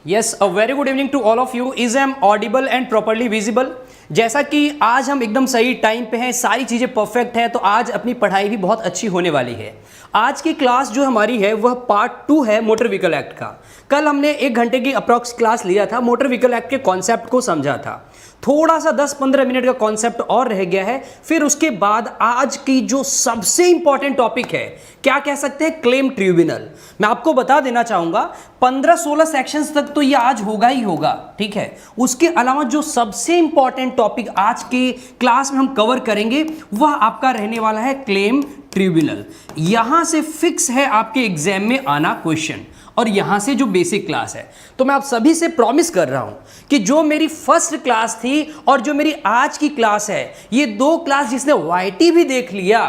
Yes, a very good evening to all of you. Is I am audible and properly visible? जैसा कि आज हम एकदम सही टाइम पे हैं, सारी चीज़ें परफेक्ट हैं, तो आज अपनी पढ़ाई भी बहुत अच्छी होने वाली है। आज की क्लास जो हमारी है वह पार्ट 2 है मोटर व्हीकल एक्ट का। कल हमने 1 घंटे की अप्रॉक्स क्लास लिया था, मोटर व्हीकल एक्ट के कॉन्सेप्ट को समझा था। थोड़ा सा 10-15 मिनट का कॉन्सेप्ट और रह गया है। फिर उसके बाद आज की जो सबसे इंपॉर्टेंट टॉपिक है, क्या कह सकते हैं, क्लेम ट्रिब्यूनल। मैं आपको बता देना चाहूंगा 15-16 सेक्शंस तक तो ये आज होगा ही होगा, ठीक है। उसके अलावा जो सबसे इंपॉर्टेंट टॉपिक आज के क्लास में हम कवर करेंगे वह आपका रहने वाला है क्लेम ट्रिब्यूनल। यहां से फिक्स है आपके एग्जाम में आना क्वेश्चन, और यहां से जो बेसिक क्लास है। तो मैं आप सभी से प्रॉमिस कर रहा हूं कि जो मेरी फर्स्ट क्लास थी और जो मेरी आज की क्लास है, ये 2 क्लास जिसने वाईटी भी देख लिया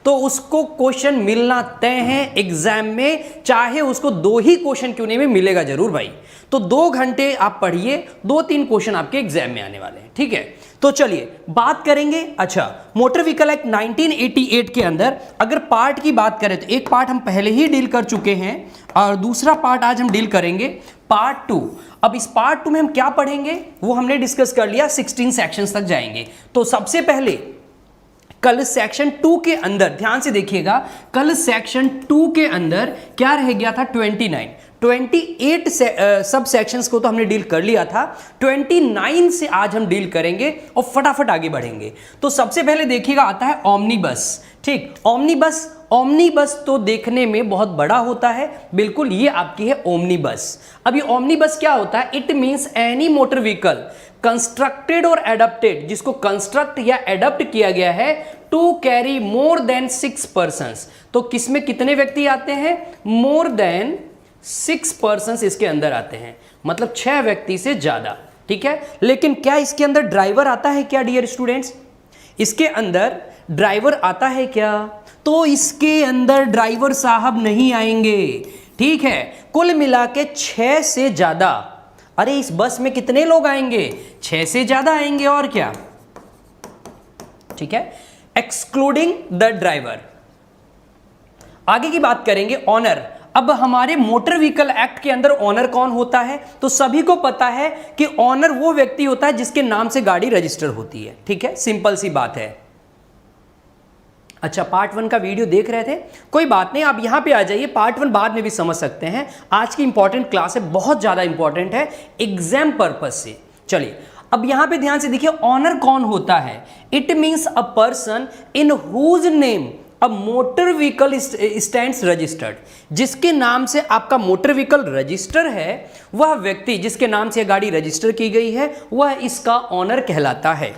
तो उसको क्वेश्चन मिलना तय है एग्जाम में, चाहे उसको 2 ही क्वेश्चन क्यों नहीं, में मिलेगा जरूर भाई। तो 2 घंटे आप पढ़िए, 2-3 क्वेश्चन आपके एग्जाम में आने वाले हैं, ठीक है। तो चलिए बात करेंगे। अच्छा, मोटर व्हीकल एक्ट 1988 के अंदर अगर पार्ट की बात करें तो एक पार्ट हम पहले ही डील कर चुके हैं और दूसरा पार्ट आज हम डील करेंगे पार्ट 2। अब इस पार्ट 2 में हम क्या पढ़ेंगे वो हमने डिस्कस कर लिया, 16 सेक्शंस तक जाएंगे। तो सबसे पहले कल सेक्शन 2 के अंदर ध्यान से देखिएगा, कल सेक्शन 2 के अंदर क्या रह गया था, 28 सब सेक्शंस को तो हमने डील कर लिया था। 29 से आज हम डील करेंगे और फटाफट आगे बढ़ेंगे। तो सबसे पहले देखिएगा आता है ओमनीबस, ठीक। ओमनीबस तो देखने में बहुत बड़ा होता है, बिल्कुल ये आपकी है ओमनीबस। अब ये ओमनीबस क्या होता है, it means any motor vehicle constructed और एडप्टेड, जिसको कंस्ट्रक्ट या एडप्ट किया गया है to carry more than 6 persons. तो किसमें कितने व्यक्ति आते हैं, मोर देन 6 पर्सन्स इसके अंदर आते हैं, मतलब 6 व्यक्ति से ज्यादा, ठीक है। लेकिन क्या इसके अंदर ड्राइवर आता है क्या डियर स्टूडेंट्स, इसके अंदर ड्राइवर आता है क्या, तो इसके अंदर ड्राइवर साहब नहीं आएंगे, ठीक है। कुल मिला के 6 से ज्यादा, अरे इस बस में कितने लोग आएंगे, 6 से ज्यादा आएंगे, और क्या, ठीक है, एक्सक्लूडिंग द ड्राइवर। आगे की बात करेंगे ऑनर। अब हमारे मोटर व्हीकल एक्ट के अंदर ऑनर कौन होता है, तो सभी को पता है कि ऑनर वो व्यक्ति होता है जिसके नाम से गाड़ी रजिस्टर होती है, ठीक है, सिंपल सी बात है। अच्छा, पार्ट 1 का वीडियो देख रहे थे, कोई बात नहीं, आप यहां पे आ जाइए, पार्ट 1 बाद में भी समझ सकते हैं। आज की इंपॉर्टेंट क्लास है, बहुत ज्यादा इंपॉर्टेंट है एग्जाम पर्पज से। चलिए अब यहां पे ध्यान से देखिए, ऑनर कौन होता है, it means a person in whose name a motor vehicle stands registered, जिसके नाम से आपका मोटर व्हीकल रजिस्टर है, वह व्यक्ति जिसके नाम से गाड़ी रजिस्टर की गई है वह इसका ऑनर कहलाता है।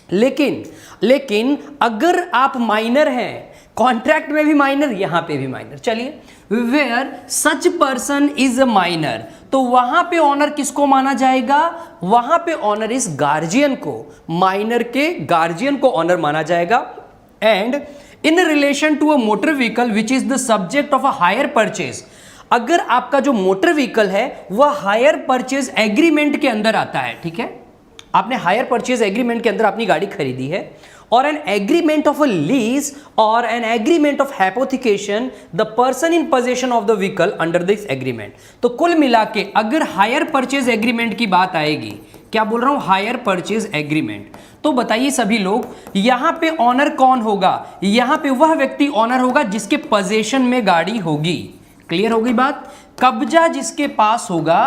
लेकिन अगर आप माइनर हैं, कॉन्ट्रैक्ट में भी माइनर, यहां पे भी माइनर, चलिए where such person is a minor, तो वहां पे ऑनर किसको माना जाएगा, वहां पे ऑनर इस गार्जियन को, माइनर के गार्जियन को ऑनर माना जाएगा। And in relation to a motor vehicle which is the subject of a hire purchase, अगर आपका जो मोटर व्हीकल है वह हायर परचेज एग्रीमेंट के अंदर आता है, ठीक है, आपने हायर परचेज एग्रीमेंट के अंदर अपनी गाड़ी खरीदी है, और an agreement of a lease or an agreement of hypothecation the person in position of the vehicle under this agreement. तो कुल मिला के अगर हायर परचेज एग्रीमेंट की बात आएगी, क्या बोल रहा हूं, हायर परचेज एग्रीमेंट, तो बताइए सभी लोग, यहां पे ऑनर कौन होगा, यहां पे वह व्यक्ति ऑनर होगा जिसके पोजीशन में गाड़ी होगी। क्लियर हो गई बात, कब्जा जिसके पास होगा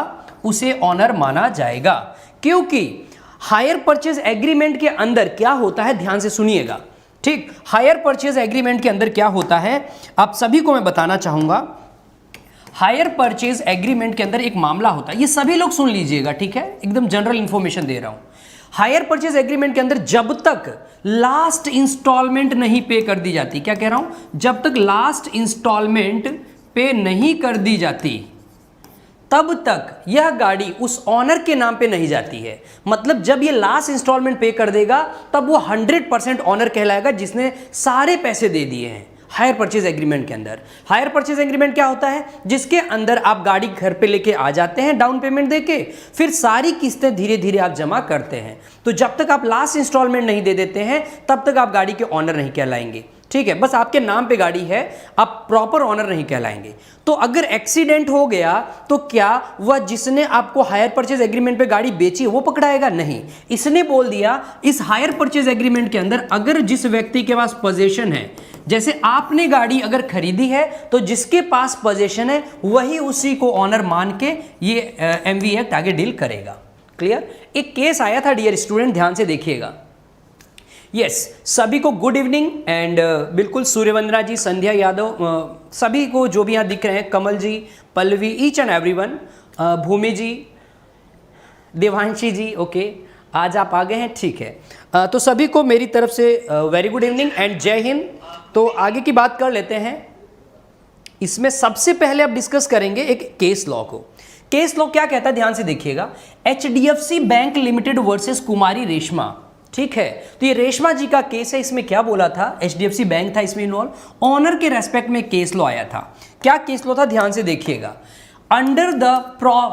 उसे ऑनर माना जाएगा, क्योंकि हायर परचेज एग्रीमेंट के अंदर क्या होता है, ध्यान से सुनिएगा, ठीक। हायर परचेज एग्रीमेंट के अंदर क्या होता है आप सभी को मैं बताना चाहूंगा। हायर परचेज एग्रीमेंट के अंदर एक मामला होता है, ये सभी लोग सुन लीजिएगा, ठीक है, एकदम जनरल इंफॉर्मेशन दे रहा हूं। हायर परचेज एग्रीमेंट के अंदर जब तक लास्ट इंस्टॉलमेंट नहीं पे कर दी जाती, क्या कह रहा हूं, जब तक लास्ट इंस्टॉलमेंट पे नहीं कर दी जाती तब तक यह गाड़ी उस ऑनर के नाम पे नहीं जाती है। मतलब जब ये लास्ट इंस्टॉलमेंट पे कर देगा तब वो 100% ऑनर कहलाएगा जिसने सारे पैसे दे दिए हैं हायर परचेज एग्रीमेंट के अंदर। हायर परचेज एग्रीमेंट क्या होता है, जिसके अंदर आप गाड़ी घर पे लेके आ जाते हैं डाउन पेमेंट देके, फिर सारी किस्तें धीरे धीरे आप जमा करते हैं। तो जब तक आप लास्ट इंस्टॉलमेंट नहीं दे देते हैं तब तक आप गाड़ी के ऑनर नहीं कहलाएंगे। ठीक है, बस आपके नाम पे गाड़ी है, आप प्रॉपर ऑनर नहीं कहलाएंगे। तो अगर एक्सीडेंट हो गया तो क्या वह जिसने आपको हायर परचेज एग्रीमेंट पे गाड़ी बेची वो पकड़ाएगा? नहीं। इसने बोल दिया इस हायर परचेज एग्रीमेंट के अंदर अगर जिस व्यक्ति के पास पोजीशन है, जैसे आपने गाड़ी अगर खरीदी है तो जिसके पास पोजीशन है वही उसी को ऑनर मान के ये एमवी एक्ट आगे डील करेगा। क्लियर? एक केस आया था डियर स्टूडेंट, ध्यान से देखिएगा। यस, सभी को गुड इवनिंग एंड बिल्कुल सूर्यवंदना जी, संध्या यादव, सभी को जो भी यहाँ दिख रहे हैं, Kamal ji, Pallavi, each and everyone, Bhumi ji, Devanshi ji, okay, आज आप आ गए हैं, ठीक है। तो सभी को मेरी तरफ से वेरी गुड इवनिंग एंड जय हिंद। तो आगे की बात कर लेते हैं। इसमें सबसे पहले आप डिस्कस करेंगे एक केस लॉ को। केस लॉ क्या कहता है, ध्यान से देखिएगा। HDFC बैंक लिमिटेड वर्सेस कुमारी रेशमा, ठीक है। तो ये रेशमा जी का केस है। इसमें क्या बोला था, HDFC बैंक था इसमें इन्वॉल्व, ऑनर के रेस्पेक्ट में केस लॉ आया था। क्या केस लॉ था, ध्यान से देखिएगा। Under the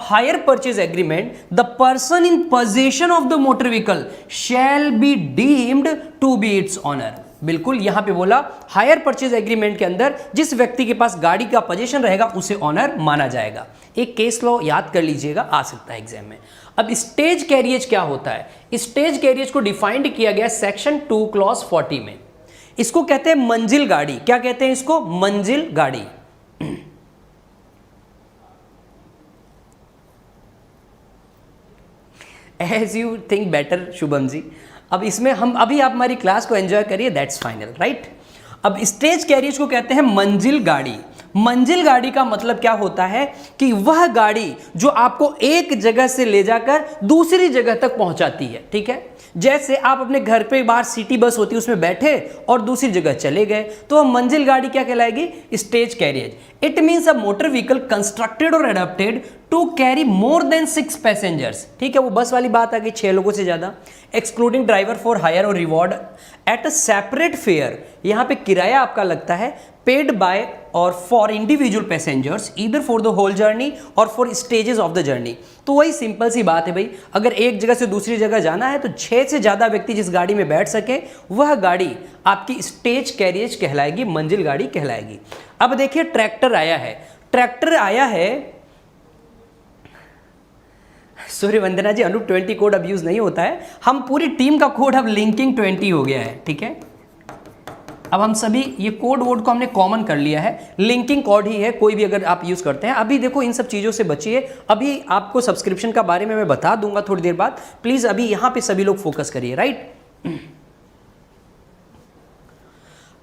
hire purchase agreement the person in possession of the motor vehicle shall be deemed to be its owner. बिल्कुल यहां पे बोला हायर परचेज एग्रीमेंट के अंदर जिस व्यक्ति के पास गाड़ी का पोजीशन रहेगा उसे ऑनर माना जाएगा। एक केस लॉ याद कर लीजिएगा, आ सकता है एग्जाम में। अब स्टेज कैरियज क्या होता है? स्टेज कैरियज को डिफाइंड किया गया सेक्शन 2 क्लॉज 40 में। इसको कहते हैं मंजिल गाड़ी। क्या कहते हैं इसको? मंजिल गाड़ी। As you think better Shubham ji. अब इसमें हम अभी आप हमारी क्लास को एंजॉय करिए, दैट्स फाइनल, राइट। अब स्टेज कैरियज को कहते हैं मंजिल गाड़ी। मंजिल गाड़ी का मतलब क्या होता है कि वह गाड़ी जो आपको एक जगह से ले जाकर दूसरी जगह तक पहुंचाती है, ठीक है। जैसे आप अपने घर पे बाहर सिटी बस होती है उसमें बैठे और दूसरी जगह चले गए, तो वह मंजिल गाड़ी क्या कहलाएगी? Stage carriage. It means a motor vehicle constructed और adapted to carry more than 6 passengers, ठीक है। वो बस वाली बात आ गई, 6 लोगों से ज्यादा, excluding driver for hire or reward at a separate fare. यहां पे किराया आपका लगता है paid by or for individual passengers either for the whole journey or for stages of the journey. तो वही सिंपल सी बात है भाई, अगर एक जगह से दूसरी जगह जाना है तो 6 से ज्यादा व्यक्ति जिस गाड़ी में बैठ सके वह गाड़ी आपकी स्टेज कैरियज कहलाएगी, मंजिल गाड़ी कहलाएगी। अब देखिए ट्रैक्टर आया है, ट्रैक्टर आया है। सूर्यवंदना जी, अनुप 20 कोड अब यूज नहीं होता है, हम पूरी टीम का कोड अब लिंकिंग 20 हो गया है, ठीक है। अब हम सभी ये कोड वोड को हमने कॉमन कर लिया है, लिंकिंग कोड ही है, कोई भी अगर आप यूज करते हैं। अभी देखो इन सब चीजों से बचिए, अभी आपको सब्सक्रिप्शन का बारे में मैं बता दूंगा थोड़ी देर बाद, प्लीज अभी यहां पे सभी लोग फोकस करिए, राइट।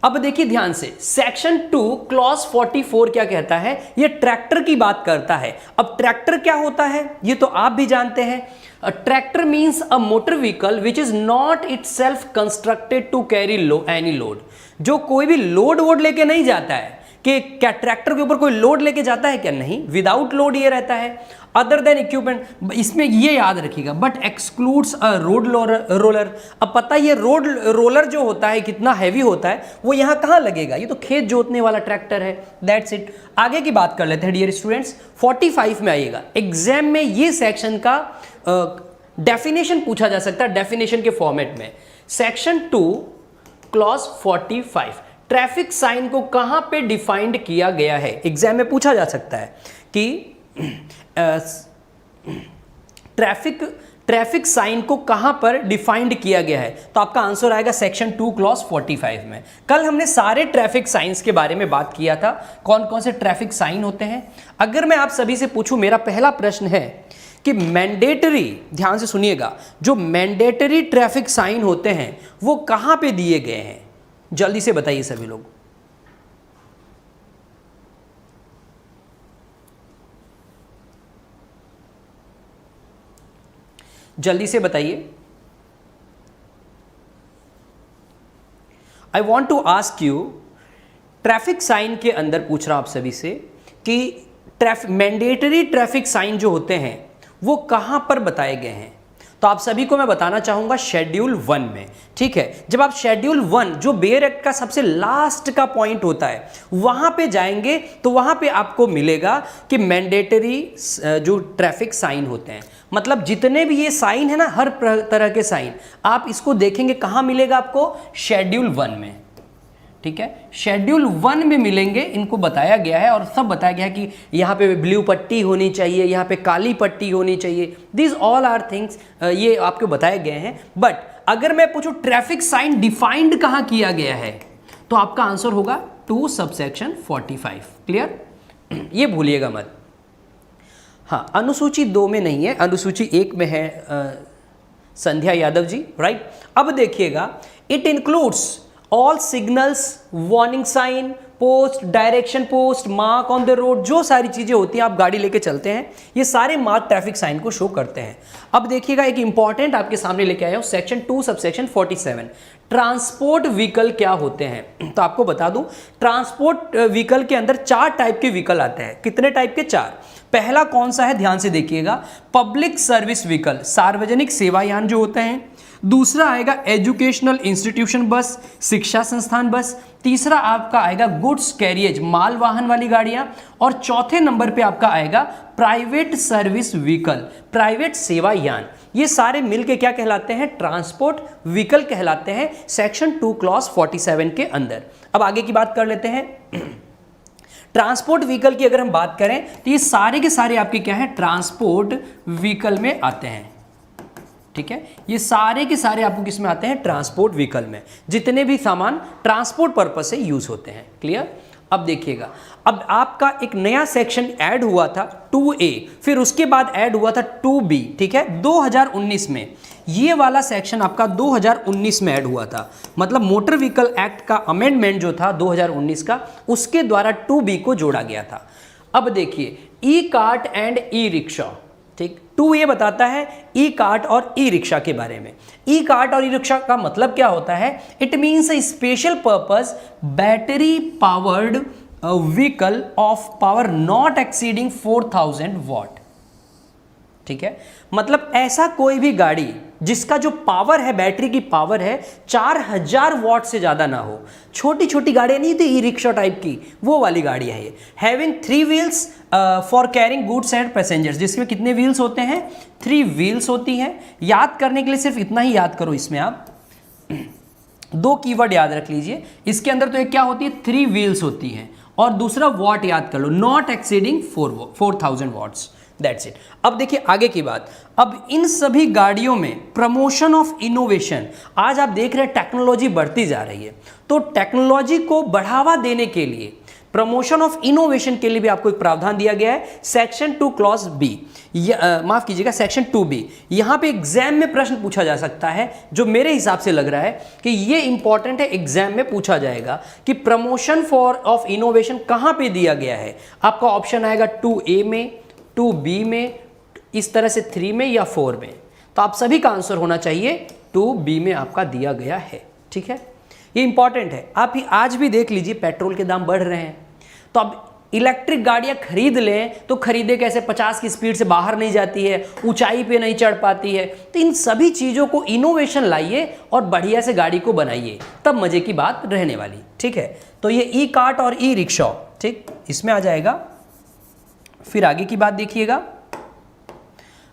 अब देखिए ध्यान से, सेक्शन 2 क्लॉज 44 क्या कहता है? ये ट्रैक्टर की बात करता है। अब ट्रैक्टर क्या होता है ये तो आप भी जानते हैं। Tractor means a motor vehicle which is not itself constructed to carry any load. जो कोई भी लोड वोड लेके नहीं जाता है, कि क्या ट्रैक्टर के ऊपर कोई लोड लेके जाता है क्या? नहीं, विदाउट लोड ये रहता है। अदर देन इक्विपमेंट, इसमें ये याद रखिएगा, but excludes a road roller. अब पता ये रोड रोलर जो होता है कितना हैवी होता है, वो यहाँ कहाँ लगेगा? ये तो खेत जोतने वाला ट्रैक्टर है, दैट्स इट। आगे की बात कर लेते हैं डियर स्टूडेंट्स, 45 में आइएगा। एग्जाम में ये सेक्शन का डेफिनेशन पूछा जा सकता है, डेफिनेशन के फॉर्मेट में। सेक्शन 2 क्लॉज 45, ट्रैफिक साइन को कहां पे डिफाइंड किया गया है? एग्जाम में पूछा जा सकता है कि ट्रैफिक साइन को कहां पर डिफाइंड किया गया है, तो आपका आंसर आएगा सेक्शन 2 क्लॉज 45 में। कल हमने सारे ट्रैफिक साइंस के बारे में बात किया था, कौन कौन से ट्रैफिक साइन होते हैं। अगर मैं आप सभी से पूछूं, मेरा पहला प्रश्न है कि मैंडेटरी, ध्यान से सुनिएगा, जो मैंडेटरी ट्रैफिक साइन होते हैं वो कहां पे दिए गए हैं? जल्दी से बताइए सभी लोग। जल्दी से बताइए। I want to ask you, traffic sign के अंदर पूछ रहा हूं आप सभी से कि मैंडेटरी ट्रैफिक साइन जो होते हैं वो कहां पर बताए गए हैं? तो आप सभी को मैं बताना चाहूंगा शेड्यूल 1 में, ठीक है। जब आप शेड्यूल 1 जो बेयर एक्ट का सबसे लास्ट का पॉइंट होता है वहां पे जाएंगे तो वहां पे आपको मिलेगा कि मैंडेटरी जो ट्रैफिक साइन होते हैं, मतलब जितने भी ये साइन है ना, हर तरह के साइन, आप इसको देखेंगे कहां मिलेगा आपको? शेड्यूल 1 में, ठीक है, शेड्यूल 1 में मिलेंगे, इनको बताया गया है और सब बताया गया है कि यहाँ पे ब्लू पट्टी होनी चाहिए, यहाँ पे काली पट्टी होनी चाहिए, दिस ऑल आर थिंग्स ये आपको बताए गए हैं। बट अगर मैं पूछूं ट्रैफिक साइन डिफाइंड कहाँ किया गया है, तो आपका आंसर होगा 2 सबसेक्शन 45। क्लियर, ये भूलिएगा मत। हाँ, अनुसूची 2 में नहीं है, अनुसूची 1 में है संध्या यादव जी, राइट। अब देखिएगा, it includes all signals, warning sign, post, direction post, mark on the road, जो सारी चीजें होती हैं, आप गाड़ी लेके चलते हैं, ये सारे मार्क ट्रैफिक साइन को शो करते हैं। अब देखिएगा, एक इंपॉर्टेंट आपके सामने लेके आया हूं, सेक्शन 2 सबसेक्शन 47, ट्रांसपोर्ट व्हीकल क्या होते हैं। तो आपको बता दूं, ट्रांसपोर्ट व्हीकल के अंदर 4 टाइप के व्हीकल आते हैं। कितने टाइप के? 4। पहला कौन सा है, ध्यान से देखिएगा, पब्लिक सर्विस व्हीकल, सार्वजनिक सेवायान जो होते हैं। दूसरा आएगा एजुकेशनल इंस्टीट्यूशन बस, शिक्षा संस्थान बस। तीसरा आपका आएगा गुड्स कैरियज, माल वाहन वाली गाड़ियां। और चौथे नंबर पे आपका आएगा प्राइवेट सर्विस व्हीकल, प्राइवेट सेवायान। ये सारे मिलके क्या कहलाते हैं? ट्रांसपोर्ट व्हीकल कहलाते हैं, सेक्शन 2 क्लॉज 47 के अंदर। अब आगे की बात कर लेते हैं। ट्रांसपोर्ट व्हीकल की अगर हम बात करें तो ये सारे के सारे आपके क्या है? ट्रांसपोर्ट व्हीकल में आते हैं, ठीक है। ये सारे के सारे आपको किस में आते हैं? ट्रांसपोर्ट व्हीकल में, जितने भी सामान ट्रांसपोर्ट पर्पस से यूज होते हैं। क्लियर। अब देखिएगा, अब आपका एक नया सेक्शन ऐड हुआ था 2A, फिर उसके बाद ऐड हुआ था 2B, ठीक है, 2019 में। ये वाला सेक्शन आपका 2019 में ऐड हुआ था, मतलब मोटर व्हीकल एक्ट का अमेंडमेंट जो था 2019 का, उसके द्वारा 2B को जोड़ा गया था। अब देखिए, e cart and e rickshaw, ठीक। 2A बताता है ई कार्ट और ई रिक्शा के बारे में। ई कार्ट और ई रिक्शा का मतलब क्या होता है? It means a special purpose battery powered vehicle of power not exceeding 4000 what, ठीक है। मतलब ऐसा कोई भी गाड़ी जिसका जो पावर है, बैटरी की पावर है, 4000 वॉट से ज्यादा ना हो। छोटी छोटी गाड़ियां नहीं थी ई रिक्शा टाइप की, वो वाली गाड़ी है ये। Having 3 wheels for carrying goods and passengers, जिसमें कितने व्हील्स होते हैं? 3 व्हील्स होती हैं। याद करने के लिए सिर्फ इतना ही याद करो, इसमें आप 2 कीवर्ड याद रख लीजिए। इसके अंदर तो एक क्या होती है? 3 व्हील्स होती हैं, और दूसरा वॉट याद कर लो, not exceeding 4000 watts, that's it. अब देखिए आगे की बात। अब इन सभी गाड़ियों में प्रमोशन ऑफ इनोवेशन, आज आप देख रहे हैं टेक्नोलॉजी बढ़ती जा रही है, तो टेक्नोलॉजी को बढ़ावा देने के लिए, प्रमोशन ऑफ इनोवेशन के लिए भी आपको एक प्रावधान दिया गया है, सेक्शन 2 क्लॉज B, माफ कीजिएगा सेक्शन 2B। यहां पे एग्जाम में प्रश्न पूछा जा सकता है, जो मेरे हिसाब से लग रहा है कि ये इंपॉर्टेंट है, एग्जाम में पूछा जाएगा कि प्रमोशन फॉर ऑफ इनोवेशन कहां पे दिया गया है। आपका ऑप्शन आएगा 2A में, 2B में, इस तरह से 3 में या 4 में। तो आप सभी का आंसर होना चाहिए 2B में आपका दिया गया है, ठीक है। ये इंपॉर्टेंट है। आप ही आज भी देख लीजिए, पेट्रोल के दाम बढ़ रहे हैं, तो अब इलेक्ट्रिक गाड़ियां खरीद लें तो खरीदे कैसे? 50 की स्पीड से बाहर नहीं जाती है, ऊंचाई पे नहीं चढ़ पाती है। तो इन सभी चीज़ों को इनोवेशन लाइए और बढ़िया से गाड़ी को बनाइए, तब मजे की बात रहने वाली, ठीक है। तो ये ई कार्ट और ई रिक्शा, ठीक, इसमें आ जाएगा। फिर आगे की बात देखिएगा,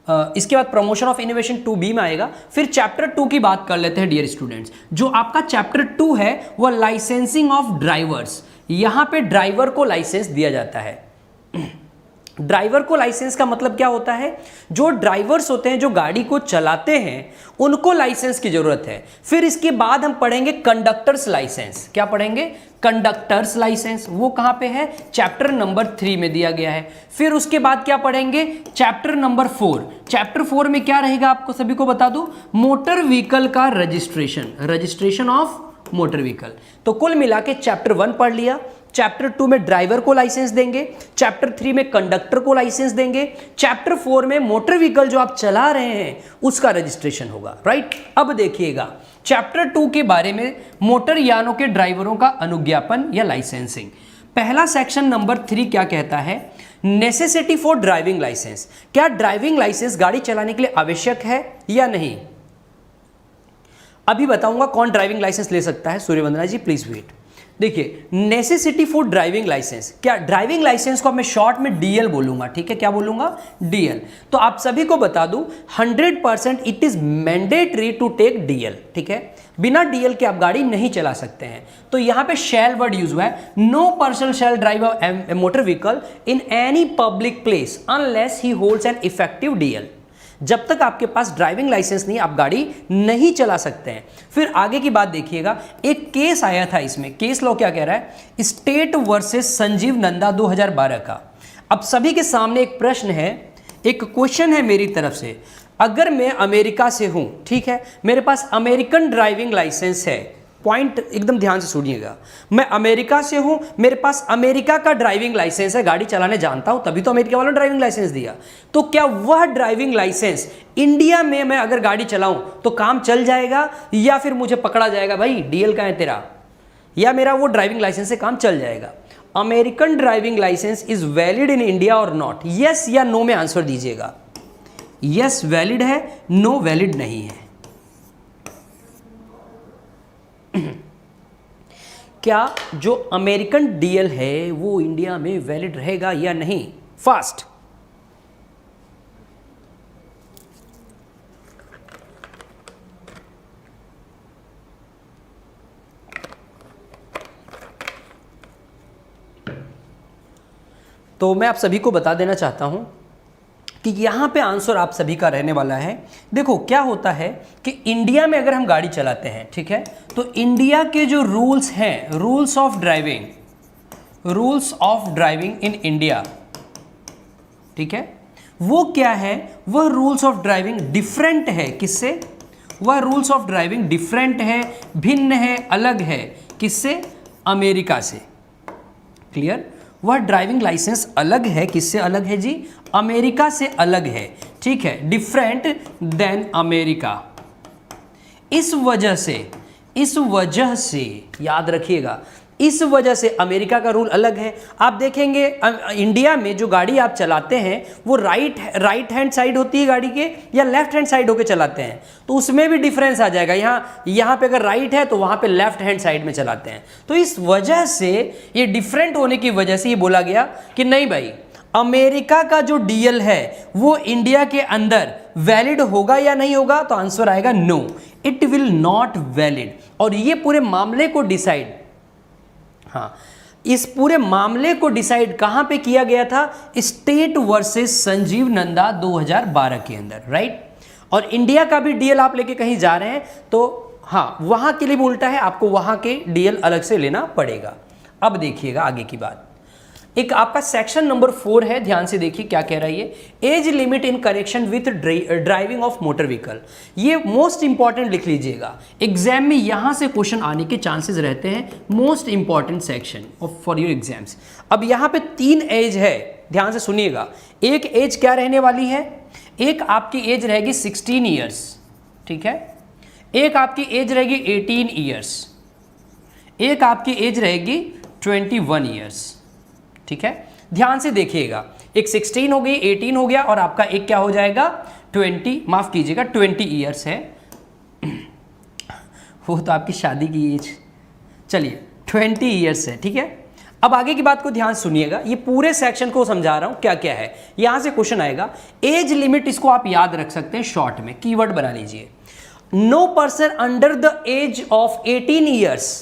इसके बाद प्रमोशन ऑफ इनोवेशन 2B में आएगा। फिर चैप्टर 2 की बात कर लेते हैं डियर स्टूडेंट्स। जो आपका चैप्टर 2 है वो लाइसेंसिंग ऑफ ड्राइवर्स। यहां पे ड्राइवर को लाइसेंस दिया जाता है। ड्राइवर को लाइसेंस का मतलब क्या होता है? जो ड्राइवर्स होते हैं, जो गाड़ी को चलाते हैं, उनको लाइसेंस की जरूरत है। फिर इसके बाद हम पढ़ेंगे कंडक्टर्स लाइसेंस। क्या पढ़ेंगे? Conductor's licence. वो कहां पे है? चैप्टर नंबर 3 में दिया गया है। फिर उसके बाद क्या पढ़ेंगे? Chapter number 4। चैप्टर 4 में क्या रहेगा आपको सभी को बता दूं, मोटर व्हीकल का registration, registration of motor vehicle. तो कुल मिला के चैप्टर 1 पढ़ लिया, चैप्टर 2 में ड्राइवर को लाइसेंस देंगे, चैप्टर 3 में कंडक्टर को लाइसेंस देंगे, चैप्टर 4 में मोटर व्हीकल जो आप चला रहे हैं उसका रजिस्ट्रेशन होगा, राइट। अब देखिएगा चैप्टर 2 के बारे में, मोटर यानों के ड्राइवरों का अनुज्ञापन या लाइसेंसिंग। पहला सेक्शन नंबर 3 क्या कहता है? Necessity for driving licence. क्या ड्राइविंग लाइसेंस गाड़ी चलाने के लिए आवश्यक है या नहीं? अभी बताऊंगा कौन ड्राइविंग लाइसेंस ले सकता है। सूर्यवंदना जी प्लीज वेट। देखिए, नेसेसिटी फॉर ड्राइविंग लाइसेंस, क्या ड्राइविंग लाइसेंस को मैं शॉर्ट में डीएल बोलूंगा, ठीक है, क्या बोलूंगा, डीएल। तो आप सभी को बता दूं 100% it is mandatory to take DL, ठीक है, बिना डीएल के आप गाड़ी नहीं चला सकते हैं। तो यहां पे शैल वर्ड यूज हुआ है, no person shall drive a motor vehicle in any public place unless he holds an effective DL. जब तक आपके पास ड्राइविंग लाइसेंस नहीं, आप गाड़ी नहीं चला सकते हैं। फिर आगे की बात देखिएगा, एक केस आया था, इसमें केस लॉ क्या कह रहा है, स्टेट वर्सेस संजीव नंदा 2012 का। अब सभी के सामने एक प्रश्न है, एक क्वेश्चन है मेरी तरफ से, अगर मैं अमेरिका से हूं, ठीक है, मेरे पास अमेरिकन ड्राइविंग लाइसेंस है, पॉइंट एकदम ध्यान से सुनिएगा, मैं अमेरिका से हूं, मेरे पास अमेरिका का ड्राइविंग लाइसेंस है, गाड़ी चलाने जानता हूं, तभी तो अमेरिका वालों ने ड्राइविंग लाइसेंस दिया। तो क्या वह ड्राइविंग लाइसेंस इंडिया में मैं अगर गाड़ी चलाऊं तो काम चल जाएगा, या फिर मुझे पकड़ा जाएगा, भाई डीएल का है तेरा, या मेरा वो ड्राइविंग लाइसेंस से काम चल जाएगा। American driving licence is valid in India और नॉट, यस या नो में आंसर दीजिएगा। यस वैलिड है, नो वैलिड नहीं है। क्या जो अमेरिकन डीएल है वो इंडिया में वैलिड रहेगा या नहीं? फास्ट। तो मैं आप सभी को बता देना चाहता हूं कि यहाँ पे आंसर आप सभी का रहने वाला है। देखो क्या होता है कि इंडिया में अगर हम गाड़ी चलाते हैं, ठीक है, तो इंडिया के जो रूल्स हैं, rules of driving in India, ठीक है, वो क्या है, वह रूल्स ऑफ ड्राइविंग डिफरेंट है, किससे, वह रूल्स ऑफ ड्राइविंग डिफरेंट है, भिन्न है, अलग है, किससे, अमेरिका से। क्लियर? वह ड्राइविंग लाइसेंस अलग है, किससे अलग है जी, अमेरिका से अलग है, ठीक है, डिफरेंट देन अमेरिका। इस वजह से याद रखिएगा, इस वजह से अमेरिका का रूल अलग है। आप देखेंगे इंडिया में जो गाड़ी आप चलाते हैं वो राइट हैंड साइड होती है गाड़ी के, या लेफ्ट हैंड साइड होके चलाते हैं, तो उसमें भी डिफरेंस आ जाएगा। यहाँ पे अगर राइट है तो वहाँ पे लेफ्ट हैंड साइड में चलाते हैं। तो इस वजह से, ये डिफरेंट होने की वजह से ये बोला गया कि नहीं भाई, अमेरिका का जो डीएल है वो इंडिया के अंदर वैलिड होगा या नहीं होगा, तो आंसर आएगा no, it will not valid. और ये पूरे मामले को डिसाइड, हाँ, इस पूरे मामले को डिसाइड कहां पे किया गया था, स्टेट वर्सेस संजीव नंदा 2012 के अंदर, राइट। और इंडिया का भी डीएल आप लेके कहीं जा रहे हैं तो हाँ, वहां के लिए भी उल्टा है, आपको वहां के डीएल अलग से लेना पड़ेगा। अब देखिएगा आगे की बात, एक आपका सेक्शन नंबर 4 है, ध्यान से देखिए क्या कह रहा है ये, age limit in connection with driving of motor vehicle. ये मोस्ट इंपॉर्टेंट लिख लीजिएगा, एग्जाम में यहां से क्वेश्चन आने के चांसेस रहते हैं, most important section of for your exams. अब यहां पे 3 एज है, ध्यान से सुनिएगा। एक एज क्या रहने वाली है, एक आपकी एज रहेगी 16 ईयर्स, ठीक है, एक आपकी एज रहेगी 18 ईयर्स, एक आपकी एज रहेगी 21 ईयर्स, ठीक है। ध्यान से देखिएगा, एक 16 हो गई, 18 हो गया, और आपका एक क्या हो जाएगा 20 ईयर्स है। वो तो आपकी शादी की एज, चलिए 20 ईयर्स है, ठीक है। अब आगे की बात को ध्यान सुनिएगा, ये पूरे सेक्शन को समझा रहा हूं क्या क्या है। यहां से क्वेश्चन आएगा, एज लिमिट, इसको आप याद रख सकते हैं, शॉर्ट में कीवर्ड बना लीजिए, no person under the age of 18 years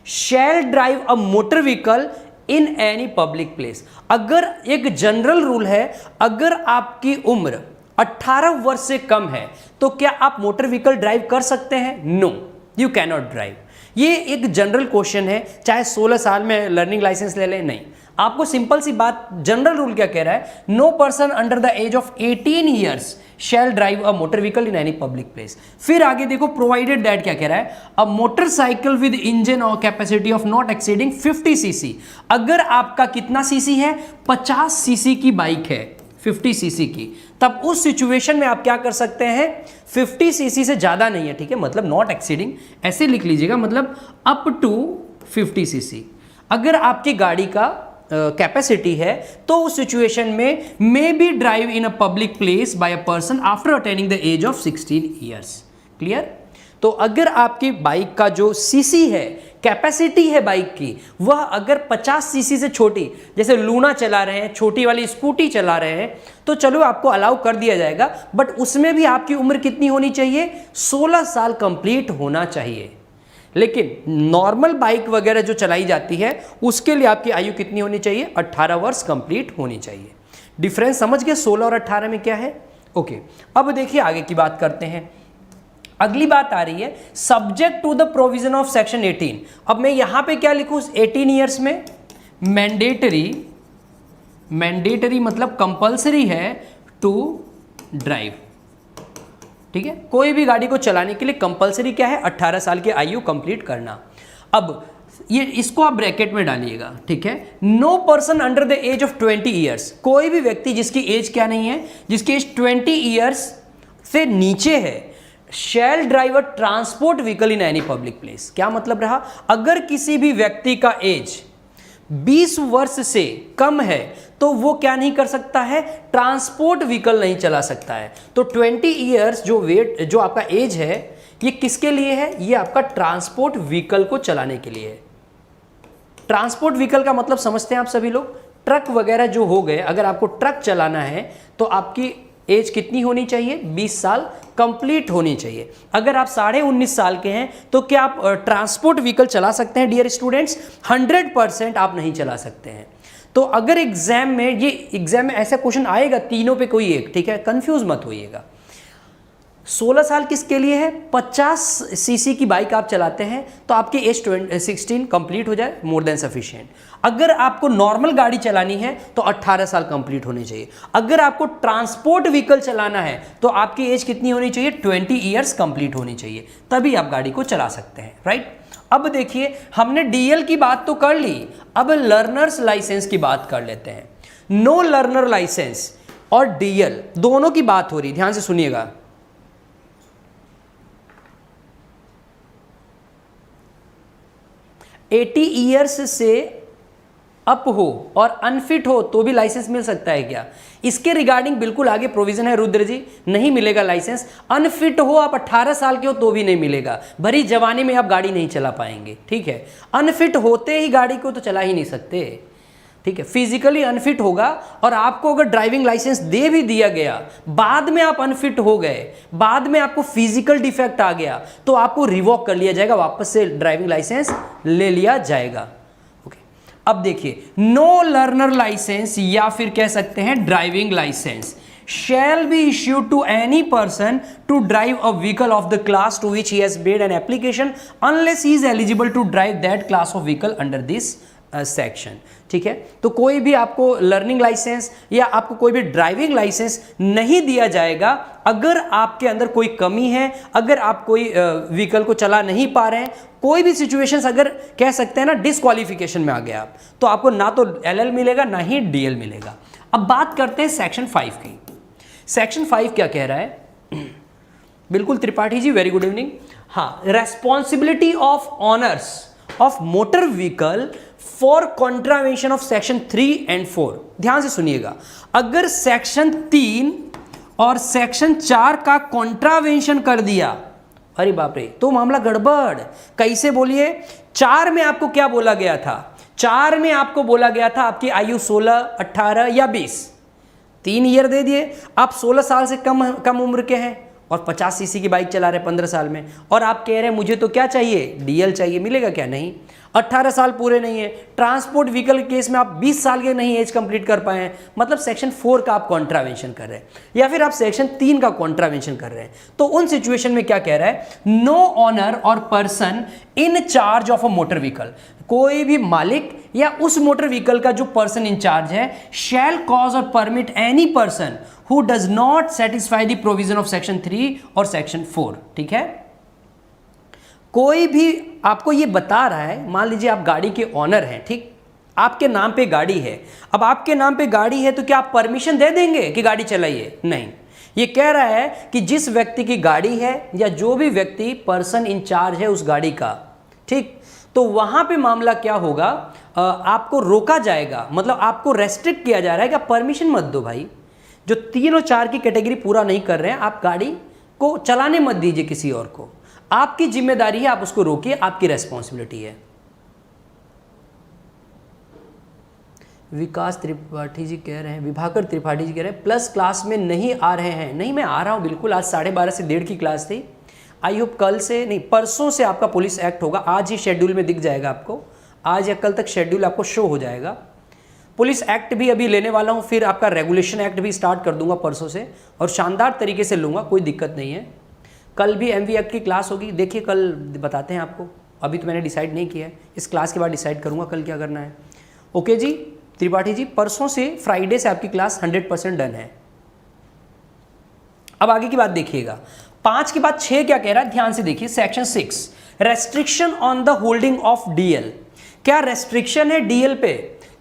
shall drive a motor vehicle in any public place. अगर एक जनरल रूल है, अगर आपकी उम्र 18 वर्ष से कम है तो क्या आप मोटर व्हीकल ड्राइव कर सकते हैं? No, you can not drive. ये एक जनरल क्वेश्चन है, चाहे 16 साल में लर्निंग लाइसेंस ले लें, नहीं, आपको सिंपल सी बात, जनरल रूल क्या कह रहा है, no person under the age of 18 years shall drive a motor vehicle in any public place. फिर आगे देखो, प्रोवाइडेड दैट क्या कह रहा है, अ मोटरसाइकिल विद इंजन और capacity of not exceeding 50 CC. अगर आपका कितना सीसी है, 50 सीसी की बाइक है, 50 सीसी की, तब उस सिचुएशन में आप क्या कर सकते हैं, 50 सीसी से ज्यादा नहीं है, ठीक है, मतलब नॉट एक्सीडिंग, ऐसे लिख लीजिएगा, मतलब अप टू 50 सीसी। अगर आपकी गाड़ी का कैपेसिटी है तो उस सिचुएशन में may be drive in a public place by a person after attaining the age of 16 years. Clear? तो अगर आपकी बाइक का जो सीसी है, कैपेसिटी है बाइक की वह अगर 50 सीसी से छोटी, जैसे लूना चला रहे हैं, छोटी वाली स्कूटी चला रहे हैं, तो चलो आपको अलाउ कर दिया जाएगा, बट उसमें भी आपकी उम्र कितनी होनी चाहिए? 16 साल कंप्लीट होना चाहिए। लेकिन नॉर्मल बाइक वगैरह जो चलाई जाती है उसके लिए आपकी आयु कितनी होनी चाहिए? 18 वर्ष कंप्लीट होनी चाहिए। डिफरेंस समझ गए 16 और 18 में क्या है? ओके, अब देखिए आगे की बात करते हैं। अगली बात आ रही है subject to the provision of section 18। अब मैं यहां पे क्या लिखूं? 18 ईयर्स में मैंडेटरी मतलब कंपल्सरी है टू ड्राइव। ठीक है, कोई भी गाड़ी को चलाने के लिए कंपल्सरी क्या है? 18 साल की आयु कंप्लीट करना। अब ये इसको आप ब्रैकेट में डालिएगा। ठीक है, no person under the age of 20 years, कोई भी व्यक्ति जिसकी एज क्या नहीं है, जिसकी एज 20 ईयर्स से नीचे है, shall drive a transport vehicle in any public place. क्या मतलब रहा? अगर किसी भी व्यक्ति का एज 20 वर्ष से कम है तो वो क्या नहीं कर सकता है? ट्रांसपोर्ट व्हीकल नहीं चला सकता है। तो 20 ईयर्स जो आपका एज है, ये किसके लिए है? ये आपका ट्रांसपोर्ट व्हीकल को चलाने के लिए है। ट्रांसपोर्ट व्हीकल का मतलब समझते हैं आप सभी लोग? ट्रक वगैरह जो हो गए, अगर आपको ट्रक चलाना है तो आपकी एज कितनी होनी चाहिए? 20 साल कंप्लीट होनी चाहिए। अगर आप 19.5 साल के हैं तो क्या आप ट्रांसपोर्ट व्हीकल चला सकते हैं? डियर स्टूडेंट्स, 100% आप नहीं चला सकते हैं। तो अगर एग्जाम में ऐसा क्वेश्चन आएगा, तीनों पे कोई एक, ठीक है, कंफ्यूज मत होइएगा। 16 साल किसके लिए है? 50 सीसी की बाइक आप चलाते हैं तो आपकी एज 16 कंप्लीट हो जाए, मोर देन सफिशिएंट। अगर आपको नॉर्मल गाड़ी चलानी है तो 18 साल कंप्लीट होने चाहिए। अगर आपको ट्रांसपोर्ट व्हीकल चलाना है तो आपकी एज कितनी होनी चाहिए? 20 ईयर्स कंप्लीट होनी चाहिए, तभी आप गाड़ी को चला सकते हैं। राइट, अब देखिए हमने डीएल की बात तो कर ली, अब लर्नर्स लाइसेंस की बात कर लेते हैं। नो लर्नर लाइसेंस और डीएल दोनों की बात हो रही, ध्यान से सुनिएगा। 80 ईयर्स से अप हो और अनफिट हो तो भी लाइसेंस मिल सकता है क्या? इसके रिगार्डिंग बिल्कुल आगे प्रोविजन है रुद्र जी, नहीं मिलेगा लाइसेंस। अनफिट हो आप 18 साल के हो तो भी नहीं मिलेगा, भरी जवानी में आप गाड़ी नहीं चला पाएंगे। ठीक है, अनफिट होते ही गाड़ी को तो चला ही नहीं सकते। ठीक है, फिजिकली अनफिट होगा और आपको अगर ड्राइविंग लाइसेंस दे भी दिया गया, बाद में आप अनफिट हो गए, बाद में आपको फिजिकल डिफेक्ट आ गया, तो आपको रिवॉक कर लिया जाएगा, वापस से ड्राइविंग लाइसेंस ले लिया जाएगा। ओके, अब देखिए नो लर्नर लाइसेंस या फिर कह सकते हैं driving licence shall be issued to any person to drive a vehicle of the class to which he has made an application unless he is eligible to drive that class of vehicle under this section. ठीक है, तो कोई भी आपको learning licence या आपको कोई भी ड्राइविंग लाइसेंस नहीं दिया जाएगा अगर आपके अंदर कोई कमी है, अगर आप कोई व्हीकल को चला नहीं पा रहे हैं, कोई भी सिचुएशंस अगर कह सकते हैं ना डिस्क्वालिफिकेशन में आ गया आप, तो आपको ना तो एलएल मिलेगा ना ही डीएल मिलेगा। अब बात करते हैं सेक्शन 5 की। सेक्शन 5 क्या कह रहा है? बिल्कुल Tripathi ji, very good evening. हाँ, responsibility of honours of motor vehicle for contravention of section 3 and 4। ध्यान से सुनिएगा, अगर सेक्शन 3 और सेक्शन 4 का कॉन्ट्रावेंशन कर दिया, अरे बाप रे, तो मामला गड़बड़। कैसे बोलिए? 4 में आपको क्या बोला गया था? 4 में आपको बोला गया था आपकी आयु 16, 18 या 20, 3 ईयर दे दिए। आप 16 साल से कम उम्र के हैं और 50 सीसी की बाइक चला रहे 15 साल में, और आप कह रहे हैं मुझे तो क्या चाहिए? डीएल चाहिए। मिलेगा क्या? नहीं। 18 साल पूरे नहीं है। ट्रांसपोर्ट व्हीकल के केस में आप 20 साल के नहीं एज कंप्लीट कर पाए हैं, मतलब सेक्शन 4 का आप कॉन्ट्रावेंशन कर रहे हैं, या फिर आप सेक्शन 3 का कॉन्ट्रावेंशन कर रहे हैं। तो उन सिचुएशन में क्या कह रहा है? नो ऑनर और person in charge of a motor vehicle, कोई भी मालिक या उस मोटर व्हीकल का जो पर्सन इन चार्ज है, शैल कॉज और permit any person who does not satisfy the provision of section 3 और सेक्शन 4। ठीक है, कोई भी आपको ये बता रहा है, मान लीजिए आप गाड़ी के ऑनर हैं, ठीक, आपके नाम पे गाड़ी है। अब आपके नाम पे गाड़ी है तो क्या आप परमिशन दे देंगे कि गाड़ी चलाइए? नहीं। ये कह रहा है कि जिस व्यक्ति की गाड़ी है या जो भी व्यक्ति पर्सन इन चार्ज है उस गाड़ी का, ठीक, तो वहां पे मामला क्या होगा? आपको रोका जाएगा, मतलब आपको रेस्ट्रिक्ट किया जा रहा है कि आप परमिशन मत दो भाई। जो 3 और 4 की कैटेगरी पूरा नहीं कर रहे हैं, आप गाड़ी को चलाने मत दीजिए किसी और को। आपकी जिम्मेदारी है, आप उसको रोकिए, आपकी रेस्पॉन्सिबिलिटी है। विकास त्रिपाठी जी कह रहे हैं, विभाकर त्रिपाठी जी कह रहे हैं प्लस क्लास में नहीं आ रहे हैं। नहीं, मैं आ रहा हूँ बिल्कुल। आज 12:30 से 1:30 की क्लास थी। आई होप कल से नहीं, परसों से आपका पुलिस एक्ट होगा। आज ही शेड्यूल में दिख जाएगा आपको, आज या कल तक शेड्यूल आपको शो हो जाएगा। पुलिस एक्ट भी अभी लेने वाला हूँ, फिर आपका रेगुलेशन एक्ट भी स्टार्ट कर दूंगा परसों से, और शानदार तरीके से लूँगा, कोई दिक्कत नहीं है। कल भी MV एक्ट की क्लास होगी, देखिए कल बताते हैं आपको। अभी तो मैंने डिसाइड नहीं किया है, इस क्लास के बाद डिसाइड करूँगा कल क्या करना है। ओके जी त्रिपाठी जी, परसों से फ्राइडे से आपकी क्लास 100% डन है। अब आगे की बात देखिएगा, 5 के बाद 6 क्या कह रहा है, ध्यान से देखिए। Section 6 restriction on the holding of DL। क्या रेस्ट्रिक्शन है DL पे?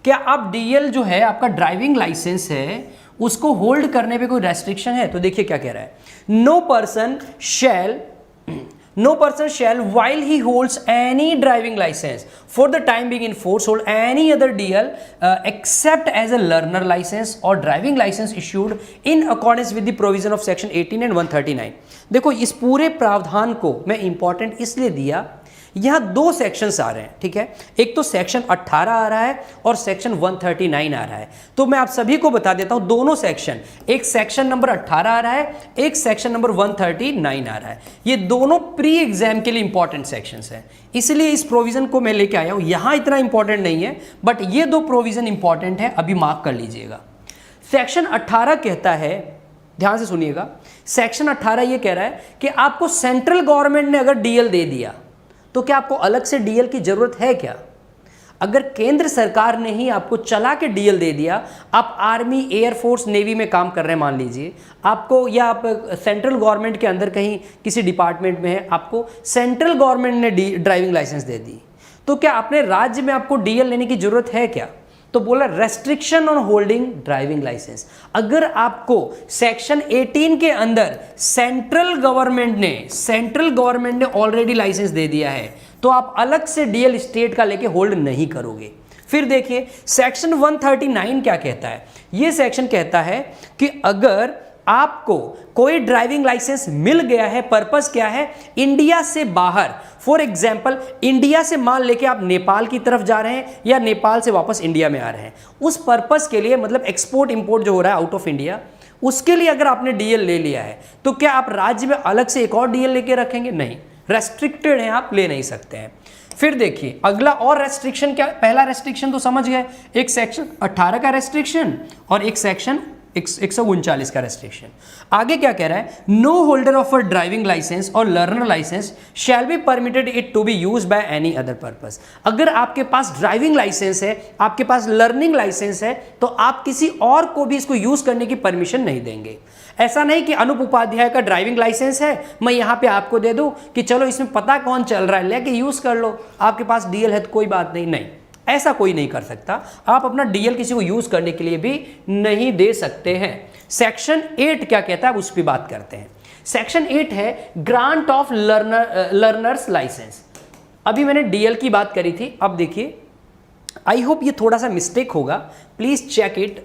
क्या आप DL जो है आपका ड्राइविंग लाइसेंस है उसको होल्ड करने पे कोई रेस्ट्रिक्शन है? तो देखिए क्या कह रहा है, no person shall while he holds any driving license for the time being in force hold any other DL except as a learner license or driving license issued in accordance with the provision of section 18 and 139। देखो इस पूरे प्रावधान को मैं important इसलिए दिया, यहाँ 2 sections आ रहे हैं, ठीक है। एक तो सेक्शन 18 आ रहा है और सेक्शन 139 आ रहा है। तो मैं आप सभी को बता देता हूँ दोनों सेक्शन, एक सेक्शन नंबर 18 आ रहा है, एक सेक्शन नंबर 139 आ रहा है। ये दोनों प्री एग्जाम के लिए इंपॉर्टेंट सेक्शंस हैं, इसलिए इस प्रोविजन को मैं लेके आया हूँ। यहाँ इतना इंपॉर्टेंट नहीं है, बट ये 2 प्रोविजन इंपॉर्टेंट है, अभी मार्क कर लीजिएगा। सेक्शन 18 कहता है, ध्यान से सुनिएगा, सेक्शन 18 ये कह रहा है कि आपको सेंट्रल गवर्नमेंट ने अगर DL दे दिया तो क्या आपको अलग से DL की जरूरत है क्या? अगर केंद्र सरकार ने ही आपको चला के DL दे दिया, आप आर्मी, एयरफोर्स, नेवी में काम कर रहे हैं मान लीजिए आपको, या आप सेंट्रल गवर्नमेंट के अंदर कहीं किसी डिपार्टमेंट में है, आपको सेंट्रल गवर्नमेंट ने ड्राइविंग लाइसेंस दे दी, तो क्या अपने राज्य में आपको DL लेने की जरूरत है क्या? तो बोला restriction on holding driving licence. अगर आपको सेक्शन 18 के अंदर सेंट्रल गवर्नमेंट ने ऑलरेडी लाइसेंस दे दिया है, तो आप अलग से DL स्टेट का लेके होल्ड नहीं करोगे। फिर देखिए सेक्शन 139 क्या कहता है। यह सेक्शन कहता है कि अगर आपको कोई ड्राइविंग लाइसेंस मिल गया है, पर्पस क्या है, इंडिया से बाहर, फॉर एग्जाम्पल इंडिया से माल लेके आप नेपाल की तरफ जा रहे हैं या नेपाल से वापस इंडिया में आ रहे हैं, उस पर्पस के लिए, मतलब एक्सपोर्ट इंपोर्ट जो हो रहा है आउट ऑफ इंडिया, उसके लिए अगर आपने DL ले लिया है, तो क्या आप राज्य में अलग से एक और DL लेके रखेंगे? नहीं, रेस्ट्रिक्टेड है, आप ले नहीं सकते हैं। फिर देखिए अगला और रेस्ट्रिक्शन क्या, पहला रेस्ट्रिक्शन तो समझ गए, एक सेक्शन 18 का रेस्ट्रिक्शन और एक सेक्शन 139 का रेस्ट्रिक्शन। आगे क्या कह रहा है, no holder of a driving licence or learner licence shall be permitted it to be use by any other purpose. अगर आपके पास ड्राइविंग लाइसेंस है, आपके पास लर्निंग लाइसेंस है, तो आप किसी और को भी इसको यूज करने की परमिशन नहीं देंगे। ऐसा नहीं कि अनूप उपाध्याय का ड्राइविंग लाइसेंस है, मैं यहाँ पे आपको दे दूं कि चलो इसमें पता कौन चल रहा है, लेके यूज कर लो, आपके पास DL है तो कोई बात नहीं। नहीं, ऐसा कोई नहीं कर सकता। आप अपना DL किसी को यूज करने के लिए भी नहीं दे सकते हैं। सेक्शन 8 क्या कहता है, उस पर बात करते हैं। सेक्शन 8 है ग्रांट ऑफ लर्नर्स लाइसेंस। अभी मैंने DL की बात करी थी, अब देखिए, आई होप ये थोड़ा सा मिस्टेक होगा, प्लीज चेक इट।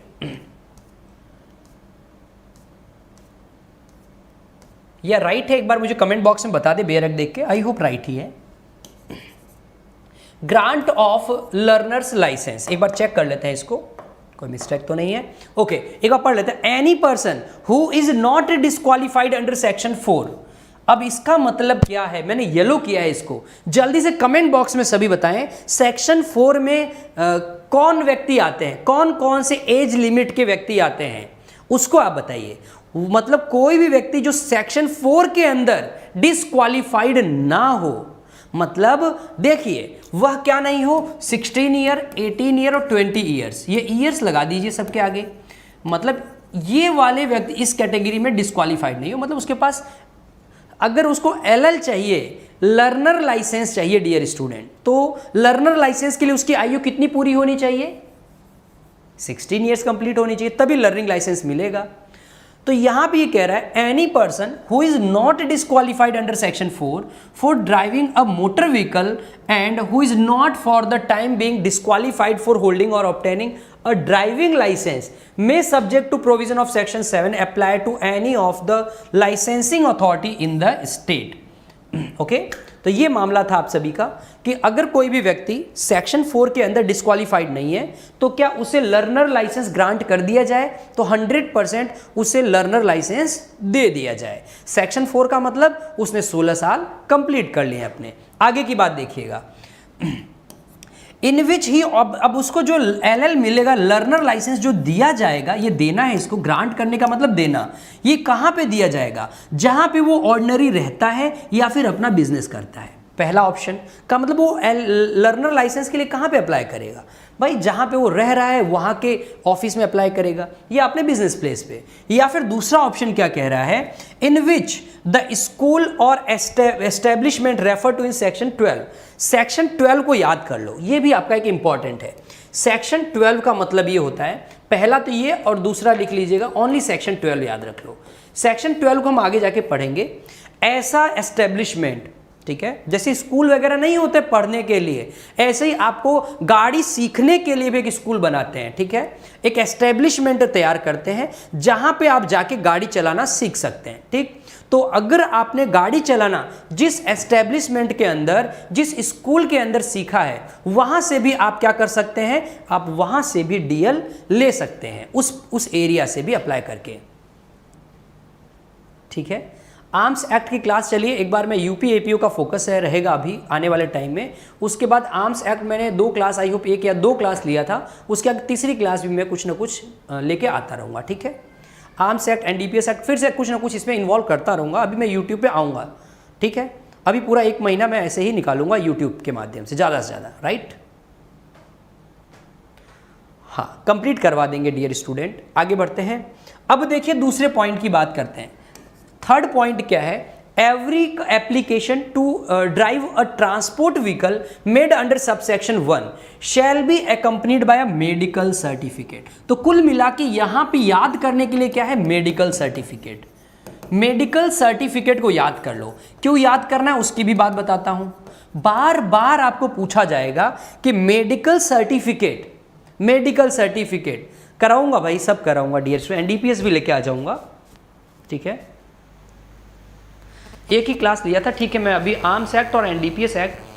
या राइट है, एक बार मुझे कमेंट बॉक्स में बता दे बेरक देख के, आई होप राइट ही है। ग्रांट ऑफ लर्नर्स लाइसेंस, एक बार चेक कर लेते हैं इसको, कोई मिस्टेक तो नहीं है। ओके, एक बार पढ़ लेते हैं। Any person who is not disqualified under section 4। अब इसका मतलब क्या है, मैंने येलो किया है इसको, जल्दी से कमेंट बॉक्स में सभी बताएं। सेक्शन 4 में कौन व्यक्ति आते हैं, कौन कौन से एज लिमिट के व्यक्ति आते हैं, उसको आप बताइए। मतलब कोई भी व्यक्ति जो सेक्शन 4 के अंदर डिस्क्वालिफाइड ना हो, मतलब देखिए वह क्या नहीं हो, 16 ईयर, 18 ईयर और 20 ईयर्स, ये ईयर्स लगा दीजिए सबके आगे, मतलब ये वाले व्यक्ति इस कैटेगरी में डिस्क्वालिफाइड नहीं हो। मतलब उसके पास अगर उसको LL चाहिए, लर्नर लाइसेंस चाहिए डियर स्टूडेंट, तो लर्नर लाइसेंस के लिए उसकी आयु कितनी पूरी होनी चाहिए, 16 ईयर्स कंप्लीट होनी चाहिए, तभी लर्निंग लाइसेंस मिलेगा। तो यहां पे ये कह रहा है any person who is not disqualified under section 4 for driving a motor vehicle and who is not for the time being disqualified for holding और obtaining a driving license may subject to provision of section 7 apply to any of the licensing authority in the state। okay, तो ये मामला था आप सभी का कि अगर कोई भी व्यक्ति सेक्शन 4 के अंदर डिस्क्वालीफाइड नहीं है तो क्या उसे लर्नर लाइसेंस ग्रांट कर दिया जाए, तो 100% उसे लर्नर लाइसेंस दे दिया जाए। सेक्शन 4 का मतलब उसने 16 साल कंप्लीट कर लिए अपने। आगे की बात देखिएगा, इन विच ही अब उसको जो LL मिलेगा, लर्नर लाइसेंस जो दिया जाएगा, ये देना है, इसको ग्रांट करने का मतलब देना, ये कहां पे दिया जाएगा, जहां पे वो ऑर्डिनरी रहता है या फिर अपना बिजनेस करता है। पहला ऑप्शन का मतलब वो लर्नर लाइसेंस के लिए कहां पे अप्लाई करेगा, भाई जहां पे वो रह रहा है वहां के ऑफिस में अप्लाई करेगा या अपने बिजनेस प्लेस पे। या फिर दूसरा ऑप्शन क्या कह रहा है, इन विच द स्कूल और establishment refer to in section 12। Section 12 को याद कर लो, ये भी आपका एक इंपॉर्टेंट है। सेक्शन 12 का मतलब ये होता है, पहला तो ये और दूसरा लिख लीजिएगा, ओनली सेक्शन 12 याद रख लो। सेक्शन 12 को हम आगे जाके पढ़ेंगे। ऐसा एस्टेब्लिशमेंट, ठीक है, जैसे स्कूल वगैरह नहीं होते पढ़ने के लिए, ऐसे ही आपको गाड़ी सीखने के लिए भी एक स्कूल बनाते हैं, ठीक है, एक एस्टेब्लिशमेंट तैयार करते हैं जहां पे आप जाके गाड़ी चलाना सीख सकते हैं। ठीक, तो अगर आपने गाड़ी चलाना जिस एस्टेब्लिशमेंट के अंदर, जिस स्कूल के अंदर सीखा है, वहां से भी आप क्या कर सकते हैं, आप वहां से भी DL ले सकते हैं, उस एरिया से भी अप्लाई करके। ठीक है, आर्म्स एक्ट की क्लास चलिए एक बार मैं UP APO का फोकस है रहेगा अभी आने वाले टाइम में। उसके बाद आर्म्स एक्ट मैंने 2 क्लास, आई होप 1 या 2 क्लास लिया था, उसके बाद तीसरी क्लास भी मैं कुछ ना कुछ लेके आता रहूँगा। ठीक है, आर्म्स एक्ट, NDPS एक्ट, फिर से कुछ ना कुछ इसमें इन्वॉल्व करता रहूँगा। अभी मैं यूट्यूब पे आऊँगा, ठीक है, अभी पूरा 1 महीना मैं ऐसे ही निकालूंगा यूट्यूब के माध्यम से, ज़्यादा से ज़्यादा, राइट। हाँ, कंप्लीट करवा देंगे डियर स्टूडेंट। आगे बढ़ते हैं, अब देखिए दूसरे पॉइंट की बात करते हैं। थर्ड पॉइंट क्या है, every application to drive a transport vehicle made under subsection 1 shall be accompanied by a medical certificate. तो कुल मिला के यहां पे याद करने के लिए क्या है, मेडिकल सर्टिफिकेट। मेडिकल सर्टिफिकेट को याद कर लो। क्यों याद करना है उसकी भी बात बताता हूं। बार बार आपको पूछा जाएगा कि मेडिकल सर्टिफिकेट, मेडिकल सर्टिफिकेट कराऊंगा भाई, सब कराऊंगा डियर स्टूडेंट, NDPS भी लेके आ जाऊंगा। ठीक है, एक ही क्लास लिया था, ठीक है, मैं अभी आर्म्स एक्ट और NDPS एक्ट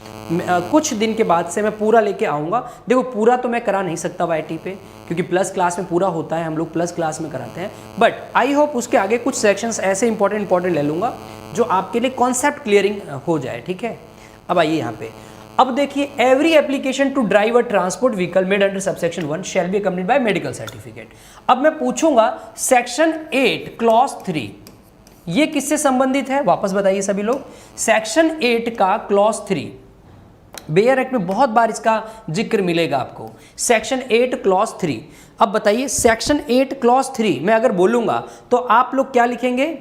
कुछ दिन के बाद से मैं पूरा लेके आऊँगा। देखो पूरा तो मैं करा नहीं सकता YT पे, क्योंकि प्लस क्लास में पूरा होता है, हम लोग प्लस क्लास में कराते हैं, बट आई होप उसके आगे कुछ सेक्शंस ऐसे इंपॉर्टेंट ले लूँगा जो आपके लिए कॉन्सेप्ट क्लियरिंग हो जाए। ठीक है, अब आइए यहाँ पे, अब देखिए, every application to drive a transport vehicle made under subsection 1 shall be accompanied by medical certificate. अब मैं पूछूंगा सेक्शन 8 क्लॉज 3 ये किससे संबंधित है, वापस बताइए सभी लोग। सेक्शन 8 का क्लॉज 3, बेयर एक्ट में बहुत बार इसका जिक्र मिलेगा आपको। सेक्शन 8 क्लॉज 3, अब बताइए सेक्शन 8 क्लॉज 3 मैं अगर बोलूंगा तो आप लोग क्या लिखेंगे,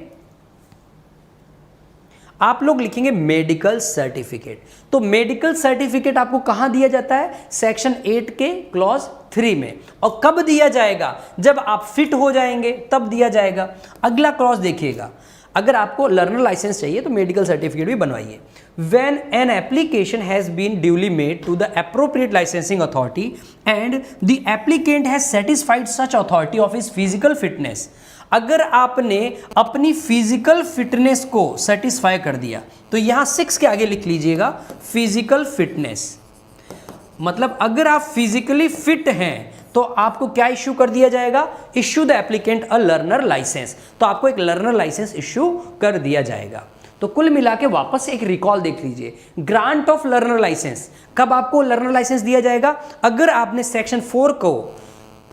आप लोग लिखेंगे मेडिकल सर्टिफिकेट। तो मेडिकल सर्टिफिकेट आपको कहां दिया जाता है, सेक्शन 8 के क्लॉज 3 में। और कब दिया जाएगा, जब आप फिट हो जाएंगे तब दिया जाएगा। अगला क्लॉज देखिएगा, अगर आपको लर्नर लाइसेंस चाहिए तो मेडिकल सर्टिफिकेट भी बनवाइए। When an application has been duly made to the appropriate licensing authority and the applicant has satisfied such authority of his physical fitness, अगर आपने अपनी फिजिकल फिटनेस को सेटिस्फाई कर दिया तो यहां 6 के आगे लिख लीजिएगा फिजिकल फिटनेस। मतलब अगर आप फिजिकली फिट हैं तो आपको क्या इश्यू कर दिया जाएगा, issue the applicant a learner licence. तो आपको एक लर्नर लाइसेंस इश्यू कर दिया जाएगा। तो कुल मिला के वापस एक रिकॉल देख लीजिए, ग्रांट ऑफ लर्नर लाइसेंस, कब आपको लर्नर लाइसेंस दिया जाएगा, अगर आपने सेक्शन 4 को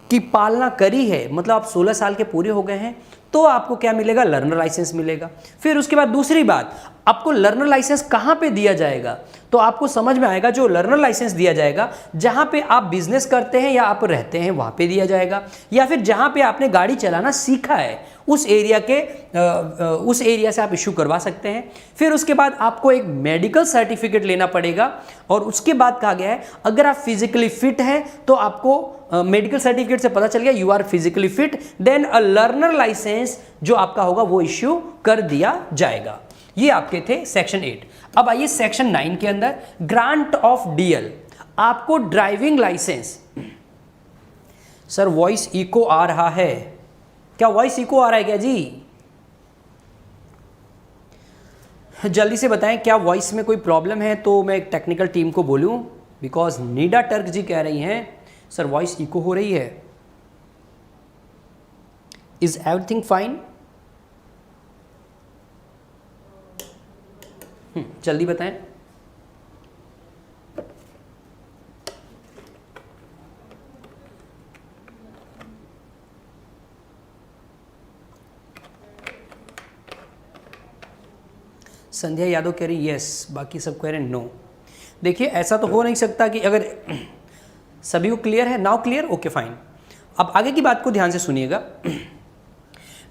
की पालना करी है, मतलब आप 16 साल के पूरे हो गए हैं, तो आपको क्या मिलेगा, लर्नर लाइसेंस मिलेगा। फिर उसके बाद दूसरी बात, आपको लर्नर लाइसेंस कहां पे दिया जाएगा, तो आपको समझ में आएगा जो लर्नर लाइसेंस दिया जाएगा जहां पे आप बिजनेस करते हैं या आप रहते हैं वहां पे दिया जाएगा, या फिर जहां पे आपने गाड़ी चलाना सीखा है उस एरिया से आप इशू करवा सकते हैं। फिर उसके बाद आपको एक मेडिकल सर्टिफिकेट लेना पड़ेगा, और उसके बाद कहा गया है अगर आप फिजिकली फिट हैं तो आपको मेडिकल सर्टिफिकेट से पता चल गया you are physically fit, then a learner licence जो आपका होगा वो इश्यू कर दिया जाएगा। ये आपके थे सेक्शन 8। अब आइए सेक्शन 9 के अंदर, ग्रांट ऑफ DL। आपको driving licence, sir voice echo आ रहा है क्या, वॉइस इको आ रहा है क्या जी, जल्दी से बताएं क्या वॉइस में कोई प्रॉब्लम है तो मैं एक टेक्निकल टीम को बोलूं, बिकॉज नीडा टर्क जी कह रही हैं सर वॉइस इको हो रही है। Is everything fine? जल्दी बताएं। संध्या यादव कह रही यस, बाकी सब कह रहे हैं नो। देखिए ऐसा तो हो नहीं सकता कि अगर सभी को क्लियर है, नाउ क्लियर, ओके फाइन। अब आगे की बात को ध्यान से सुनिएगा।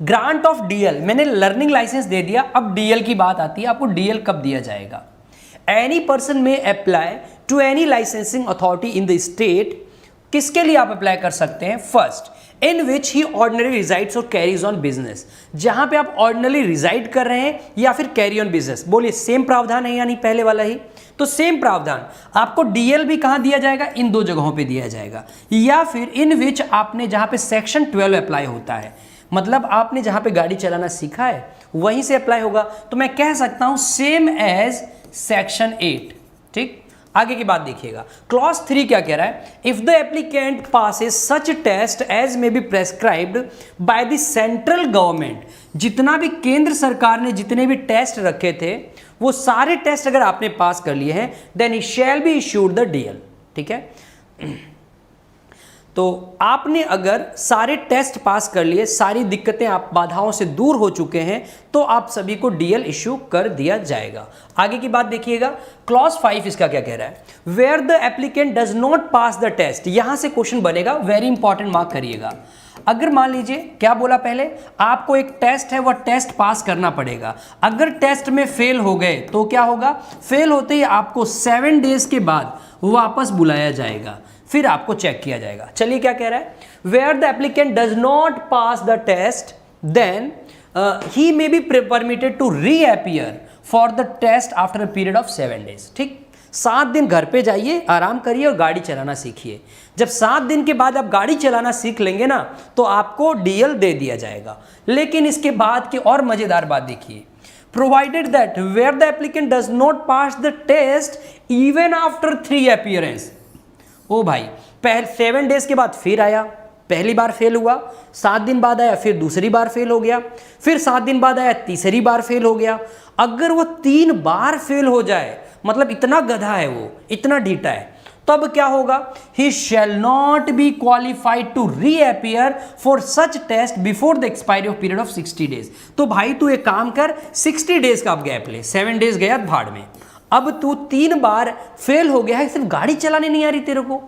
ग्रांट ऑफ डीएल, मैंने लर्निंग लाइसेंस दे दिया, अब डीएल की बात आती है, आपको डीएल कब दिया जाएगा? Any person may apply to any licensing authority in the state, किसके लिए आप अप्लाई कर सकते हैं? First, in which he ordinary resides और कैरीज ऑन बिजनेस, जहां पे आप ऑर्डिनरी रिजाइड कर रहे हैं या फिर कैरी ऑन बिजनेस। बोलिए सेम प्रावधान है या नहीं पहले वाला ही? तो सेम प्रावधान आपको डीएल भी कहां दिया जाएगा? इन दो जगहों पे दिया जाएगा। या फिर इन विच आपने जहां पे सेक्शन 12 अप्लाई होता है, मतलब आपने जहां पे गाड़ी चलाना सीखा है वहीं से अप्लाई होगा, तो मैं कह सकता हूं सेम एज सेक्शन 8। ठीक, आगे की बात देखिएगा। क्लॉज 3 क्या कह रहा है? If the applicant passes such test as may be prescribed by the central government, जितना भी केंद्र सरकार ने जितने भी टेस्ट रखे थे वो सारे टेस्ट अगर आपने पास कर लिए हैं, then he shall be issued the DL. ठीक है, तो आपने अगर सारे टेस्ट पास कर लिए, सारी दिक्कतें आप बाधाओं से दूर हो चुके हैं, तो आप सभी को डीएल इश्यू कर दिया जाएगा। आगे की बात देखिएगा। क्लॉज 5 इसका क्या कह रहा है? Where the applicant does not pass the test, यहां से क्वेश्चन बनेगा, वेरी इंपॉर्टेंट, मार्क करिएगा। अगर मान लीजिए क्या बोला पहले, आपको एक टेस्ट है वह टेस्ट पास करना पड़ेगा, अगर टेस्ट में फेल हो गए तो क्या होगा? फेल होते ही आपको 7 डेज के बाद वापस बुलाया जाएगा, फिर आपको चेक किया जाएगा। चलिए क्या कह रहा है? Where the applicant does not pass the test then he may be permitted to reappear for the test after a period of 7 days. ठीक, 7 दिन घर पे जाइए, आराम करिए और गाड़ी चलाना सीखिए। जब 7 दिन के बाद आप गाड़ी चलाना सीख लेंगे ना, तो आपको डीएल दे दिया जाएगा। लेकिन इसके बाद की और मजेदार बात देखिए, provided that where the applicant does not pass the test even after 3 appearance. ओ भाई, पहले 7 डेज के बाद फिर आया, पहली बार फेल हुआ, 7 दिन बाद आया, फिर दूसरी बार फेल हो गया, फिर 7 दिन बाद आया, तीसरी बार फेल हो गया। अगर वो 3 बार फेल हो जाए, मतलब इतना गधा है वो, इतना ढीठा है, तब क्या होगा? He shall not be qualified to reappear for such test before the expiry of period of 60 days. तो भाई तू एक काम कर, 60 डेज का आप गैप ले, 7 डेज गया भाड़ में, अब तू 3 बार फेल हो गया है, सिर्फ गाड़ी चलाने नहीं आ रही तेरे को,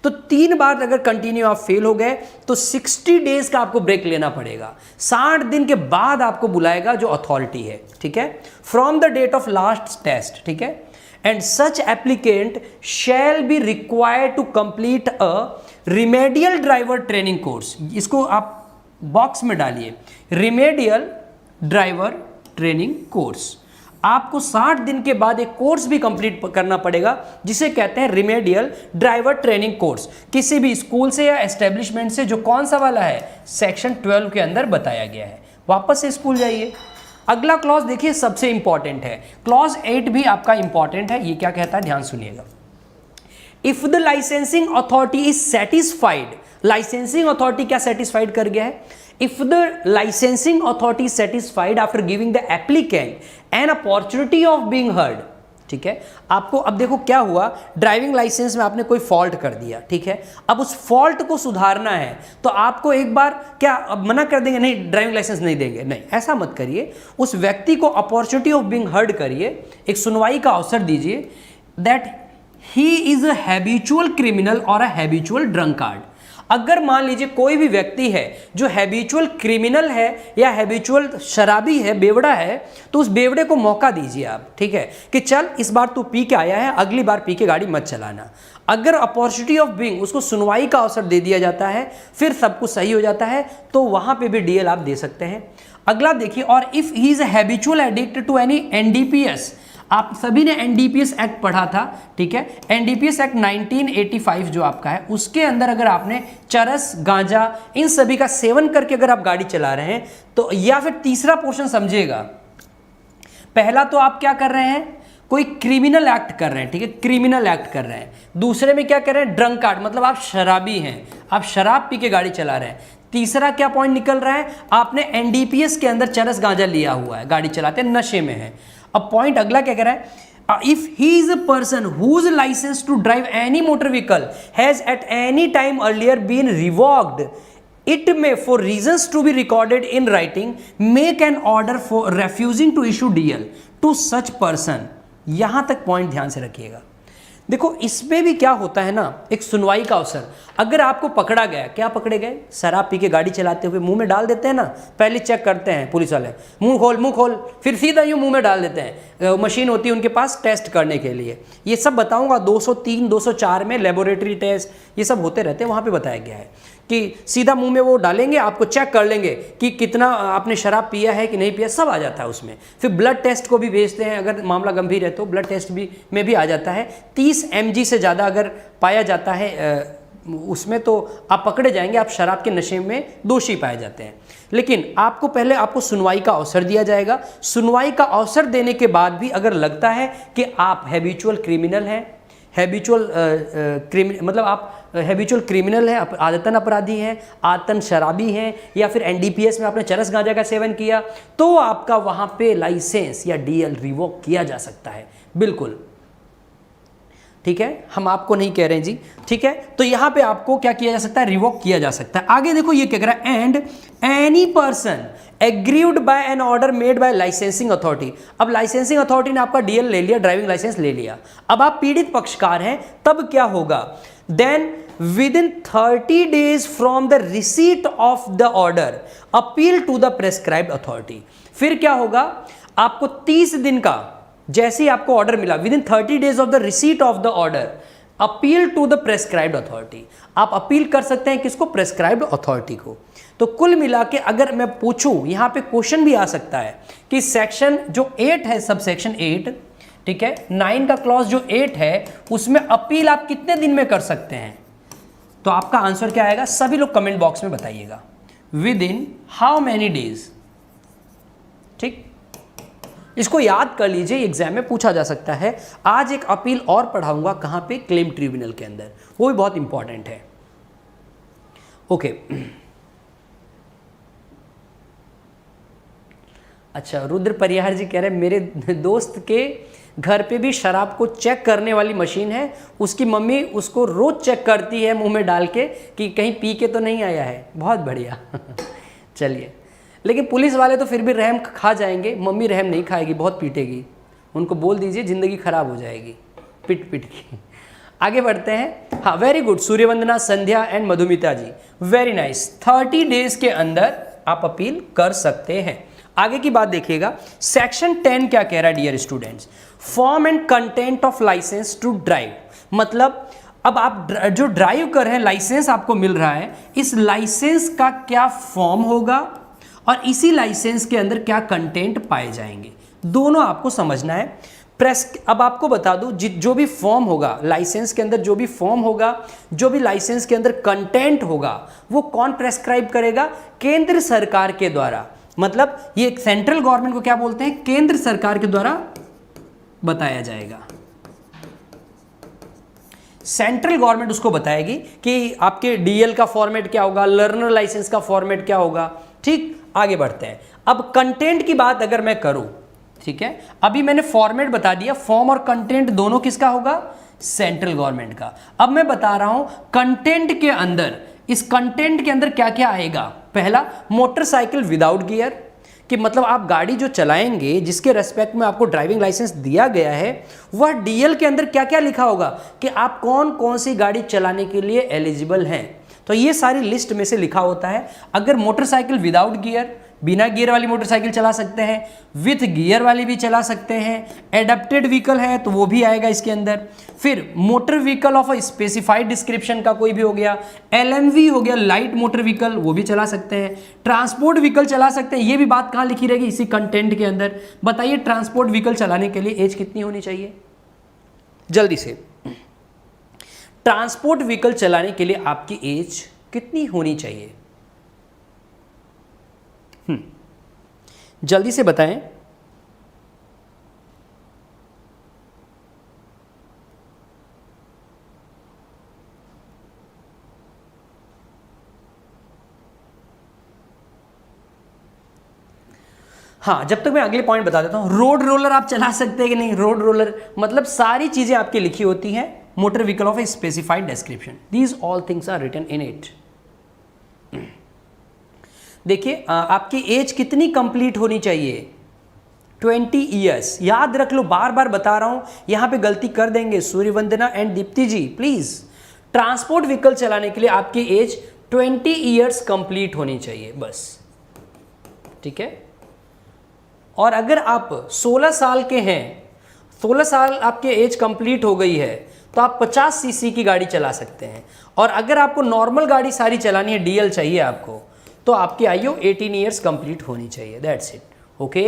तो 3 बार अगर कंटिन्यू आप फेल हो गए तो 60 डेज का आपको ब्रेक लेना पड़ेगा। 60 दिन के बाद आपको बुलाएगा जो अथॉरिटी है। ठीक है, from the date of last test. ठीक है, and such applicant shall be required to complete a remedial driver training course. इसको आप बॉक्स में डालिए, रिमेडियल ड्राइवर ट्रेनिंग कोर्स। आपको 60 दिन के बाद एक कोर्स भी कंप्लीट करना पड़ेगा, जिसे कहते हैं रिमेडियल ड्राइवर ट्रेनिंग कोर्स, किसी भी स्कूल से या एस्टेब्लिशमेंट से, जो कौन सा वाला है? सेक्शन 12 के अंदर बताया गया है। वापस से स्कूल जाइए। अगला क्लॉज देखिए, सबसे इंपॉर्टेंट है, क्लॉज 8 भी आपका इंपॉर्टेंट है। ये क्या कहता है, ध्यान सुनिएगा। If the licensing authority is satisfied, licensing authority क्या सेटिस्फाइड कर गया है? If the licensing authority is satisfied after giving the applicant an opportunity of being heard, ठीक है, आपको अब देखो क्या हुआ, ड्राइविंग लाइसेंस में आपने कोई फॉल्ट कर दिया, ठीक है, अब उस फॉल्ट को सुधारना है तो आपको एक बार क्या अब मना कर देंगे? नहीं, ड्राइविंग लाइसेंस नहीं देंगे, नहीं, ऐसा मत करिए। उस व्यक्ति को अपॉर्चुनिटी ऑफ बीइंग हर्ड करिए, एक सुनवाई का अवसर दीजिए, that he is a habitual criminal और अ हैबिचुअल ड्रंकार्ड। अगर मान लीजिए कोई भी व्यक्ति है जो हैबिचुअल क्रिमिनल है या हैबिचुअल शराबी है, बेवड़ा है, तो उस बेवड़े को मौका दीजिए आप, ठीक है, कि चल इस बार तू पी के आया है, अगली बार पी के गाड़ी मत चलाना। अगर अपॉर्चुनिटी ऑफ बीइंग, उसको सुनवाई का अवसर दे दिया जाता है, फिर सब कुछ सही हो जाता है, तो वहां पे भी डीएल आप दे सकते हैं। अगला देखिए, और if he is habitual addicted to any NDPS, आप सभी ने एनडीपीएस एक्ट पढ़ा था, ठीक है, एनडीपीएस एक्ट 1985 जो आपका है, उसके अंदर अगर आपने चरस, गांजा, इन सभी का सेवन करके अगर आप गाड़ी चला रहे हैं तो, या फिर तीसरा पोर्शन समझिएगा, पहला तो आप क्या कर रहे हैं, कोई क्रिमिनल एक्ट कर रहे हैं, ठीक है, क्रिमिनल एक्ट कर रहे हैं। दूसरे में क्या कर रहे हैं, ड्रंकार्ड, मतलब आप शराबी हैं, आप शराब पी के गाड़ी चला रहे हैं। तीसरा क्या पॉइंट निकल रहा है, आपने एनडीपीएस के अंदर चरस गांजा लिया हुआ है, गाड़ी चलाते हैं, नशे में है। अब पॉइंट अगला क्या कह रहा है, if he is a person whose license to drive any motor vehicle has at any time earlier been revoked, it may for reasons to be recorded in writing make an order for refusing to issue DL to such person। यहां तक point ध्यान से रखिएगा। देखो इसमें भी क्या होता है ना, एक सुनवाई का अवसर। अगर आपको पकड़ा गया, क्या पकड़े गए, शराब पी के गाड़ी चलाते हुए, मुंह में डाल देते हैं ना, पहले चेक करते हैं पुलिस वाले, मुंह खोल, फिर सीधा यूं मुंह में डाल देते हैं। मशीन होती है उनके पास टेस्ट करने के लिए, ये सब बताऊंगा 203 204 में लेबोरेटरी टेस्ट ये सब होते रहते हैं, वहाँ पे बताया गया है कि सीधा मुंह में वो डालेंगे, आपको चेक कर लेंगे कि कितना आपने शराब पिया है कि नहीं पिया, सब आ जाता है उसमें। फिर ब्लड टेस्ट को भी भेजते हैं, अगर मामला गंभीर है तो ब्लड टेस्ट भी में भी आ जाता है। 30 mg से ज़्यादा अगर पाया जाता है उसमें तो आप पकड़े जाएंगे, आप शराब के नशे में दोषी पाए जाते हैं। लेकिन आपको पहले आपको सुनवाई का अवसर दिया जाएगा। सुनवाई का अवसर देने के बाद भी अगर लगता है कि आप हैबिचुअल क्रिमिनल हैं, मतलब आप हैबिचुअल क्रिमिनल हैं, आदतन अपराधी हैं, आदतन शराबी हैं, या फिर एनडीपीएस में आपने चरस गांजा का सेवन किया, तो आपका वहां पे लाइसेंस या डीएल रिवोक किया जा सकता है, बिल्कुल, ठीक है, हम आपको नहीं कह रहे हैं जी, ठीक है। तो यहां पे आपको क्या किया जा सकता है, रिवोक किया जा सकता है। आगे देखो ये क्या कह रहा है, and any person aggrieved by an order made by licensing authority. अब लाइसेंसिंग अथॉरिटी ने आपका डीएल ले लिया, ड्राइविंग लाइसेंस ले लिया, अब आप पीड़ित पक्षकार हैं, तब क्या होगा, then within 30 days from the receipt of the order appeal to the prescribed authority। फिर क्या होगा, आपको 30 दिन का, जैसे ही आपको ऑर्डर मिला, within 30 days of the receipt of the order appeal to the prescribed authority, आप अपील कर सकते हैं किसको, प्रेस्क्राइब्ड अथॉरिटी को। तो कुल मिला के अगर मैं पूछूं, यहां पे क्वेश्चन भी आ सकता है कि सेक्शन जो 8 है, सब सेक्शन 8, ठीक है, 9 का क्लॉज जो 8 है, उसमें अपील आप कितने दिन में कर सकते हैं, तो आपका आंसर क्या आएगा, सभी लोग कमेंट बॉक्स में बताइएगा, with in how many days, ठीक। इसको याद कर लीजिए, एग्जाम में पूछा जा सकता है। आज एक अपील और पढ़ाऊंगा, कहां पे, क्लेम ट्रिब्यूनल के अंदर, वो भी बहुत इंपॉर्टेंट है। ओके अच्छा, रुद्र परिहार जी कह रहे हैं मेरे दोस्त के घर पे भी शराब को चेक करने वाली मशीन है, उसकी मम्मी उसको रोज चेक करती है मुंह में डाल के कि कहीं पी के तो नहीं आया है। बहुत बढ़िया चलिए, लेकिन पुलिस वाले तो फिर भी रहम खा जाएंगे, मम्मी रहम नहीं खाएगी, बहुत पीटेगी, उनको बोल दीजिए ज़िंदगी खराब हो जाएगी पिट पिट के। आगे बढ़ते हैं। हाँ, very good, Suryavandana, Sandhya and Madhumita ji, very nice. 30 days के अंदर आप अपील कर सकते हैं। आगे की बात देखिएगा, सेक्शन 10 क्या कह रहा है dear students, form and content of licence to drive. मतलब अब आप जो ड्राइव कर रहे हैं, लाइसेंस आपको मिल रहा है, इस लाइसेंस का क्या फॉर्म होगा और इसी लाइसेंस के अंदर क्या कंटेंट पाए जाएंगे, दोनों आपको समझना है। अब आपको बता दूं, जो भी फॉर्म होगा लाइसेंस के अंदर, जो भी फॉर्म होगा, जो भी लाइसेंस के अंदर कंटेंट होगा, वो कौन प्रेस्क्राइब करेगा, केंद्र सरकार के द्वारा। मतलब ये सेंट्रल गवर्नमेंट को क्या बोलते हैं, केंद्र सरकार के द्वारा बताया जाएगा। सेंट्रल गवर्नमेंट उसको बताएगी कि आपके डीएल का फॉर्मेट क्या होगा, लर्नर लाइसेंस का फॉर्मेट क्या होगा, ठीक। आगे बढ़ते हैं। अब कंटेंट की बात अगर मैं करूं, ठीक है, अभी मैंने फॉर्मेट बता दिया, फॉर्म और कंटेंट दोनों किसका होगा, सेंट्रल गवर्नमेंट का। अब मैं बता रहा हूं कंटेंट के अंदर, इस कंटेंट के अंदर क्या क्या आएगा। पहला, मोटरसाइकिल विदाउट गियर, कि मतलब आप गाड़ी जो चलाएंगे, जिसके रेस्पेक्ट में आपको ड्राइविंग लाइसेंस दिया गया है, वह डीएल के अंदर क्या क्या लिखा होगा कि आप कौन कौन सी गाड़ी चलाने के लिए एलिजिबल हैं, तो ये सारी लिस्ट में से लिखा होता है। अगर मोटरसाइकिल विदाउट गियर, बिना गियर वाली मोटरसाइकिल चला सकते हैं, विथ गियर वाली भी चला सकते हैं, एडेप्टेड व्हीकल है तो वो भी आएगा इसके अंदर। फिर motor vehicle of a specified description का कोई भी हो गया, एलएमवी हो गया, लाइट मोटर व्हीकल, वो भी चला सकते हैं, ट्रांसपोर्ट व्हीकल चला सकते हैं। ये भी बात कहाँ लिखी रहेगी, इसी कंटेंट के अंदर। बताइए ट्रांसपोर्ट व्हीकल चलाने के लिए एज कितनी होनी चाहिए, जल्दी से। ट्रांसपोर्ट व्हीकल चलाने के लिए आपकी एज कितनी होनी चाहिए, जल्दी से बताएं। हाँ, जब तक मैं अगले पॉइंट बता देता हूँ, रोड रोलर आप चला सकते हैं कि नहीं, रोड रोलर मतलब सारी चीजें आपकी लिखी होती हैं, motor vehicle of a specified description, these all things are written in it. देखिए आपकी एज कितनी कंप्लीट होनी चाहिए, 20 ईयर्स, याद रख लो, बार बार बता रहा हूं, यहां पे गलती कर देंगे Suryavandana and Deepti ji, please transport vehicle चलाने के लिए आपकी एज 20 ईयर्स कंप्लीट होनी चाहिए बस, ठीक है। और अगर आप 16 साल के हैं, 16 साल आपके एज कंप्लीट हो गई है, तो आप 50 सीसी की गाड़ी चला सकते हैं। और अगर आपको नॉर्मल गाड़ी सारी चलानी है, डीएल चाहिए आपको, तो आपकी आयु 18 ईयर्स कंप्लीट होनी चाहिए, दैट्स इट, ओके।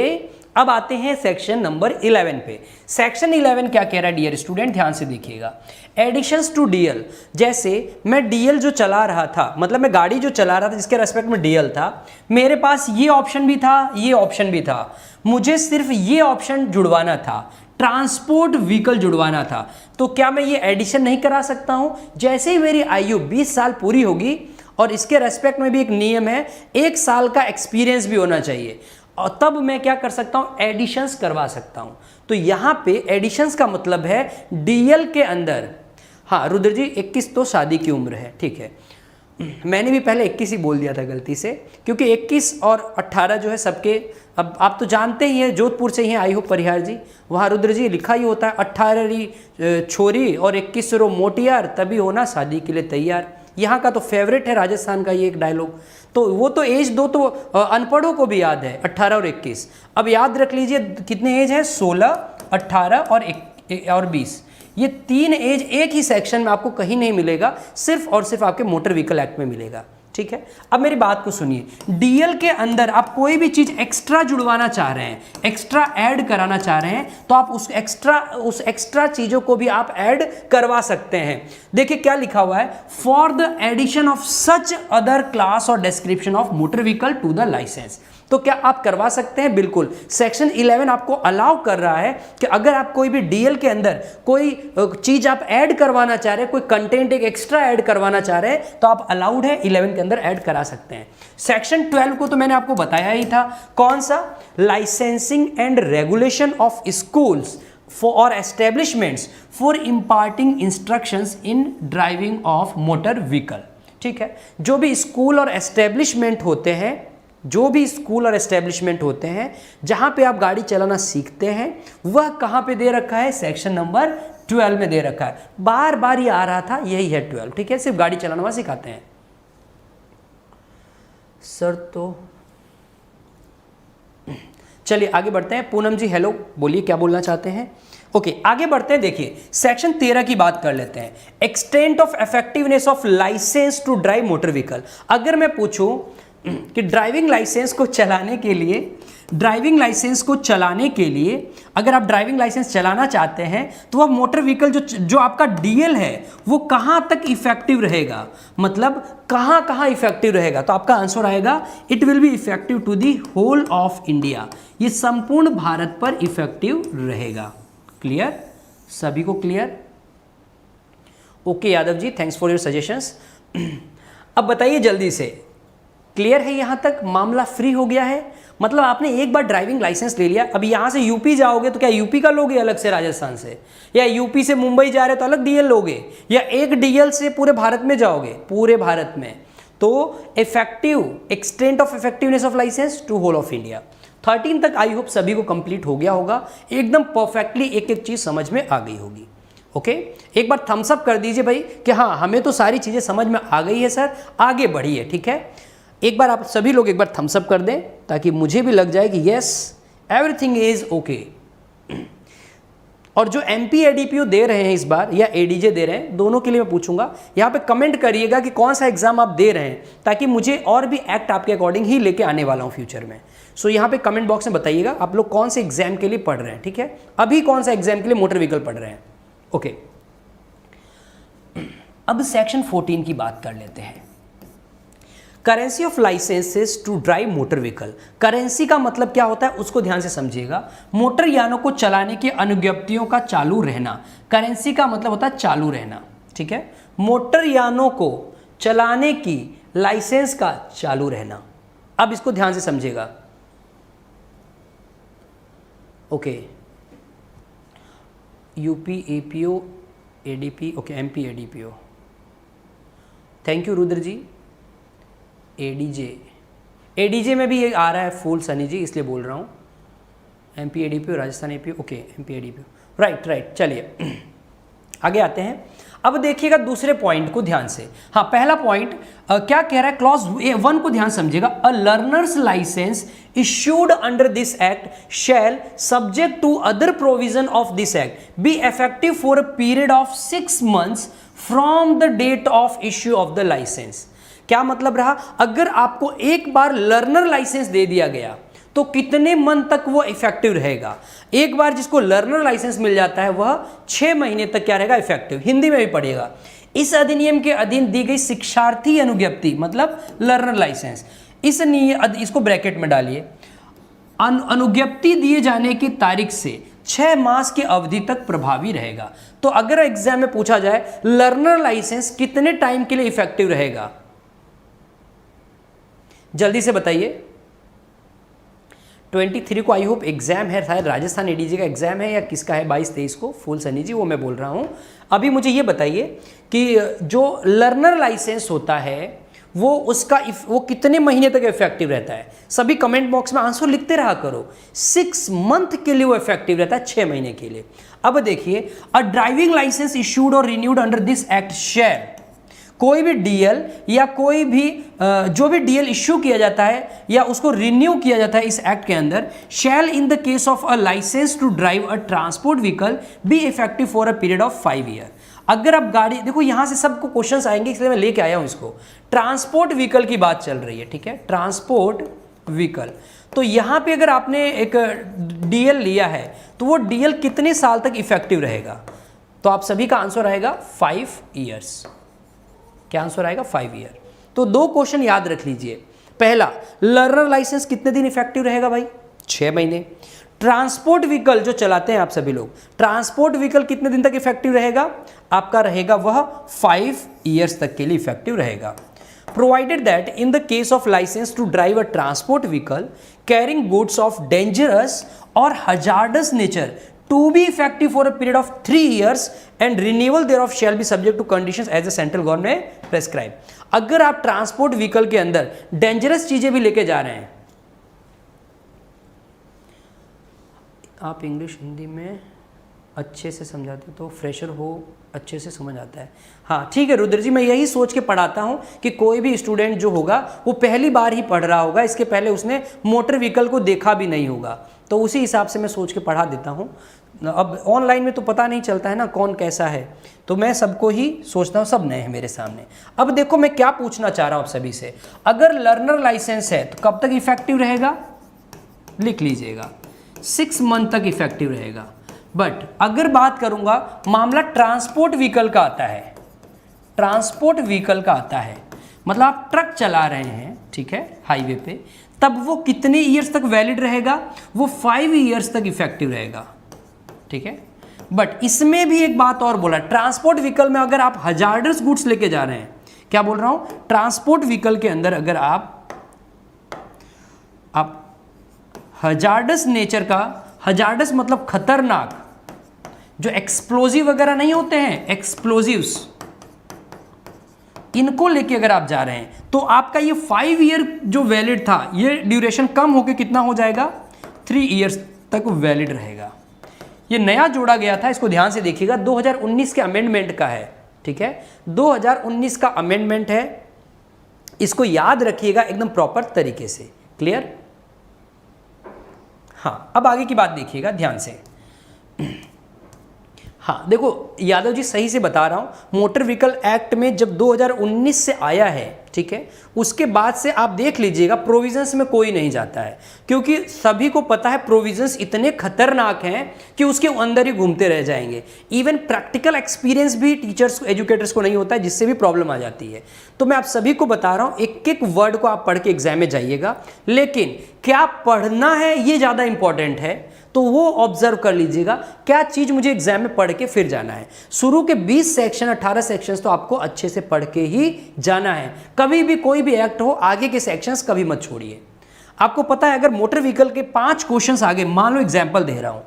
अब आते हैं सेक्शन नंबर 11 पे। सेक्शन 11 क्या कह रहा है डियर स्टूडेंट, ध्यान से देखिएगा। एडिशंस टू डीएल, जैसे मैं डीएल जो चला रहा था, मतलब मैं गाड़ी जो चला रहा था जिसके रेस्पेक्ट में डीएल था, मेरे पास ये ऑप्शन भी था, ये ऑप्शन भी था, मुझे सिर्फ ये ऑप्शन जुड़वाना था, ट्रांसपोर्ट व्हीकल जुड़वाना था। तो क्या मैं ये एडिशन नहीं करा सकता हूं? जैसे ही मेरी आयु 20 साल पूरी होगी, और इसके रेस्पेक्ट में भी एक नियम है, 1 साल का एक्सपीरियंस भी होना चाहिए, और तब मैं क्या कर सकता हूं, एडिशंस करवा सकता हूं। तो यहां पे एडिशंस का मतलब है डीएल के अंदर, हाँ रुद्र जी 21 तो शादी की उम्र है, ठीक है, मैंने भी पहले 21 ही बोल दिया था गलती से, क्योंकि 21 और 18 जो है सबके, अब आप तो जानते ही हैं, जोधपुर से ही आई हो परिहार जी, वहाँ रुद्र जी लिखा ही होता है 18वीं छोरी और 21 रो मोटियार, तभी होना शादी के लिए तैयार। यहाँ का तो फेवरेट है राजस्थान का ये एक डायलॉग, तो वो तो एज दो तो अनपढ़ों को भी याद है, 18 और 21। अब याद रख लीजिए कितने एज है, 16, 18 और 20, ये 3 एज एक ही सेक्शन में आपको कहीं नहीं मिलेगा, सिर्फ और सिर्फ आपके मोटर व्हीकल एक्ट में मिलेगा, ठीक है। अब मेरी बात को सुनिए, डीएल के अंदर आप कोई भी चीज एक्स्ट्रा जुड़वाना चाह रहे हैं, एक्स्ट्रा ऐड कराना चाह रहे हैं, तो आप उस एक्स्ट्रा चीजों को भी आप ऐड करवा सकते हैं। देखिए क्या लिखा हुआ है, for the addition of such other class or description of motor vehicle to the licence. तो क्या आप करवा सकते हैं? बिल्कुल। सेक्शन 11 आपको अलाउ कर रहा है कि अगर आप कोई भी डीएल के अंदर कोई चीज आप ऐड करवाना चाह रहे हैं, कोई कंटेंट एक एक्स्ट्रा ऐड करवाना चाह रहे हैं, तो आप अलाउड है 11 के अंदर ऐड करा सकते हैं। सेक्शन 12 को तो मैंने आपको बताया ही था, कौन सा, licensing and regulation of schools or establishments for imparting instructions in driving of motor vehicle, ठीक है। जो भी स्कूल और एस्टेब्लिशमेंट होते हैं, जो भी स्कूल और एस्टेब्लिशमेंट होते हैं जहां पे आप गाड़ी चलाना सीखते हैं, वह कहां पे दे रखा है, सेक्शन नंबर 12 में दे रखा है। बार बार ये आ रहा था, यही है 12, ठीक है, सिर्फ गाड़ी चलाना वहां सिखाते हैं सर। तो चलिए आगे बढ़ते हैं। पूनम जी हेलो, बोलिए क्या बोलना चाहते हैं। ओके, आगे बढ़ते हैं। देखिए सेक्शन 13 की बात कर लेते हैं, extent of effectiveness of licence to drive motor vehicle. अगर मैं पूछूं कि ड्राइविंग लाइसेंस को चलाने के लिए अगर आप ड्राइविंग लाइसेंस चलाना चाहते हैं, तो वह मोटर व्हीकल जो आपका डीएल है वो कहां तक इफेक्टिव रहेगा, मतलब कहां इफेक्टिव रहेगा, तो आपका आंसर आएगा it will be effective to the whole of India. ये संपूर्ण भारत पर इफेक्टिव रहेगा। क्लियर, सभी को clear? Okay Yadav ji, thanks for your suggestions. अब बताइए जल्दी से, क्लियर है यहां तक? मामला फ्री हो गया है, मतलब आपने एक बार ड्राइविंग लाइसेंस ले लिया, अब यहां से यूपी जाओगे तो क्या यूपी का लोगे अलग से राजस्थान से, या यूपी से मुंबई जा रहे तो अलग डीएल लोगे, या एक डीएल से पूरे भारत में जाओगे, पूरे भारत में। तो effective extent of effectiveness of licence to whole of India 13 तक आई होप सभी को कंप्लीट हो गया होगा, एकदम परफेक्टली एक एक चीज समझ में आ गई होगी। ओके, एक बार थम्स अप कर दीजिए भाई कि हाँ हमें तो सारी चीजें समझ में आ गई है सर, आगे बढ़िए, ठीक है। एक बार आप सभी लोग एक बार थम्स अप कर दें ताकि मुझे भी लग जाए कि यस एवरीथिंग इज ओके। और जो एमपी एडीपीओ दे रहे हैं इस बार या एडीजे दे रहे हैं, दोनों के लिए मैं पूछूंगा, यहाँ पे कमेंट करिएगा कि कौन सा एग्जाम आप दे रहे हैं, ताकि मुझे और भी एक्ट आपके अकॉर्डिंग ही लेके आने वाला हूँ फ्यूचर में। सो यहाँ पे कमेंट बॉक्स में बताइएगा आप लोग कौन से एग्जाम के लिए पढ़ रहे हैं, ठीक है, अभी कौन सा एग्जाम के लिए मोटर व्हीकल पढ़ रहे हैं। ओके, अब सेक्शन 14 की बात कर लेते हैं, currency of licences to drive motor vehicle. Currency का मतलब क्या होता है उसको ध्यान से समझिएगा, मोटर यानों को चलाने की अनुज्ञप्तियों का चालू रहना। करेंसी का मतलब होता है चालू रहना, ठीक है, मोटर यानों को चलाने की लाइसेंस का चालू रहना। अब इसको ध्यान से समझिएगा, okay, UP APO ADP, okay MP ADPO, thank you Rudra ji. ADJ में भी ये आ रहा है फूल सनी जी, इसलिए बोल रहा हूँ। MP ADPO, Rajasthan APO, okay MP ADPO, right. चलिए आगे आते हैं। अब देखिएगा दूसरे पॉइंट को ध्यान से। हाँ, पहला पॉइंट क्या कह रहा है, क्लॉज 1 को ध्यान समझिएगा। A learner's licence issued under this act shall subject to other provision of this act be effective for a period of 6 months from the date of issue of the licence. क्या मतलब रहा, अगर आपको एक बार learner licence दे दिया गया तो कितने मंथ तक वो इफेक्टिव रहेगा। एक बार जिसको लर्नर लाइसेंस मिल जाता है वह 6 महीने तक क्या रहेगा, इफेक्टिव। हिंदी में भी पढ़िएगा। इस अधिनियम के अधीन दी गई शिक्षार्थी अनुज्ञप्ति मतलब लर्नर लाइसेंस, इसको ब्रैकेट में डालिए, अनुज्ञप्ति दिए जाने की तारीख से 6 मास की अवधि तक प्रभावी रहेगा। तो अगर एग्जाम में पूछा जाए लर्नर लाइसेंस कितने टाइम के लिए इफेक्टिव रहेगा, जल्दी से बताइए। 23 को आई होप एग्जाम है, शायद राजस्थान एडीजे का एग्जाम है या किसका है, 22-23 को, फूल सनी जी, वो मैं बोल रहा हूं। अभी मुझे ये बताइए कि जो लर्नर लाइसेंस होता है वो कितने महीने तक इफेक्टिव रहता है। सभी कमेंट बॉक्स में आंसर लिखते रहा करो। 6 मंथ के लिए वो इफेक्टिव रहता है, 6 महीने के लिए। अब देखिए, अ ड्राइविंग लाइसेंस इश्यूड और रिन्यूड अंडर दिस एक्ट शैल, कोई भी डीएल या कोई भी जो भी डीएल इश्यू किया जाता है या उसको रिन्यू किया जाता है इस एक्ट के अंदर, shall in the case of a licence to drive a transport vehicle be effective for a period of 5 year. अगर आप गाड़ी, देखो यहां से सबको क्वेश्चंस आएंगे इसलिए मैं लेके आया हूं इसको। ट्रांसपोर्ट व्हीकल की बात चल रही है, ठीक है, ट्रांसपोर्ट व्हीकल। तो यहां पे अगर आपने एक डीएल लिया है तो वो डीएल कितने साल तक इफेक्टिव रहेगा, तो आप सभी का आंसर आएगा 5 ईयर्स। क्या आंसर आएगा, 5 ईयर। तो 2 क्वेश्चन याद रख लीजिए। पहला, लर्नर लाइसेंस कितने दिन इफेक्टिव रहेगा भाई, 6 महीने। ट्रांसपोर्ट व्हीकल जो चलाते हैं आप सभी लोग, ट्रांसपोर्ट व्हीकल कितने दिन तक इफेक्टिव रहेगा, आपका रहेगा वह 5 ईयर्स तक के लिए इफेक्टिव रहेगा। Provided that in the case of licence to drive a transport vehicle carrying goods of dangerous or hazardous nature to be effective for a period of 3 years and renewal thereof shall be subject to conditions as the central government prescribe। अगर आप transport vehicle के अंदर dangerous चीजें भी लेके जा रहे हैं, आप इंग्लिश हिंदी में अच्छे से समझाते तो फ्रेशर हो अच्छे से समझ आता है। हाँ ठीक है रुद्र जी, मैं यही सोच के पढ़ाता हूँ कि कोई भी स्टूडेंट जो होगा वो पहली बार ही पढ़ रहा होगा, इसके पहले उसने मोटर व्हीकल को देखा भी नहीं होगा, तो उसी हिसाब से मैं सोच के पढ़ा देता हूँ। अब ऑनलाइन में तो पता नहीं चलता है ना कौन कैसा है, तो मैं सबको ही सोचता हूँ, सब नए हैं मेरे सामने। अब देखो मैं क्या पूछना चाह रहा हूँ आप सभी से, अगर लर्नर लाइसेंस है तो कब तक इफेक्टिव रहेगा, लिख लीजिएगा 6 मंथ तक इफेक्टिव रहेगा। बट अगर बात करूंगा मामला ट्रांसपोर्ट व्हीकल का आता है, ट्रांसपोर्ट व्हीकल का आता है मतलब आप ट्रक चला रहे हैं, ठीक है, हाईवे पे, तब वो कितने ईयर्स तक वैलिड रहेगा, वो 5 ईयर्स तक इफेक्टिव रहेगा, ठीक है। बट इसमें भी एक बात और बोला, ट्रांसपोर्ट व्हीकल में अगर आप हजार्डस गुड्स लेके जा रहे हैं, क्या बोल रहा हूं, ट्रांसपोर्ट व्हीकल के अंदर अगर आप हजार्डस नेचर का, हजार्डस मतलब खतरनाक, जो एक्सप्लोजिव वगैरह नहीं होते हैं, एक्सप्लोजिव्स, इनको लेके अगर आप जा रहे हैं तो आपका ये 5 ईयर जो वैलिड था, ये ड्यूरेशन कम होकर कितना हो जाएगा, 3 ईयर्स तक वैलिड रहेगा। ये नया जोड़ा गया था, इसको ध्यान से देखिएगा, 2019 के अमेंडमेंट का है, ठीक है, 2019 का अमेंडमेंट है, इसको याद रखिएगा एकदम प्रॉपर तरीके से, क्लियर। हाँ अब आगे की बात देखिएगा ध्यान से। हाँ देखो यादव जी सही से बता रहा हूं, मोटर व्हीकल एक्ट में जब 2019 से आया है, ठीक है, उसके बाद से आप देख लीजिएगा प्रोविजंस में कोई नहीं जाता है, क्योंकि सभी को पता है प्रोविजंस इतने खतरनाक हैं कि उसके अंदर ही घूमते रह जाएंगे। इवन प्रैक्टिकल एक्सपीरियंस भी टीचर्स एजुकेटर्स को नहीं होता है, जिससे भी प्रॉब्लम आ जाती है। तो मैं आप सभी को बता रहा हूँ, एक एक वर्ड को आप पढ़ के एग्जाम में जाइएगा, लेकिन क्या पढ़ना है ये ज़्यादा इंपॉर्टेंट है, तो वो ऑब्जर्व कर लीजिएगा क्या चीज़ मुझे एग्जाम में पढ़ के फिर जाना है। शुरू के 20 सेक्शन 18 सेक्शंस तो आपको अच्छे से पढ़ के ही जाना है, कभी भी कोई भी एक्ट हो आगे के सेक्शंस कभी मत छोड़िए। आपको पता है अगर मोटर व्हीकल के 5 क्वेश्चंस आगे, मान लो एग्जाम्पल दे रहा हूं,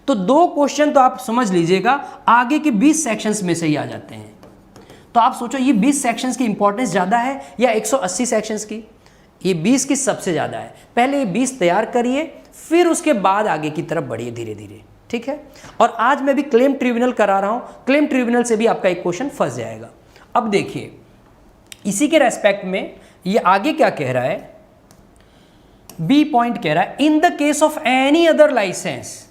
तो 2 क्वेश्चन तो आप समझ लीजिएगा आगे के 20 सेक्शंस में से ही आ जाते हैं। तो आप सोचो ये 20 सेक्शंस की इंपॉर्टेंस ज़्यादा है या 180 सेक्शंस की? ये 20 की सबसे ज़्यादा है। पहले ये 20 तैयार करिए, फिर उसके बाद आगे की तरफ बढ़िए धीरे धीरे, ठीक है। और आज मैं भी क्लेम ट्रिब्यूनल करा रहा हूँ, क्लेम ट्रिब्यूनल से भी आपका एक क्वेश्चन फंस जाएगा। अब देखिए इसी के रेस्पेक्ट में ये आगे क्या कह रहा है, बी पॉइंट कह रहा है, in the case of any other licence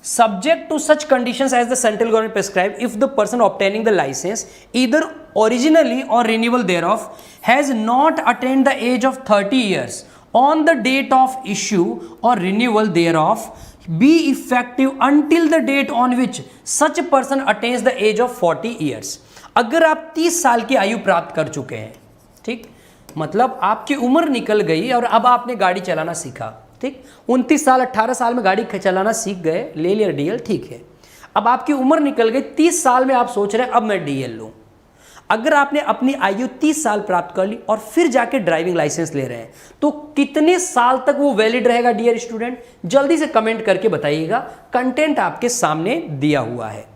subject to such conditions as the central government prescribe, if the person obtaining the license either originally or renewal thereof has not attained the age of 30 years on the date of issue or renewal thereof, be effective until the date on which such a person attains the age of 40 years। अगर आप 30 साल की आयु प्राप्त कर चुके हैं, ठीक, मतलब आपकी उम्र निकल गई और अब आपने गाड़ी चलाना सीखा, ठीक, 29 साल 18 साल में गाड़ी चलाना सीख गए, ले लिया डीएल, ठीक है। अब आपकी उम्र निकल गई, 30 साल में आप सोच रहे हैं अब मैं डीएल लूं। अगर आपने अपनी आयु 30 साल प्राप्त कर ली और फिर जाके ड्राइविंग लाइसेंस ले रहे हैं, तो कितने साल तक वो वैलिड रहेगा डियर स्टूडेंट? जल्दी से कमेंट करके बताइएगा, कंटेंट आपके सामने दिया हुआ है।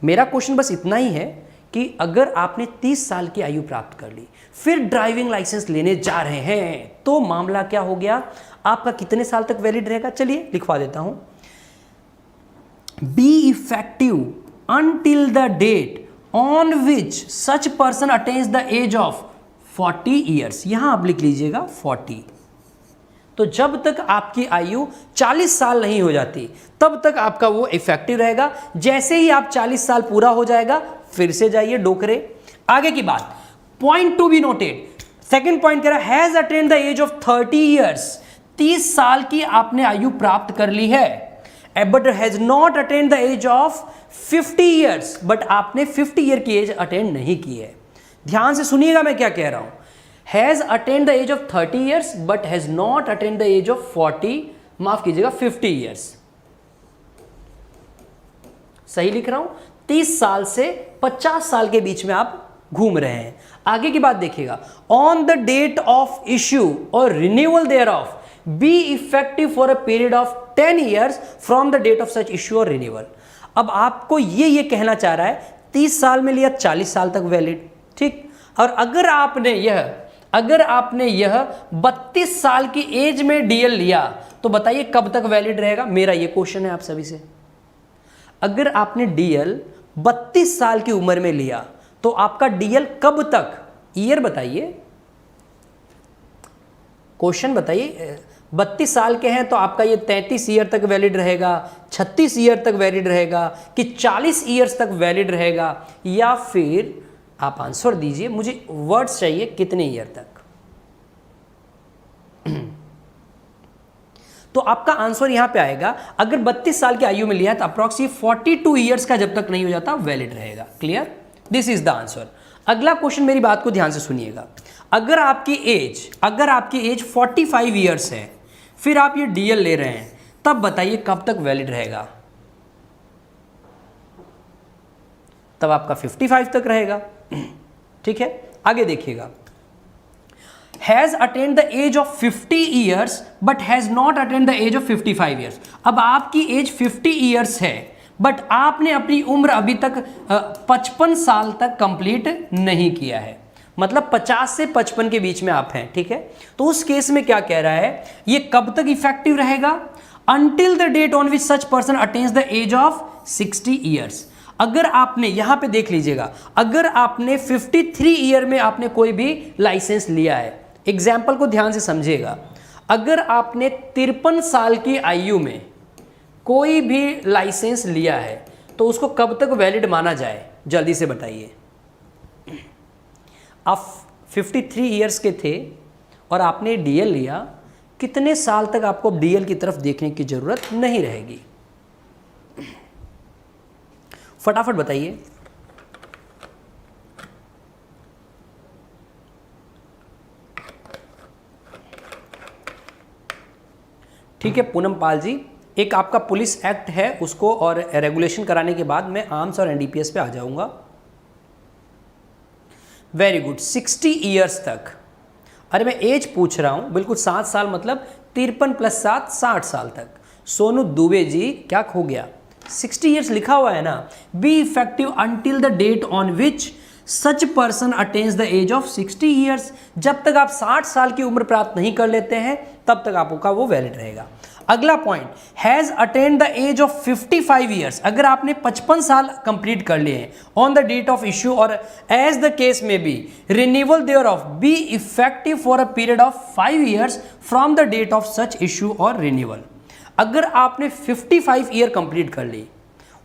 मेरा क्वेश्चन बस इतना ही है कि अगर आपने 30 साल की आयु प्राप्त कर ली, फिर ड्राइविंग लाइसेंस लेने जा रहे हैं, तो मामला क्या हो गया, आपका कितने साल तक वैलिड रहेगा? चलिए लिखवा देता हूं, be effective until the date on which such person attains the age of 40 years. यहां आप लिख लीजिएगा 40। तो जब तक आपकी आयु 40 साल नहीं हो जाती तब तक आपका वो इफेक्टिव रहेगा। जैसे ही आप 40 साल पूरा हो जाएगा फिर से जाइए डोकरे। आगे की बात, point to be noted, second point कह रहा है has attained the age of 30 years. 30 साल की आपने आयु प्राप्त कर ली है, but has not attained the age of 50 years, but आपने 50 ईयर की एज अटेंड नहीं की है। ध्यान से सुनिएगा मैं क्या कह रहा हूं, has attained the age of 30 years but has not attained the age of 40, माफ कीजिएगा 50 ईयर्स। सही लिख रहा हूं, 30 साल से 50 साल के बीच में आप घूम रहे हैं। आगे की बात देखिएगा, on the date of issue और renewal thereof be effective for a period of 10 years from the date of such issue और रिन्यूअल। अब आपको ये कहना चाह रहा है 30 साल में लिया 40 साल तक वैलिड, ठीक। और अगर आपने यह 32 साल की एज में डीएल लिया तो बताइए कब तक वैलिड रहेगा? मेरा ये क्वेश्चन है आप सभी से। अगर आपने डीएल 32 साल की उम्र में लिया तो आपका डीएल कब तक, ईयर बताइए, क्वेश्चन बताइए। 32 साल के हैं तो आपका ये 33 ईयर तक वैलिड रहेगा, 36 ईयर तक वैलिड रहेगा, कि 40 ईयर्स तक वैलिड रहेगा, या फिर आप आंसर दीजिए, मुझे वर्ड्स चाहिए कितने ईयर तक। तो आपका आंसर यहां पे आएगा, अगर 32 साल की आयु में लिया है तो अप्रॉक्सिमेट 42 ईयर्स का जब तक नहीं हो जाता वैलिड रहेगा। Clear? This is the answer. अगला क्वेश्चन, मेरी बात को ध्यान से सुनिएगा, अगर आपकी एज 45 ईयर्स है, फिर आप ये डीएल ले रहे हैं, तब बताइए कब तक वैलिड रहेगा? तब आपका 55 तक रहेगा, ठीक है। आगे देखिएगा, has attained the age of 50 years but has not attained the age of 55 years. अब आपकी एज 50 ईयर्स है बट आपने अपनी उम्र अभी तक 55 साल तक कंप्लीट नहीं किया है, मतलब 50 से 55 के बीच में आप हैं, ठीक है। तो उस केस में क्या कह रहा है, ये कब तक इफेक्टिव रहेगा? Until the date on which such person attains the age of 60 years. अगर आपने, यहां पे देख लीजिएगा, अगर आपने 53 ईयर में आपने कोई भी लाइसेंस लिया है, एग्जाम्पल को ध्यान से समझिएगा, अगर आपने 53 साल की आयु में कोई भी लाइसेंस लिया है तो उसको कब तक वैलिड माना जाए? जल्दी से बताइए। आप 53 ईयर्स के थे और आपने डीएल लिया, कितने साल तक आपको डीएल की तरफ देखने की जरूरत नहीं रहेगी? फटाफट बताइए। ठीक है पूनम पाल जी, एक आपका पुलिस एक्ट है उसको और रेगुलेशन कराने के बाद मैं आर्म्स और एनडीपीएस पे आ जाऊंगा। वेरी गुड, 60 ईयर्स तक अरे मैं एज पूछ रहा हूँ, बिल्कुल 7 साल मतलब 53 + 7 60 साल तक। सोनू दुबे जी क्या खो गया, 60 ईयर्स लिखा हुआ है ना। Be effective until the date on which such person attains the age of 60 years. जब तक आप 60 साल की उम्र प्राप्त नहीं कर लेते हैं तब तक आपका वो वैलिड रहेगा। अगला point, has attained the age of 55 years. अगर आपने 55 साल कंप्लीट कर लिए हैं on the date of issue और as the case may be renewal thereof be effective for a period of 5 years from the date of such issue और renewal. अगर आपने 55 ईयर कंप्लीट कर ली,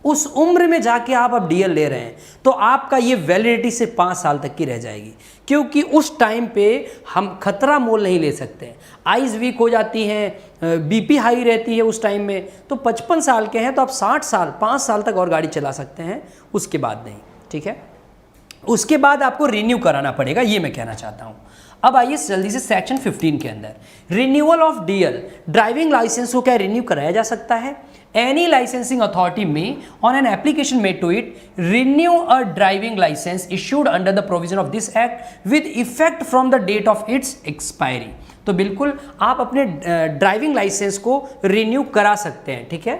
उस उम्र में जाके आप अब डीएल ले रहे हैं, तो आपका ये वैलिडिटी से 5 साल तक की रह जाएगी, क्योंकि उस टाइम पे हम खतरा मोल नहीं ले सकते। आइज़ वीक हो जाती हैं, बीपी हाई रहती है उस टाइम में। तो 55 साल के हैं तो आप 60 साल 5 साल तक और गाड़ी चला सकते हैं, उसके बाद नहीं। ठीक है, उसके बाद आपको रिन्यू कराना पड़ेगा, ये मैं कहना चाहता हूँ। अब आइए जल्दी से सेक्शन 15 के अंदर, renewal of DL. Driving licence को क्या रिन्यू कराया जा सकता है? Any licensing authority may on an application made to it renew a driving licence issued under the provision of this act with effect from the date of its expiry. तो बिल्कुल आप अपने ड्राइविंग लाइसेंस को renew करा सकते हैं। ठीक है,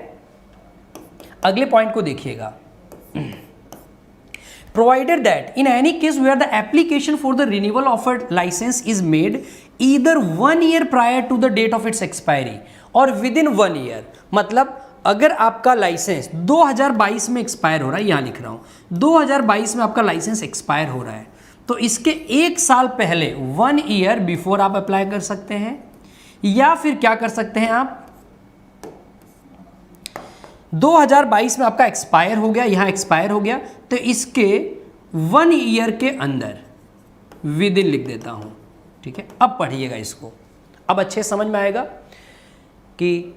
अगले पॉइंट को देखिएगा। Provided that in any case where the application for the renewal of a license is made either 1 year prior to the date of its expiry or within 1 year, मतलब अगर आपका लाइसेंस 2022 में एक्सपायर हो रहा है, यहाँ लिख रहा हूँ 2022 में आपका लाइसेंस एक्सपायर हो रहा है, तो इसके 1 साल पहले 1 ईयर बिफोर आप अप्लाई कर सकते हैं, या फिर क्या कर सकते हैं आप 2022 में आपका एक्सपायर हो गया, यहाँ एक्सपायर हो गया, तो इसके 1 ईयर के अंदर विद इन लिख देता हूँ। ठीक है, अब पढ़िएगा इसको, अब अच्छे समझ में आएगा कि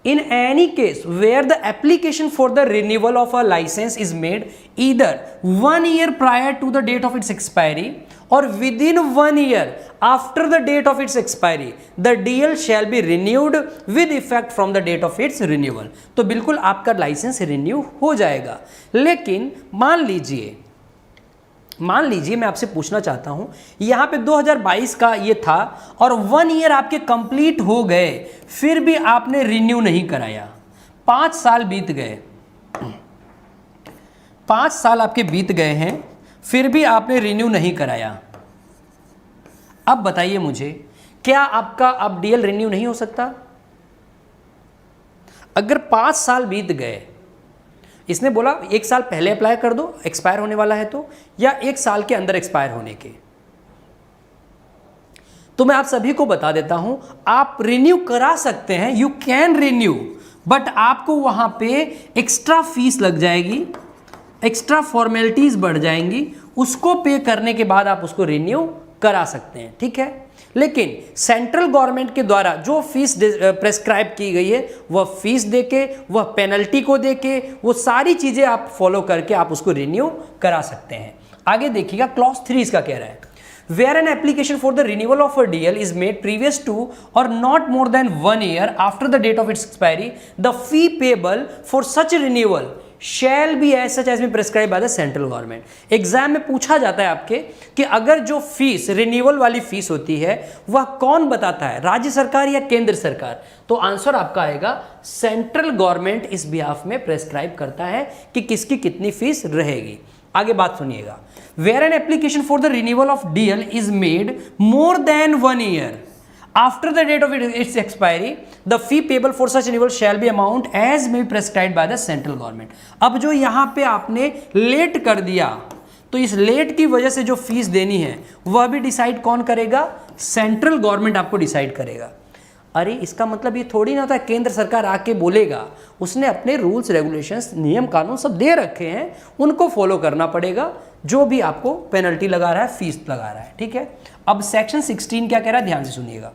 in any case where the application for the renewal of a licence is made either 1 year prior to the date of its expiry or within 1 year after the date of its expiry the DL shall be renewed with effect from the date of its renewal. तो बिल्कुल आपका licence renew हो जाएगा। लेकिन मान लीजिए मैं आपसे पूछना चाहता हूं, यहां पे 2022 का ये था और 1 ईयर आपके कंप्लीट हो गए, फिर भी आपने रिन्यू नहीं कराया, 5 साल बीत गए, 5 साल आपके बीत गए हैं, फिर भी आपने रिन्यू नहीं कराया। अब बताइए मुझे, क्या आपका अब डीएल रिन्यू नहीं हो सकता? अगर 5 साल बीत गए, इसने बोला 1 साल पहले अप्लाई कर दो एक्सपायर होने वाला है तो, या 1 साल के अंदर एक्सपायर होने के, तो मैं आप सभी को बता देता हूं आप रिन्यू करा सकते हैं, यू कैन रिन्यू, बट आपको वहां पे एक्स्ट्रा फीस लग जाएगी, एक्स्ट्रा फॉर्मेलिटीज बढ़ जाएंगी, उसको पे करने के बाद आप उसको रिन्यू करा सकते हैं। ठीक है, लेकिन सेंट्रल गवर्नमेंट के द्वारा जो फीस प्रेस्क्राइब की गई है, वह फीस देके, वह पेनल्टी को देके, वो सारी चीजें आप फॉलो करके आप उसको रिन्यू करा सकते हैं। आगे देखिएगा, क्लॉज 3 इसका कह रहा है, where an application for the renewal of a DL is made previous to or not more than 1 year after the date of its expiry, the fee payable for such a renewal shall be as such as been prescribed by the central government। Exam में पूछा जाता है आपके कि अगर जो fees renewal वाली fees होती है वह कौन बताता है, राज्य सरकार या केंद्र सरकार? तो आंसर आपका आएगा सेंट्रल गवर्नमेंट इस बिहाफ में प्रेस्क्राइब करता है कि किसकी कितनी फीस रहेगी। आगे बात सुनिएगा, where an application for the renewal of DL is made more than 1 year after the date of its expiry the fee payable for such renewal shall be amount as may be prescribed by the central government. अब जो यहां पे आपने late कर दिया, तो इस late की वजह से जो फीस देनी है वह भी डिसाइड कौन करेगा? सेंट्रल गवर्नमेंट आपको डिसाइड करेगा। अरे इसका मतलब ये थोड़ी ना होता है केंद्र सरकार आके बोलेगा, उसने अपने रूल्स रेगुलेशंस नियम कानून सब दे रखे हैं, उनको फॉलो करना पड़ेगा, जो भी आपको पेनल्टी लगा रहा है, फीस लगा रहा है। ठीक है, अब सेक्शन 16 क्या कह रहा है, ध्यान से सुनिएगा।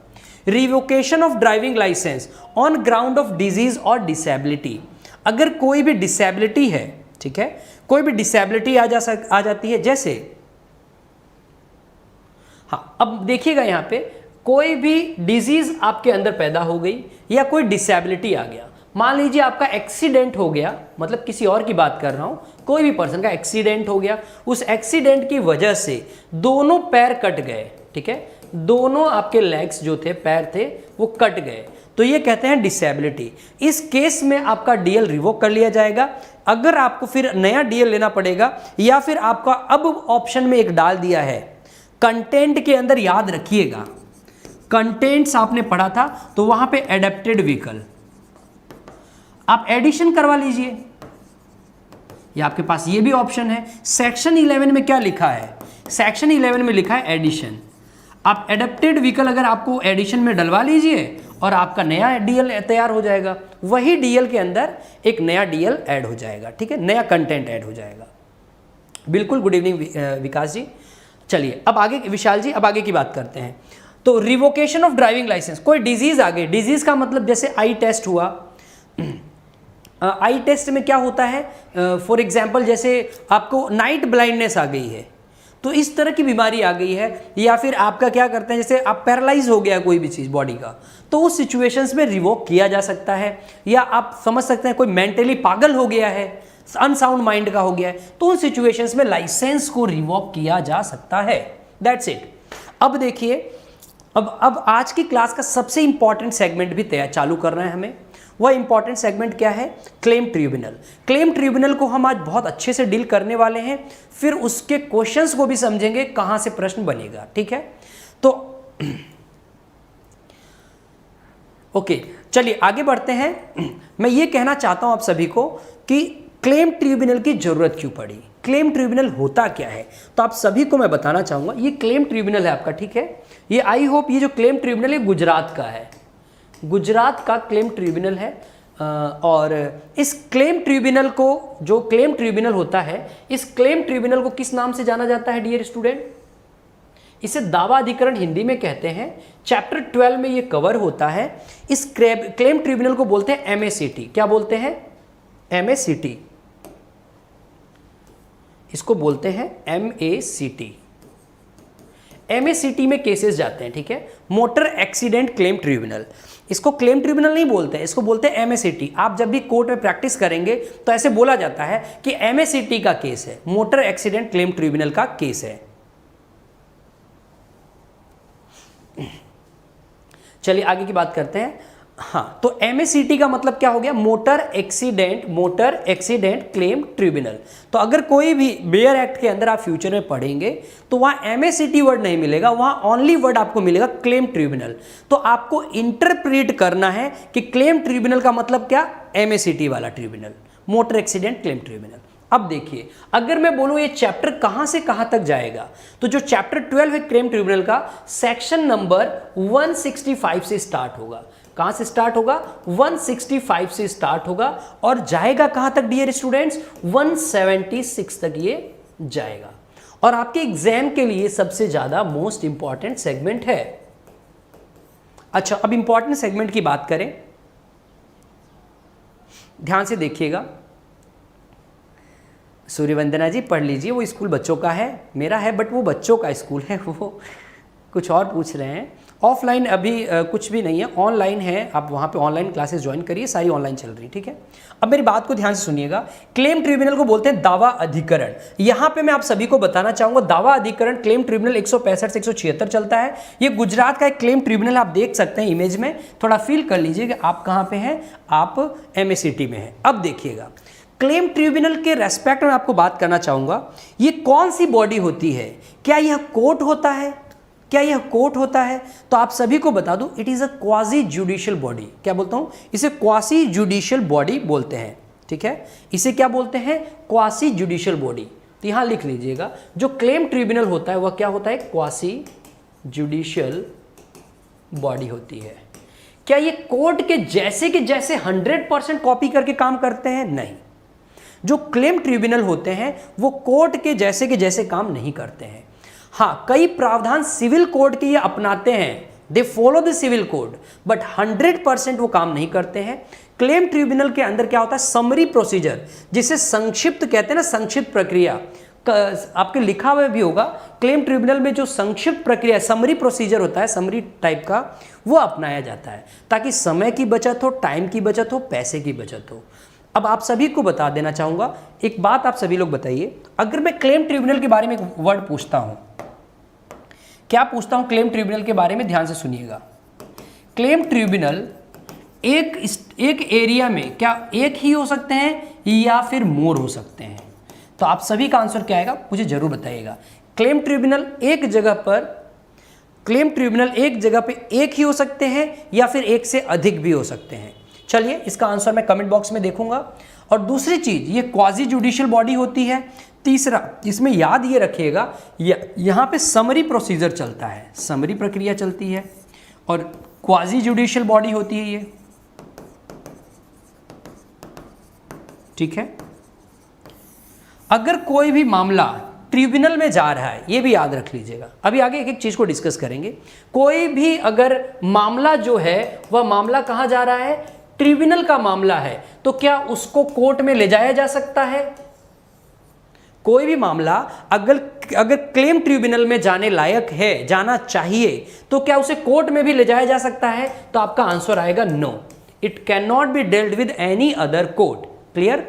Revocation of driving licence on ground of disease और डिसेबिलिटी। अगर कोई भी डिसेबिलिटी है, ठीक है, कोई भी डिसेबिलिटी आ जाती है, जैसे हाँ, अब देखिएगा यहाँ पे कोई भी डिजीज आपके अंदर पैदा हो गई या कोई डिसेबिलिटी आ गया, मान लीजिए आपका एक्सीडेंट हो गया, मतलब किसी और की बात कर रहा हूं, कोई भी पर्सन का एक्सीडेंट हो गया, उस एक्सीडेंट की वजह से दोनों पैर कट गए, ठीक है, दोनों आपके लेग्स जो थे, पैर थे, वो कट गए, तो ये कहते हैं डिसेबिलिटी। इस केस में आपका डीएल रिवोक कर लिया जाएगा। अगर आपको फिर नया डीएल लेना पड़ेगा, या फिर आपका अब ऑप्शन में एक डाल दिया है कंटेंट के अंदर, याद रखिएगा कंटेंट्स आपने पढ़ा था तो वहां पे एडेप्टेड व्हीकल, आप एडिशन करवा लीजिए, या आपके पास ये भी ऑप्शन है। सेक्शन 11 में क्या लिखा है, सेक्शन 11 में लिखा है एडिशन, आप एडेप्टेड व्हीकल अगर आपको एडिशन में डलवा लीजिए और आपका नया डीएल तैयार हो जाएगा। वही डीएल के अंदर एक नया डीएल ऐड हो जाएगा, ठीक है, नया कंटेंट ऐड हो जाएगा। बिल्कुल, गुड इवनिंग विकास जी। चलिए अब आगे, विशाल जी अब आगे की बात करते हैं। तो रिवोकेशन ऑफ ड्राइविंग लाइसेंस, कोई डिजीज आ गई, डिजीज का मतलब जैसे आई टेस्ट हुआ, आई टेस्ट में क्या होता है, फॉर एग्जाम्पल जैसे आपको नाइट ब्लाइंडनेस आ गई है, तो इस तरह की बीमारी आ गई है, या फिर आपका क्या करते हैं, जैसे आप पैरालाइज हो गया कोई भी चीज़ बॉडी का, तो उस सिचुएशंस में रिवोक किया जा सकता है। या आप समझ सकते हैं कोई मेंटली पागल हो गया है, अनसाउंड माइंड का हो गया है, तो उन सिचुएशंस में लाइसेंस को रिवोक किया जा सकता है। That's it. अब देखिए, अब आज की क्लास का सबसे इंपॉर्टेंट सेगमेंट भी तैयार चालू करना है हमें। वह इंपॉर्टेंट सेगमेंट क्या है, क्लेम ट्रिब्यूनल। क्लेम ट्रिब्यूनल को हम आज बहुत अच्छे से डील करने वाले हैं, फिर उसके क्वेश्चंस को भी समझेंगे कहां से प्रश्न बनेगा, ठीक है। तो ओके, चलिए आगे बढ़ते हैं। मैं ये कहना चाहता हूं आप सभी को कि क्लेम ट्रिब्यूनल की जरूरत क्यों पड़ी, क्लेम ट्रिब्यूनल होता क्या है, तो आप सभी को मैं बताना चाहूंगा। ये क्लेम ट्रिब्यूनल है आपका, ठीक है, ये आई होप ये जो क्लेम ट्रिब्यूनल है गुजरात का है, गुजरात का क्लेम ट्रिब्यूनल है। और इस क्लेम ट्रिब्यूनल को, जो क्लेम ट्रिब्यूनल होता है, इस क्लेम ट्रिब्यूनल को किस नाम से जाना जाता है डियर स्टूडेंट, इसे दावा अधिकरण हिंदी में कहते हैं। चैप्टर 12 में ये कवर होता है। इस क्लेम ट्रिब्यूनल को बोलते हैं एमएसीटी। क्या बोलते हैं, एमएसीटी, इसको बोलते हैं एमएसीटी। एमएसीटी में केसेस जाते हैं, ठीक है, मोटर एक्सीडेंट क्लेम ट्रिब्यूनल। इसको क्लेम ट्रिब्यूनल नहीं बोलते हैं, इसको बोलते हैं एमएसीटी। आप जब भी कोर्ट में प्रैक्टिस करेंगे तो ऐसे बोला जाता है कि एमएसीटी का केस है, मोटर एक्सीडेंट क्लेम ट्रिब्यूनल का केस है। चलिए आगे की बात करते हैं। हाँ, तो एमएसीटी का मतलब क्या हो गया, मोटर एक्सीडेंट क्लेम ट्रिब्यूनल। तो अगर कोई भी बेयर एक्ट के अंदर आप फ्यूचर में पढ़ेंगे तो वहां एमएसीटी वर्ड नहीं मिलेगा, वहां ओनली वर्ड आपको मिलेगा क्लेम ट्रिब्यूनल। तो आपको इंटरप्रेट करना है कि क्लेम ट्रिब्यूनल का मतलब क्या, एमएसीटी वाला tribunal, motor accident claim tribunal. अब देखिए, अगर मैं बोलूं ये चैप्टर कहां से कहां तक जाएगा, तो जो चैप्टर 12 है क्लेम ट्रिब्यूनल का, सेक्शन नंबर 165 से स्टार्ट होगा। कहां से स्टार्ट होगा, 165 से स्टार्ट होगा और जाएगा कहां तक डियर स्टूडेंट्स, 176 तक ये जाएगा। और आपके एग्जाम के लिए सबसे ज्यादा मोस्ट इंपॉर्टेंट सेगमेंट है। अच्छा, अब इंपॉर्टेंट सेगमेंट की बात करें, ध्यान से देखिएगा। सूर्यवंदना जी पढ़ लीजिए, वो स्कूल बच्चों का है, मेरा है बट वो बच्चों का स्कूल है, वो कुछ और पूछ रहे हैं। ऑफलाइन अभी कुछ भी नहीं है, ऑनलाइन है, आप वहाँ पे ऑनलाइन क्लासेस ज्वाइन करिए, सारी ऑनलाइन चल रही, ठीक है। अब मेरी बात को ध्यान से सुनिएगा। क्लेम ट्रिब्यूनल को बोलते हैं दावा अधिकरण। यहाँ पे मैं आप सभी को बताना चाहूँगा, दावा अधिकरण क्लेम ट्रिब्यूनल 165 से 176 चलता है। ये गुजरात का एक क्लेम ट्रिब्यूनल, आप देख सकते हैं इमेज में, थोड़ा फील कर लीजिए कि आप कहाँ पे हैं, आप एमएसीटी में हैं। अब देखिएगा, क्लेम ट्रिब्यूनल के रेस्पेक्ट में आपको बात करना चाहूँगा, ये कौन सी बॉडी होती है, क्या यह कोर्ट होता है, क्या यह कोर्ट होता है, तो आप सभी को बता दूं, it is a quasi judicial body. क्या बोलता हूं, इसे क्वासी जुडिशियल बॉडी बोलते हैं, ठीक है, इसे क्या बोलते हैं, क्वासी जुडिशियल बॉडी। तो यहां लिख लीजिएगा, जो क्लेम ट्रिब्यूनल होता है वह क्या होता है, क्वासी जुडिशियल बॉडी होती है। क्या ये कोर्ट के जैसे कि जैसे 100% कॉपी करके काम करते हैं, नहीं। जो क्लेम ट्रिब्यूनल होते हैं वो कोर्ट के जैसे काम नहीं करते हैं। हाँ, कई प्रावधान सिविल कोड के ये अपनाते हैं, they follow the civil code, but 100% वो काम नहीं करते हैं। क्लेम ट्रिब्यूनल के अंदर क्या होता है, समरी प्रोसीजर, जिसे संक्षिप्त कहते हैं ना, संक्षिप्त प्रक्रिया, आपके लिखा हुआ भी होगा। क्लेम ट्रिब्यूनल में जो संक्षिप्त प्रक्रिया, समरी प्रोसीजर होता है, समरी टाइप का, वो अपनाया जाता है ताकि समय की बचत हो, टाइम की बचत हो, पैसे की बचत हो। अब आप सभी को बता देना चाहूँगा एक बात, आप सभी लोग बताइए, अगर मैं क्लेम ट्रिब्यूनल के बारे में एक वर्ड पूछता हूँ, क्या पूछता हूं क्लेम ट्रिब्यूनल के बारे में, ध्यान से सुनिएगा। क्लेम ट्रिब्यूनल एक एरिया में क्या एक ही हो सकते हैं या फिर मोर हो सकते हैं? तो आप सभी का आंसर क्या आएगा मुझे जरूर बताइएगा। क्लेम ट्रिब्यूनल एक जगह पे एक ही हो सकते हैं या फिर एक से अधिक भी हो सकते हैं। चलिए इसका आंसर मैं कमेंट बॉक्स में देखूंगा। और दूसरी चीज, ये क्वाजी जुडिशियल बॉडी होती है। तीसरा, इसमें याद ये रखिएगा, यहां पे समरी प्रोसीजर चलता है, समरी प्रक्रिया चलती है और क्वाजी जुडिशियल बॉडी होती है ये, ठीक है। अगर कोई भी मामला ट्रिब्यूनल में जा रहा है, ये भी याद रख लीजिएगा, अभी आगे एक एक चीज को डिस्कस करेंगे। कोई भी अगर मामला जो है वह मामला कहां जा रहा है, ट्रिब्यूनल का मामला है, तो क्या उसको कोर्ट में ले जाया जा सकता है? कोई भी मामला अगर क्लेम ट्रिब्यूनल में जाने लायक है, जाना चाहिए, तो क्या उसे कोर्ट में भी ले जाया जा सकता है? तो आपका आंसर आएगा no, it can not be dealt with any other court. Clear?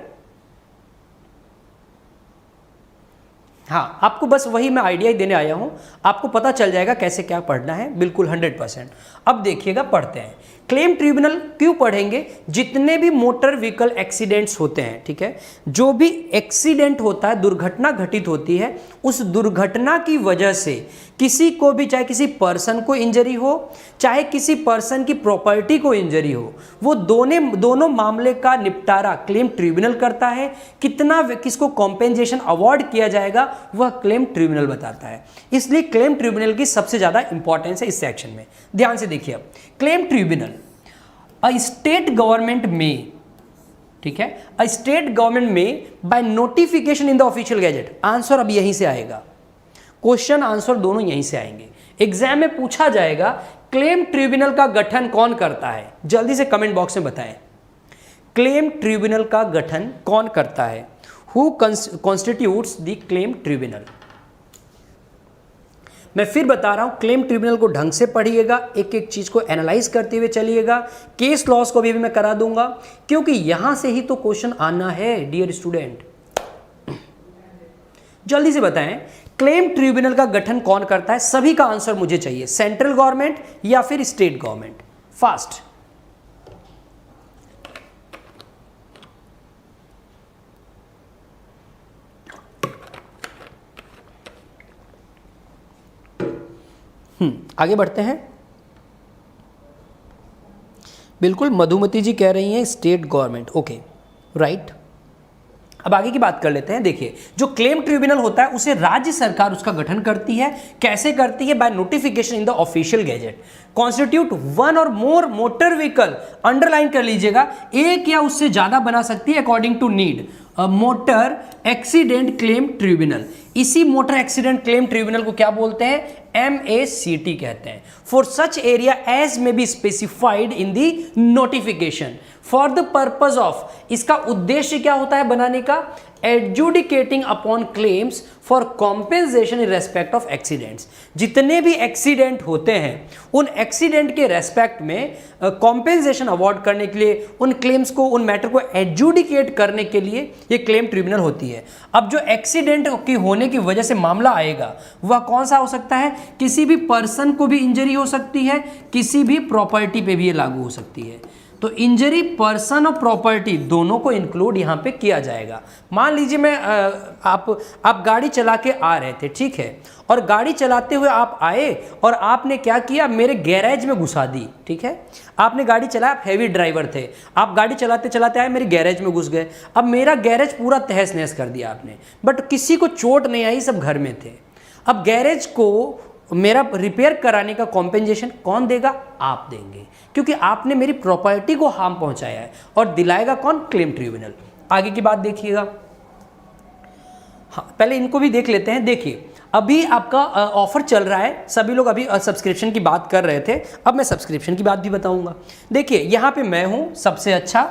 हाँ, आपको बस वही मैं आइडिया ही देने आया हूं, आपको पता चल जाएगा कैसे क्या पढ़ना है, बिल्कुल 100%। अब देखिएगा, पढ़ते हैं। क्लेम ट्रिब्यूनल क्यों पढ़ेंगे? जितने भी मोटर व्हीकल एक्सीडेंट्स होते हैं, ठीक है, जो भी एक्सीडेंट होता है, दुर्घटना घटित होती है, उस दुर्घटना की वजह से किसी को भी, चाहे किसी पर्सन को इंजरी हो, चाहे किसी पर्सन की प्रॉपर्टी को इंजरी हो, वो दोनों मामले का निपटारा क्लेम ट्रिब्यूनल करता है। किसको कॉम्पेंसेशन अवार्ड किया जाएगा वह क्लेम ट्रिब्यूनल बताता है। इसलिए क्लेम ट्रिब्यूनल की सबसे ज्यादा इंपॉर्टेंस है इस सेक्शन में। ध्यान से देखिए, अब claim tribunal a state government में, ठीक है, a state government may by notification in the official gazette. Answer अब यहीं से आएगा, क्वेश्चन आंसर दोनों यहीं से आएंगे। एग्जाम में पूछा जाएगा क्लेम ट्रिब्यूनल का गठन कौन करता है, जल्दी से कमेंट बॉक्स में बताएं। क्लेम ट्रिब्यूनल का गठन कौन करता है? Who constitutes the claim tribunal? मैं फिर बता रहा हूं, क्लेम ट्रिब्यूनल को ढंग से पढ़िएगा, एक एक चीज को एनालाइज करते हुए चलिएगा। केस लॉस को भी मैं करा दूंगा, क्योंकि यहां से ही तो क्वेश्चन आना है डियर स्टूडेंट। जल्दी से बताएं, क्लेम ट्रिब्यूनल का गठन कौन करता है? सभी का आंसर मुझे चाहिए, सेंट्रल गवर्नमेंट या फिर स्टेट गवर्नमेंट? फास्ट। आगे बढ़ते हैं। बिल्कुल, मधुमती जी कह रही हैं स्टेट गवर्नमेंट, ओके राइट। अब आगे की बात कर लेते हैं। देखिए, जो क्लेम ट्रिब्यूनल होता है उसे राज्य सरकार उसका गठन करती है। कैसे करती है? By notification in the official gazette. Constitute one और मोर मोटर व्हीकल, अंडरलाइन कर लीजिएगा, एक या उससे ज्यादा बना सकती है according to need, motor accident claim tribunal. इसी मोटर एक्सीडेंट क्लेम ट्रिब्यूनल को क्या बोलते हैं? MACT कहते हैं। For such area as may be specified in the notification for the purpose of, इसका उद्देश्य क्या होता है बनाने का? Adjudicating upon claims for compensation in respect of accidents. जितने भी एक्सीडेंट होते हैं उन एक्सीडेंट के रेस्पेक्ट में कॉम्पेंसेशन अवार्ड करने के लिए, उन क्लेम्स को, उन मैटर को एडजुडिकेट करने के लिए ये क्लेम ट्रिब्यूनल होती है। अब जो एक्सीडेंट की होने की वजह से मामला आएगा वह कौन सा हो सकता है? किसी भी पर्सन को भी इंजरी हो सकती है, किसी भी प्रॉपर्टी पे भी ये लागू हो सकती है। तो इंजरी पर्सन और प्रॉपर्टी दोनों को इंक्लूड यहां पे किया जाएगा। मान लीजिए मैं आप गाड़ी चला के आ रहे थे, ठीक है, और गाड़ी चलाते हुए आप आए और आपने क्या किया? मेरे गैरेज में घुसा दी, ठीक है। आपने गाड़ी चलाया, आप हैवी ड्राइवर थे, आप गाड़ी चलाते चलाते आए, मेरे गैरेज में घुस गए। अब मेरा गैरेज पूरा तहस नहस कर दिया आपने, बट किसी को चोट नहीं आई, सब घर में थे। अब गैरेज को मेरा रिपेयर कराने का कॉम्पेंसेशन कौन देगा? आप देंगे, क्योंकि आपने मेरी प्रॉपर्टी को हार्म पहुंचाया है। और दिलाएगा कौन? Claim tribunal. आगे की बात देखिएगा। हाँ, पहले इनको भी देख लेते हैं। देखिए, अभी आपका ऑफर चल रहा है, सभी लोग अभी सब्सक्रिप्शन की बात कर रहे थे, अब मैं सब्सक्रिप्शन की बात भी बताऊंगा। देखिए, यहाँ पे मैं हूँ सबसे अच्छा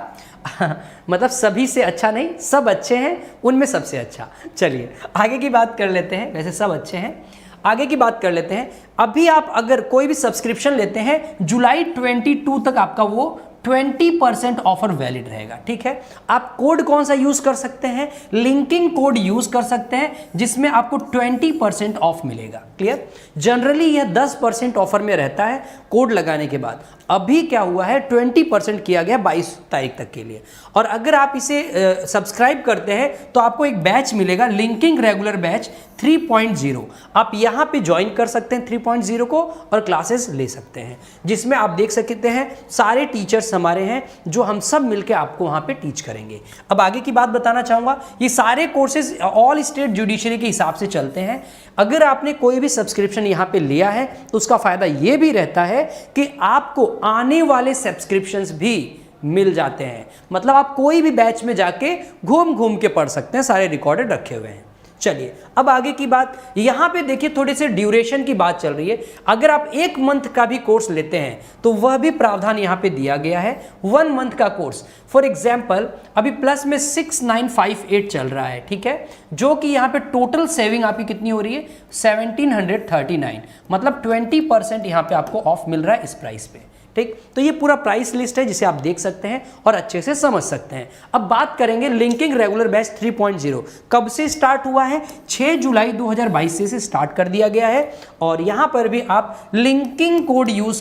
मतलब सभी से अच्छा नहीं, सब अच्छे हैं, उनमें सबसे अच्छा। चलिए आगे की बात कर लेते हैं। वैसे सब अच्छे हैं, आगे की बात कर लेते हैं। अभी आप अगर कोई भी सब्सक्रिप्शन लेते हैं, जुलाई 22 तक आपका वो 20% ऑफर वैलिड रहेगा। ठीक है, आप कोड कौन सा यूज कर सकते हैं? लिंकिंग कोड यूज कर सकते हैं जिसमें आपको 20% ऑफ मिलेगा। क्लियर? जनरली यह 10% ऑफर में रहता है कोड लगाने के बाद। अभी क्या हुआ है, 20% किया गया 22 तारीख तक के लिए। और अगर आप इसे सब्सक्राइब करते हैं तो आपको एक बैच मिलेगा, लिंकिंग रेगुलर बैच 3.0। आप यहाँ पे ज्वाइन कर सकते हैं 3.0 को और क्लासेस ले सकते हैं, जिसमें आप देख सकते हैं सारे टीचर्स हमारे हैं जो हम सब मिलकर आपको वहाँ पे टीच करेंगे। अब आगे की बात बताना चाहूँगा, ये सारे कोर्सेज ऑल स्टेट जुडिशरी के हिसाब से चलते हैं। अगर आपने कोई भी सब्सक्रिप्शन यहाँ पे लिया है तो उसका फायदा ये भी रहता है कि आपको आने वाले सब्सक्रिप्शंस भी मिल जाते हैं। मतलब आप कोई भी बैच में जाके घूम घूम के पढ़ सकते हैं, सारे रिकॉर्डेड रखे हुए हैं। चलिए अब आगे की बात, यहां पे देखिए थोड़े से ड्यूरेशन की बात चल रही है। अगर आप 1 मंथ का भी कोर्स लेते हैं तो वह भी प्रावधान यहां पे दिया गया है। 1 मंथ का कोर्स, फॉर एग्जांपल अभी प्लस में 6958 चल रहा है। ठीक है, जो कि यहां पे टोटल सेविंग आपकी कितनी हो रही है, 1739। मतलब 20% यहां पे आपको ऑफ मिल रहा है इस प्राइस पे। ठीक, तो ये पूरा प्राइस लिस्ट है जिसे आप देख सकते हैं और अच्छे से समझ सकते हैं। अब बात करेंगे लिंकिंग रेगुलर बैच 3.0 कब से स्टार्ट हुआ है। 6 जुलाई 2022 से स्टार्ट कर दिया गया है। और यहां पर भी आप लिंकिंग कोड यूज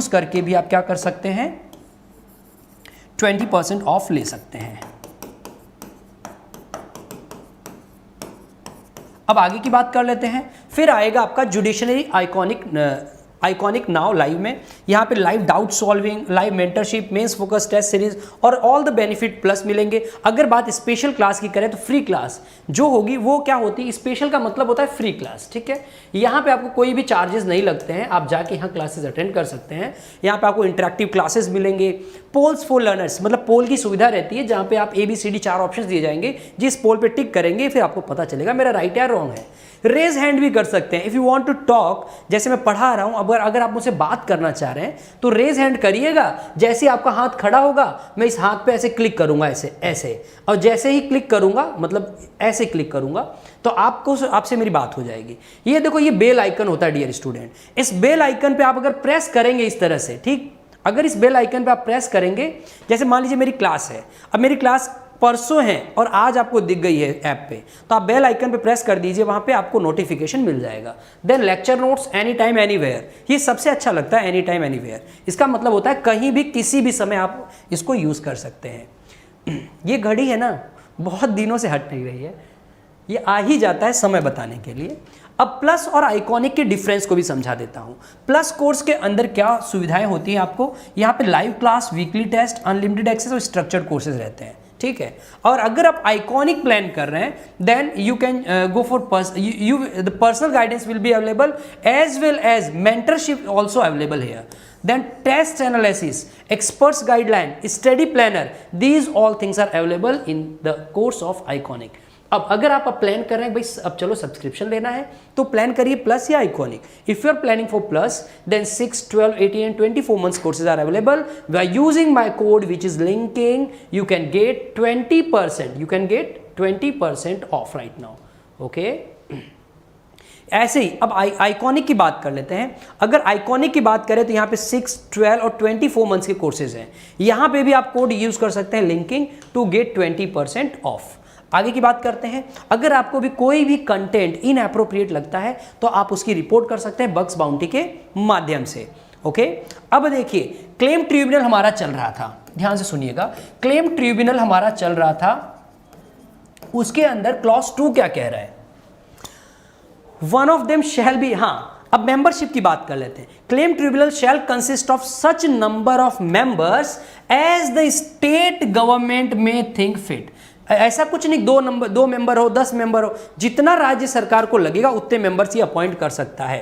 करके भी आप क्या कर सकते हैं, 20% ऑफ ले सकते हैं। अब आगे की बात कर लेते हैं। फिर आएगा आपका जुडिशरी आइकॉनिक नाउ लाइव में। यहाँ पे live doubt solving, live mentorship, mains focus test series और ऑल द बेनिफिट प्लस मिलेंगे। अगर बात स्पेशल क्लास की करें तो फ्री क्लास जो होगी वो क्या होती है, स्पेशल का मतलब होता है फ्री क्लास। ठीक है, यहाँ पे आपको कोई भी चार्जेस नहीं लगते हैं, आप जाके यहाँ क्लासेस अटेंड कर सकते हैं। यहाँ पे आपको इंटरेक्टिव क्लासेस मिलेंगे, पोल्स फॉर लर्नर्स, मतलब पोल की सुविधा रहती है जहाँ पे आप ABCD 4 ऑप्शन दिए जाएंगे, जिस पोल पे टिक करेंगे फिर आपको पता चलेगा मेरा राइट या रॉन्ग है। रेज हैंड भी कर सकते हैं, if you want to talk, जैसे मैं पढ़ा रहा हूं, अगर आप मुझसे बात करना चाह रहे हैं तो रेज हैंड करिएगा। जैसे ही आपका हाथ खड़ा होगा मैं इस हाथ पे ऐसे क्लिक करूंगा, ऐसे, और जैसे ही क्लिक करूंगा, मतलब ऐसे क्लिक करूंगा तो आपसे मेरी बात हो जाएगी। ये देखो, ये बेल आइकन होता है डियर स्टूडेंट। इस बेल आइकन पे आप अगर प्रेस करेंगे इस तरह से, ठीक, अगर इस बेल आइकन पे आप प्रेस करेंगे, जैसे मान लीजिए मेरी क्लास है, अब मेरी क्लास परसों है और आज आपको दिख गई है ऐप पे, तो आप बेल आइकन पे प्रेस कर दीजिए, वहां पे आपको नोटिफिकेशन मिल जाएगा। Then lecture notes any time anywhere, ये सबसे अच्छा लगता है, एनी टाइम एनीवेयर। इसका मतलब होता है कहीं भी किसी भी समय आप इसको यूज कर सकते हैं। ये घड़ी है ना, बहुत दिनों से हट नहीं रही है, ये आ ही जाता है समय बताने के लिए। अब प्लस और आइकॉनिक के डिफरेंस को भी समझा देता हूं। प्लस कोर्स के अंदर क्या सुविधाएं होती हैं आपको, यहाँ पे live class, weekly test, unlimited access और स्ट्रक्चर्ड कोर्सेज रहते हैं। ठीक है, और अगर आप आइकॉनिक प्लान कर रहे हैं then you can go for the personal guidance will be available as well as mentorship also available here. Then test analysis, experts guideline, study planner, these all things are available in the course of Iconic. अब अगर आप plan कर रहे हैं भाई अब चलो subscription लेना है तो प्लान करिए प्लस या iconic. If you are planning for plus then 6, 12, 18 and 24 months courses are available. By using my code which is linking, you can get 20%. You can get 20% off right now. Okay? ऐसे ही अब iconic की बात कर लेते हैं। अगर iconic की बात करें तो यहाँ पे 6, 12 और 24 मंथ्स के कोर्सेज हैं। यहाँ पे भी आप कोड यूज कर सकते हैं लिंकिंग टू गेट 20% ऑफ। आगे की बात करते हैं। अगर आपको भी कोई भी कंटेंट इनएप्रोप्रिएट लगता है तो आप उसकी रिपोर्ट कर सकते हैं बग्स बाउंटी के माध्यम से। ओके, अब देखिए क्लेम ट्रिब्यूनल हमारा चल रहा था, ध्यान से सुनिएगा। क्लेम ट्रिब्यूनल हमारा चल रहा था, उसके अंदर क्लॉज 2 क्या कह रहा है, one of them shall be, हाँ अब मेंबरशिप की बात कर लेते हैं। Claim tribunal shall consist of such number of members as the state government may think fit. ऐसा कुछ नहीं, 2 मेंबर हो, 10 मेंबर हो, जितना राज्य सरकार को लगेगा उतने मेंबर्स ही अपॉइंट कर सकता है।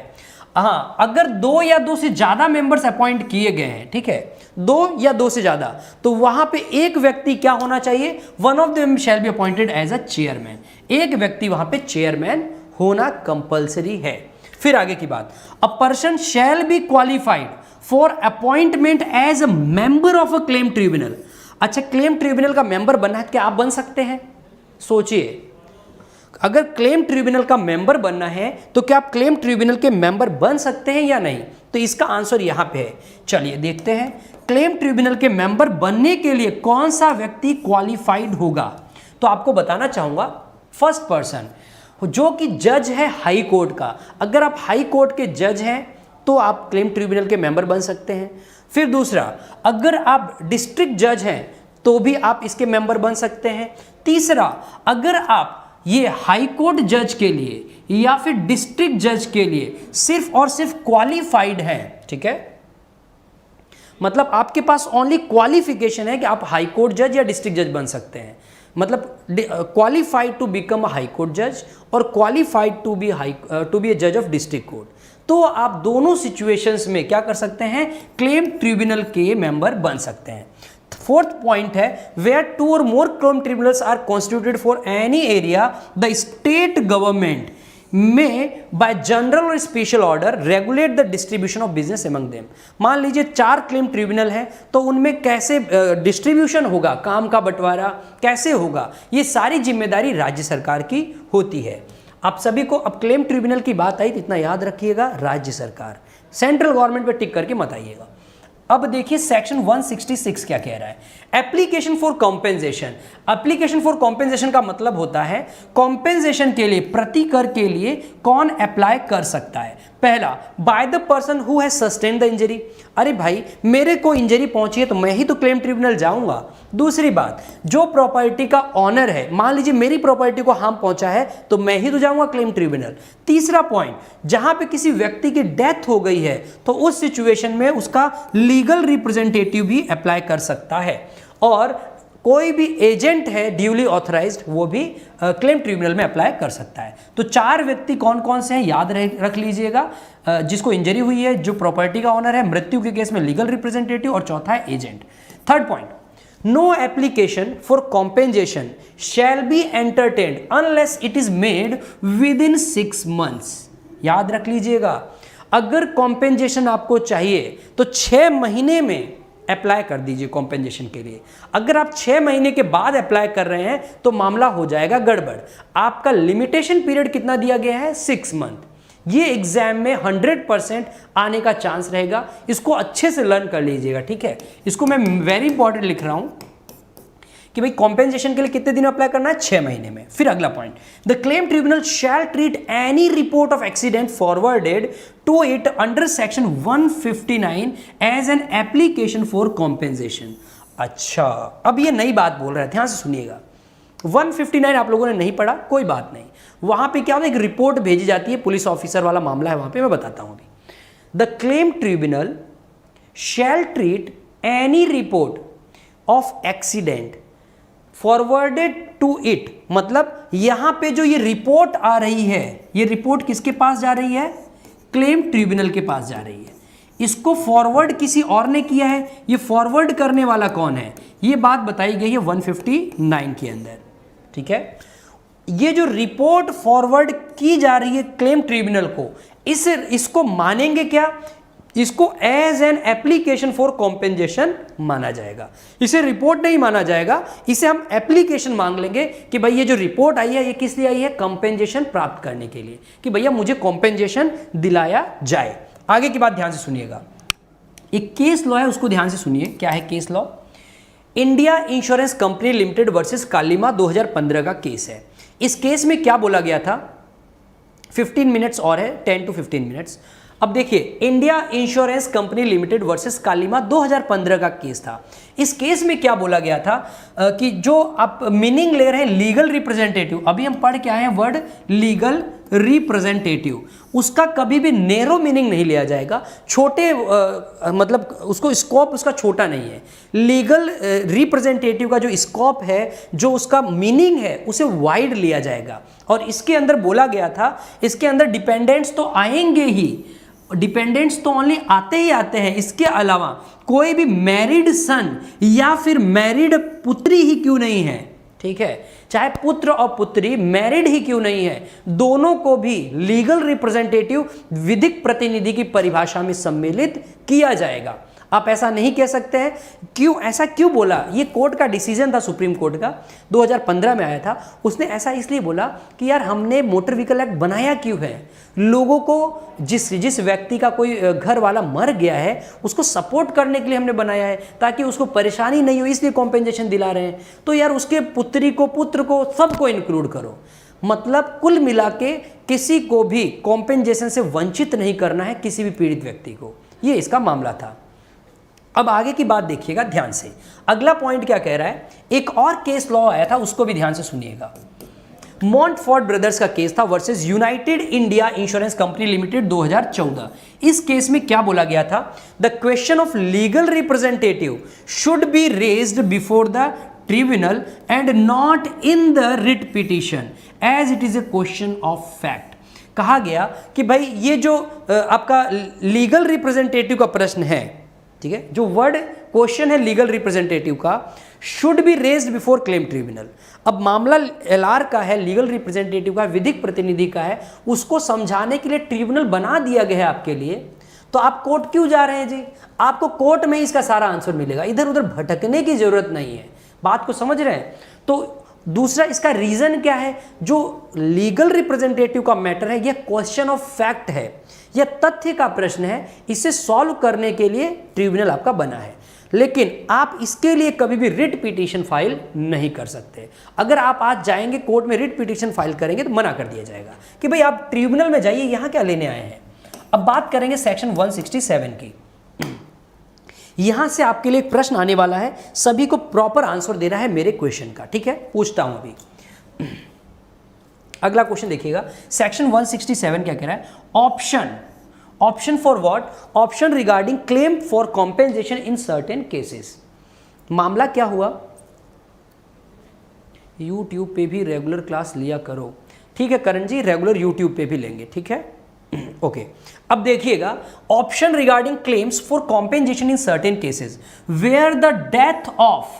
हाँ, अगर 2 या 2 से ज्यादा मेंबर्स अपॉइंट किए गए हैं, ठीक है, 2 या 2 से ज्यादा, तो वहां पे एक व्यक्ति क्या होना चाहिए, one of them shall be appointed as a chairman. एक व्यक्ति वहां पे चेयरमैन होना कंपलसरी है। फिर आगे की बात, a person shall be qualified for appointment as a member of a claim tribunal. अच्छा, क्लेम ट्रिब्यूनल का मेंबर बनना है, क्या आप बन सकते हैं? सोचिए, अगर क्लेम ट्रिब्यूनल का मेंबर बनना है तो क्या आप क्लेम ट्रिब्यूनल के मेंबर बन सकते हैं या नहीं? तो इसका आंसर यहां पे है। चलिए देखते हैं क्लेम ट्रिब्यूनल के मेंबर बनने के लिए कौन सा व्यक्ति क्वालिफाइड होगा। तो आपको बताना चाहूंगा, फर्स्ट पर्सन जो कि जज है हाई कोर्ट का, अगर आप हाई कोर्ट के जज हैं तो आप क्लेम ट्रिब्यूनल के मेंबर बन सकते हैं। फिर दूसरा, अगर आप डिस्ट्रिक्ट जज हैं तो भी आप इसके मेंबर बन सकते हैं। तीसरा, अगर आप ये हाई कोर्ट जज के लिए या फिर डिस्ट्रिक्ट जज के लिए सिर्फ और सिर्फ क्वालिफाइड हैं, ठीक है, मतलब आपके पास ओनली क्वालिफिकेशन है कि आप हाई कोर्ट जज या डिस्ट्रिक्ट जज बन सकते हैं, मतलब qualified to become a high court जज और क्वालिफाइड टू बी ए जज ऑफ डिस्ट्रिक्ट कोर्ट, तो आप दोनों सिचुएशंस में क्या कर सकते हैं, क्लेम ट्रिब्यूनल के मेंबर बन सकते हैं। फोर्थ पॉइंट है, where two or more claim tribunals are constituted for any area the state government may by general or special order regulate the distribution of business among them. मान लीजिए 4 claim tribunal है तो उनमें कैसे distribution होगा, काम का बंटवारा कैसे होगा, ये सारी जिम्मेदारी राज्य सरकार की होती है। आप सभी को अब क्लेम ट्रिब्यूनल की बात आई तो इतना याद रखिएगा, राज्य सरकार, सेंट्रल गवर्नमेंट पे टिक करके मत आइएगा। अब देखिए सेक्शन 166 क्या कह रहा है, application for compensation. Application for compensation का मतलब होता है कॉम्पेंसेशन के लिए, प्रतिकर के लिए कौन अप्लाई कर सकता है। पहला, bye the person who has sustain the injury. अरे भाई मेरे को इंजरी पहुंची है तो मैं ही तो क्लेम ट्रिब्यूनल जाऊंगा। दूसरी बात, जो प्रॉपर्टी का ऑनर है, मान लीजिए मेरी प्रॉपर्टी को हार्म पहुंचा है तो मैं ही तो जाऊंगा क्लेम ट्रिब्यूनल। तीसरा पॉइंट, जहां पे किसी व्यक्ति की डेथ हो गई है तो उस सिचुएशन में उसका लीगल रिप्रेजेंटेटिव भी अप्लाई कर सकता है, और कोई भी एजेंट है ड्यूली ऑथराइज्ड वो भी क्लेम ट्रिब्यूनल में अप्लाई कर सकता है। तो 4 व्यक्ति कौन कौन से हैं याद रख लीजिएगा, जिसको इंजरी हुई है, जो प्रॉपर्टी का ऑनर है, मृत्यु के केस में लीगल रिप्रेजेंटेटिव, और चौथा है agent. Third point, no application for compensation shall be entertained unless it is made within 6 months। याद रख लीजिएगा, अगर कॉम्पेंसेशन आपको चाहिए तो 6 महीने में अप्लाई कर दीजिए कॉम्पेंसेशन के लिए। अगर आप 6 महीने के बाद अप्लाई कर रहे हैं तो मामला हो जाएगा गड़बड़। आपका लिमिटेशन पीरियड कितना दिया गया है, 6 month। ये एग्जाम में 100% आने का चांस रहेगा, इसको अच्छे से लर्न कर लीजिएगा, ठीक है। इसको मैं वेरी इंपॉर्टेंट लिख रहा हूं कि भाई कॉम्पेंसेशन के लिए कितने दिन अप्लाई करना है, 6 महीने में। फिर अगला point, the claim tribunal shall treat any report of accident forwarded to it under section 159 as an application for compensation. अच्छा, अब ये नई बात बोल रहा है, ध्यान से सुनिएगा। 159 आप लोगों ने नहीं पढ़ा, कोई बात नहीं। वहां पे क्या होता है, एक रिपोर्ट भेजी जाती है, पुलिस ऑफिसर वाला मामला है वहां पे, मैं बताता हूं अभी। The claim tribunal shall treat any report of accident forwarded to it, मतलब यहां पे जो ये रिपोर्ट आ रही है, ये रिपोर्ट किसके पास जा रही है, क्लेम ट्रिब्यूनल के पास जा रही है। इसको फॉरवर्ड किसी और ने किया है, ये फॉरवर्ड करने वाला कौन है, ये बात बताई गई है 159 के अंदर, ठीक है। ये जो रिपोर्ट फॉरवर्ड की जा रही है क्लेम ट्रिब्यूनल को, इसको मानेंगे क्या, इसको as an application for compensation माना जाएगा। इसे रिपोर्ट नहीं माना जाएगा, इसे हम एप्लीकेशन मांग लेंगे कि भाई ये जो रिपोर्ट आई है ये किस लिए आई है, कॉम्पेंसेशन प्राप्त करने के लिए, कि भैया मुझे कॉम्पेंसेशन दिलाया जाए। आगे की बात ध्यान से सुनिएगा, एक केस लॉ है उसको ध्यान से सुनिए। क्या है case law, India insurance company limited versus Kalima 2015 का केस है। इस केस में क्या बोला गया था, 15 मिनट्स और है, 10 to 15 मिनट्स। अब देखिए, India insurance company limited versus Kalima 2015 का केस था। इस केस में क्या बोला गया था कि जो आप मीनिंग ले रहे हैं लीगल रिप्रेजेंटेटिव, अभी हम पढ़ के आए हैं वर्ड लीगल रिप्रेजेंटेटिव, उसका कभी भी नैरो मीनिंग नहीं लिया जाएगा, छोटे मतलब उसको स्कोप उसका छोटा नहीं है। लीगल रिप्रेजेंटेटिव का जो स्कोप है, जो उसका मीनिंग है, उसे वाइड लिया जाएगा। और इसके अंदर बोला गया था, इसके अंदर डिपेंडेंट्स तो आएंगे ही, डिपेंडेंट्स तो ओनली आते ही आते हैं, इसके अलावा कोई भी मैरिड सन या फिर मैरिड पुत्री ही क्यों नहीं है, ठीक है, चाहे पुत्र और पुत्री मैरिड ही क्यों नहीं है, दोनों को भी लीगल रिप्रेजेंटेटिव विधिक प्रतिनिधि की परिभाषा में सम्मिलित किया जाएगा। आप ऐसा नहीं कह सकते हैं। क्यों ऐसा क्यों बोला? ये कोर्ट का डिसीजन था, सुप्रीम कोर्ट का 2015 में आया था। उसने ऐसा इसलिए बोला कि यार हमने मोटर व्हीकल एक्ट बनाया क्यों है? लोगों को जिस व्यक्ति का कोई घर वाला मर गया है उसको सपोर्ट करने के लिए हमने बनाया है, ताकि उसको परेशानी नहीं हो, इसलिए कॉम्पेंसेशन दिला रहे हैं। तो यार उसके पुत्र को सबको इंक्लूड करो। मतलब कुल मिला के किसी को भी कॉम्पेंसेशन से वंचित नहीं करना है, किसी भी पीड़ित व्यक्ति को। ये इसका मामला था। अब आगे की बात देखिएगा ध्यान से। अगला पॉइंट क्या कह रहा है, एक और केस लॉ आया था, उसको भी ध्यान से सुनिएगा। मॉन्टफोर्ट ब्रदर्स का केस था versus United India insurance company limited 2014। इस केस में क्या बोला गया था? The question of legal representative should be raised before the tribunal and not in the writ petition as it is a question of fact. कहा गया कि भाई ये जो आपका लीगल रिप्रेजेंटेटिव का प्रश्न है, ठीक है, जो वर्ड क्वेश्चन है लीगल रिप्रेजेंटेटिव का, should be raised before claim tribunal. अब मामला एलआर का है, लीगल रिप्रेजेंटेटिव का, विधिक प्रतिनिधि का है, उसको समझाने के लिए ट्रिब्यूनल बना दिया गया है आपके लिए। तो आप कोर्ट क्यों जा रहे हैं जी? आपको कोर्ट में इसका सारा आंसर मिलेगा, इधर उधर भटकने की जरूरत नहीं है। बात को समझ रहे हैं? तो दूसरा इसका रीजन क्या है? जो लीगल रिप्रेजेंटेटिव का मैटर है, यह क्वेश्चन ऑफ फैक्ट है, यह तथ्य का प्रश्न है, इसे सॉल्व करने के लिए ट्रिब्यूनल आपका बना है। लेकिन आप इसके लिए कभी भी रिट पिटीशन फाइल नहीं कर सकते। अगर आप आज जाएंगे कोर्ट में रिट पिटीशन फाइल करेंगे तो मना कर दिया जाएगा कि भाई आप ट्रिब्यूनल में जाइए, यहां क्या लेने आए हैं। अब बात करेंगे सेक्शन 167 की। यहां से आपके लिए एक प्रश्न आने वाला है, सभी को प्रॉपर आंसर देना है मेरे क्वेश्चन का, ठीक है? पूछता हूं अभी। अगला क्वेश्चन देखिएगा, सेक्शन 167 क्या कह रहा है? Option for what? Option regarding claim for compensation in certain cases. मामला क्या हुआ? यूट्यूब पे भी रेगुलर क्लास लिया करो, ठीक है करण जी, रेगुलर यूट्यूब पे भी लेंगे, ठीक है? ओके अब देखिएगा, option regarding claims for compensation in certain cases where the death of,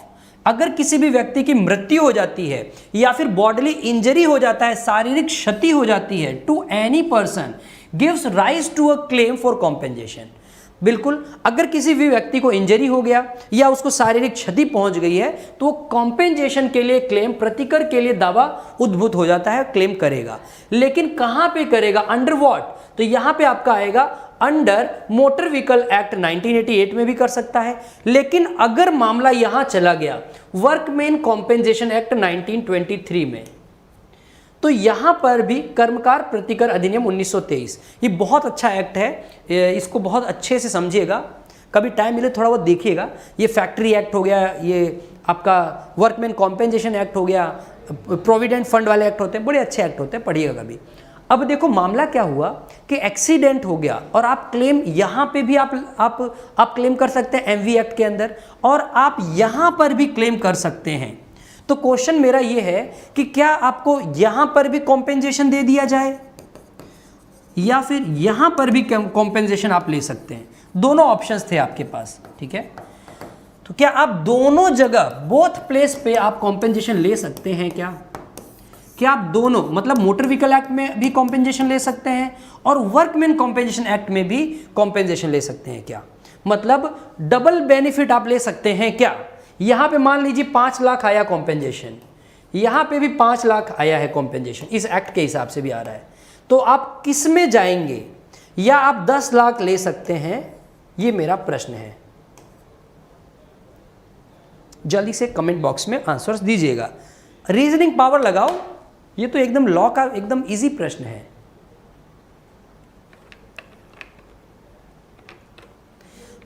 अगर किसी भी व्यक्ति की मृत्यु हो जाती है या फिर बॉडीली इंजरी हो जाता है, शारीरिक क्षति हो जाती है, to any person gives rise to a claim for compensation. बिल्कुल, अगर किसी भी व्यक्ति को इंजरी हो गया या उसको शारीरिक क्षति पहुंच गई है तो कॉम्पेंसेशन के लिए क्लेम, प्रतिकर के लिए दावा उद्भूत हो जाता है, क्लेम करेगा। लेकिन कहां पे करेगा? Under what? तो यहां पे आपका आएगा अंडर मोटर व्हीकल एक्ट 1988 में भी कर सकता है। लेकिन अगर मामला यहां चला गया वर्कमैन कॉम्पेंसेशन एक्ट 1923 में, तो यहां पर भी कर्मकार प्रतिकर अधिनियम 1923, ये बहुत अच्छा एक्ट है, इसको बहुत अच्छे से समझिएगा, कभी टाइम मिले थोड़ा बहुत देखिएगा। ये फैक्ट्री एक्ट हो गया, ये आपका वर्कमैन कॉम्पेंसेशन एक्ट हो गया, प्रोविडेंट फंड वाले एक्ट होते हैं, बड़े अच्छे एक्ट होते हैं, पढ़िएगा कभी। अब देखो मामला क्या हुआ कि एक्सीडेंट हो गया और आप क्लेम यहां पे भी आप क्लेम कर सकते हैं एमवी एक्ट के अंदर, और आप यहां पर भी क्लेम कर सकते हैं। तो क्वेश्चन मेरा ये है कि क्या आपको यहां पर भी कॉम्पेंसेशन दे दिया जाए या फिर यहां पर भी कॉम्पेंसेशन आप ले सकते हैं। दोनों ऑप्शंस थे आपके पास, ठीक है? तो क्या आप दोनों जगह, बोथ प्लेस पे आप कॉम्पेंसेशन ले सकते हैं? क्या आप दोनों, मतलब मोटर व्हीकल एक्ट में भी कॉम्पेंसेशन ले सकते हैं और वर्कमैन कॉम्पेंसेशन एक्ट में भी कॉम्पेंसेशन ले सकते हैं क्या? मतलब डबल बेनिफिट आप ले सकते हैं क्या? यहां पे मान लीजिए 5 लाख आया कॉम्पेंसेशन, यहां पे भी 5 लाख आया है कॉम्पेंसेशन, इस एक्ट के हिसाब से भी आ रहा है, तो आप किस में जाएंगे? या आप 10 लाख ले सकते हैं? ये मेरा प्रश्न है। जल्दी से कमेंट बॉक्स में आंसर्स दीजिएगा, रीजनिंग पावर लगाओ, ये तो एकदम लॉ का एकदम इजी प्रश्न है।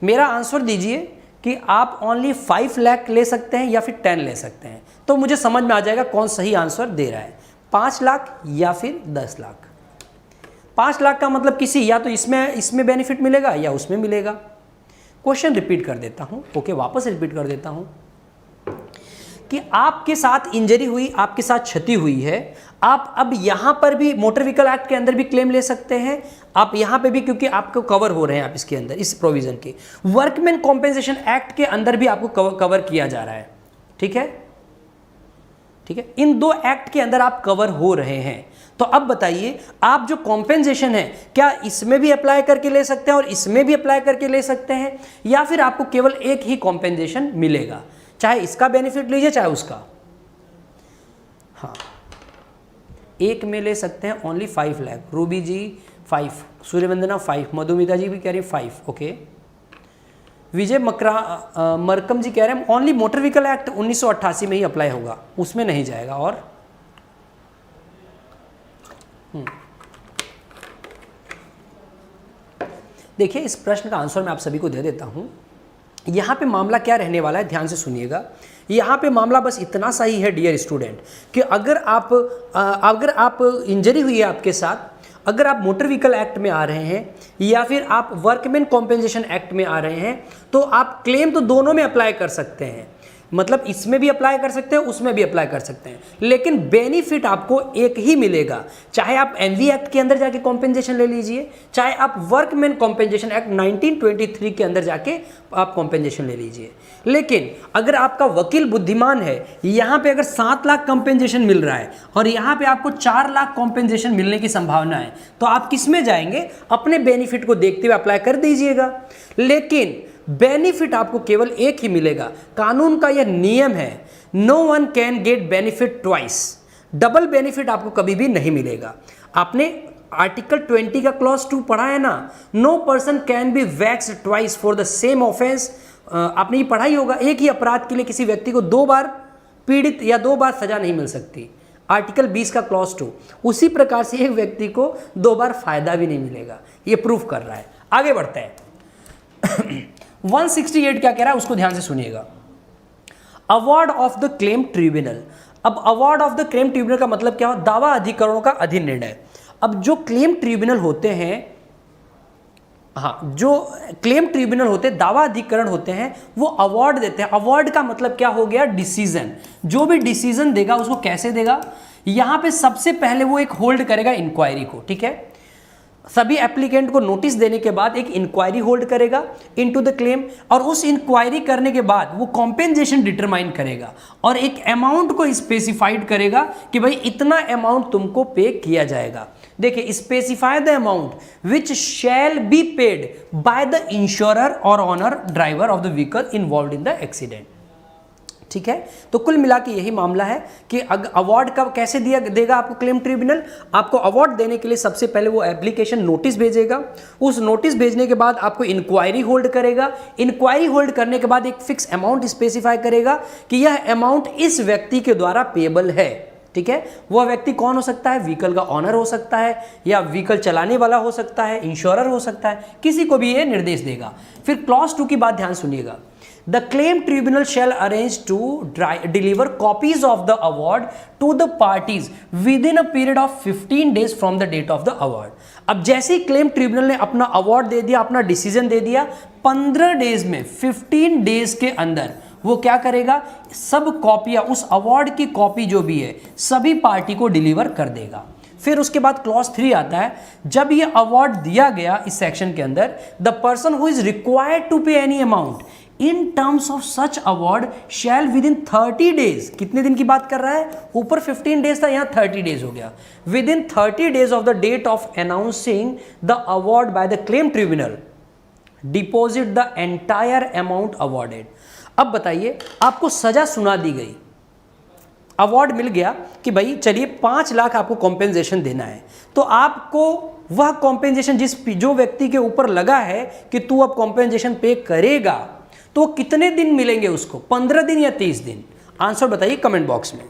मेरा आंसर दीजिए कि आप ओनली 5 लाख ले सकते हैं या फिर 10 ले सकते हैं, तो मुझे समझ में आ जाएगा कौन सही आंसर दे रहा है, 5 लाख या फिर 10 लाख। 5 लाख का मतलब किसी या तो इसमें बेनिफिट मिलेगा या उसमें मिलेगा। क्वेश्चन रिपीट कर देता हूं, ओके, वापस रिपीट कर देता हूं कि आपके साथ इंजरी हुई, आपके साथ क्षति हुई है, आप अब यहां पर भी मोटर व्हीकल एक्ट के अंदर भी क्लेम ले सकते हैं, आप यहां पे भी, क्योंकि आपको कवर हो रहे हैं आप इसके अंदर, इस प्रोविजन के, वर्कमैन कॉम्पेंसेशन एक्ट के अंदर भी आपको कवर किया जा रहा है, ठीक है? ठीक है, इन दो एक्ट के अंदर आप कवर हो रहे हैं, तो अब बताइए, आप जो कॉम्पेंसेशन है क्या इसमें भी अप्लाई करके ले सकते हैं और इसमें भी अप्लाई करके ले सकते हैं, या फिर आपको केवल एक ही कॉम्पेंसेशन मिलेगा, चाहे इसका बेनिफिट लीजिए चाहे उसका। हाँ, एक में ले सकते हैं ओनली 5 लाख। रूबी जी 5, सूर्यवंदना 5, मधुमिता जी भी कह रही 5, ओके। विजय मरकम जी कह रहे हैं ओनली मोटर व्हीकल एक्ट 1988 में ही अप्लाई होगा, उसमें नहीं जाएगा। और देखिए, इस प्रश्न का आंसर मैं आप सभी को दे देता हूं। यहां पे मामला क्या रहने वाला है, ध्यान से सुनिएगा। यहाँ पे मामला बस इतना सा ही है डियर स्टूडेंट, कि अगर आप इंजरी हुई है आपके साथ, अगर आप मोटर व्हीकल एक्ट में आ रहे हैं या फिर आप वर्कमैन कॉम्पेंसेशन एक्ट में आ रहे हैं, तो आप क्लेम तो दोनों में अप्लाई कर सकते हैं। मतलब इसमें भी अप्लाई कर सकते हैं, उसमें भी अप्लाई कर सकते हैं, लेकिन बेनिफिट आपको एक ही मिलेगा। चाहे आप एमवी एक्ट के अंदर जाके कॉम्पेंसेशन ले लीजिए, चाहे आप वर्कमैन कॉम्पेंसेशन एक्ट 1923 के अंदर जाके आप कॉम्पेंसेशन ले लीजिए। लेकिन अगर आपका वकील बुद्धिमान है, यहाँ पे अगर 7 लाख कॉम्पेंसेशन मिल रहा है और यहाँ पे आपको 4 लाख कॉम्पेंसेशन मिलने की संभावना है, तो आप किस में जाएंगे? अपने बेनिफिट को देखते हुए अप्लाई कर दीजिएगा। लेकिन बेनिफिट आपको केवल एक ही मिलेगा। कानून का यह नियम है, no one can get benefit twice. Double benefit आपको कभी भी नहीं मिलेगा। आपने आर्टिकल 20 का क्लॉज 2 पढ़ा है ना, no person can be vexed twice for the same offence. आपने ये पढ़ा ही होगा, एक ही अपराध के लिए किसी व्यक्ति को 2 बार पीड़ित या 2 बार सजा नहीं मिल सकती। आर्टिकल 20 का क्लॉज 2। उसी प्रकार से एक व्यक्ति को 2 बार फायदा भी नहीं मिलेगा, ये प्रूफ कर रहा है। आगे बढ़ते हैं। 168 क्या कह रहा है उसको ध्यान से सुनिएगा। Award of the claim tribunal. अब award of the claim tribunal का मतलब क्या हो? दावा अधिकरणों का अधीन निर्णय। अब जो क्लेम ट्रिब्यूनल होते हैं, हाँ, जो क्लेम ट्रिब्यूनल होते हैं, दावा अधिकरण होते हैं, वो अवार्ड देते हैं। अवार्ड का मतलब क्या हो गया? डिसीजन। जो भी डिसीजन देगा उसको कैसे देगा? यहां पे सबसे पहले वो एक होल्ड करेगा इंक्वायरी को, ठीक है। सभी एप्लीकेंट को नोटिस देने के बाद एक इंक्वायरी होल्ड करेगा इनटू द क्लेम, और उस इंक्वायरी करने के बाद वो कॉम्पेंसेशन डिटरमाइन करेगा और एक अमाउंट को स्पेसिफाइड करेगा कि भाई इतना अमाउंट तुमको पे किया जाएगा। देखिए, specify the amount which shall be paid by the insurer or owner driver of the vehicle involve in the accident, ठीक है। तो कुल मिला के यही मामला है कि अवार्ड कब कैसे देगा आपको क्लेम ट्रिब्यूनल? आपको अवार्ड देने के लिए सबसे पहले वो एप्लीकेशन नोटिस भेजेगा। उस नोटिस भेजने के बाद आपको इंक्वायरी होल्ड करेगा। इंक्वायरी होल्ड करने के बाद एक फिक्स अमाउंट स्पेसिफाई करेगा कि यह अमाउंट इस व्यक्ति के द्वारा पेएबल है, ठीक है। वह व्यक्ति कौन हो सकता है? व्हीकल का ऑनर हो सकता है, या व्हीकल चलाने वाला हो सकता है, इंश्योरर हो सकता है, किसी को भी ये निर्देश देगा। फिर क्लॉज 2 की बात ध्यान सुनिएगा। The claim tribunal shall arrange to deliver copies of the award to the parties within a period of 15 days from the date of the award. अब जैसे ही क्लेम ट्रिब्यूनल ने अपना अवार्ड दे दिया, अपना डिसीजन दे दिया, 15 डेज में, 15 डेज के अंदर वो क्या करेगा? सब कॉपियां, उस अवार्ड की कॉपी जो भी है, सभी पार्टी को डिलीवर कर देगा। फिर उसके बाद क्लॉज 3 आता है। जब ये अवार्ड दिया गया इस सेक्शन के अंदर, the person who is required to pay any amount in terms of such award shall within 30 days, कितने दिन की बात कर रहा है? ऊपर 15 डेज था, यहां 30 डेज हो गया। Within 30 days of the date of announcing the award by the claim tribunal deposit the entire amount awarded. अब बताइए, आपको सजा सुना दी गई, अवार्ड मिल गया कि भाई चलिए 5 लाख आपको कॉम्पेंसेशन देना है, तो आपको वह कॉम्पेंसेशन जो व्यक्ति के ऊपर लगा है कि तू अब कॉम्पेंसेशन पे करेगा, तो कितने दिन मिलेंगे उसको? 15 दिन या 30 दिन? आंसर बताइए कमेंट बॉक्स में।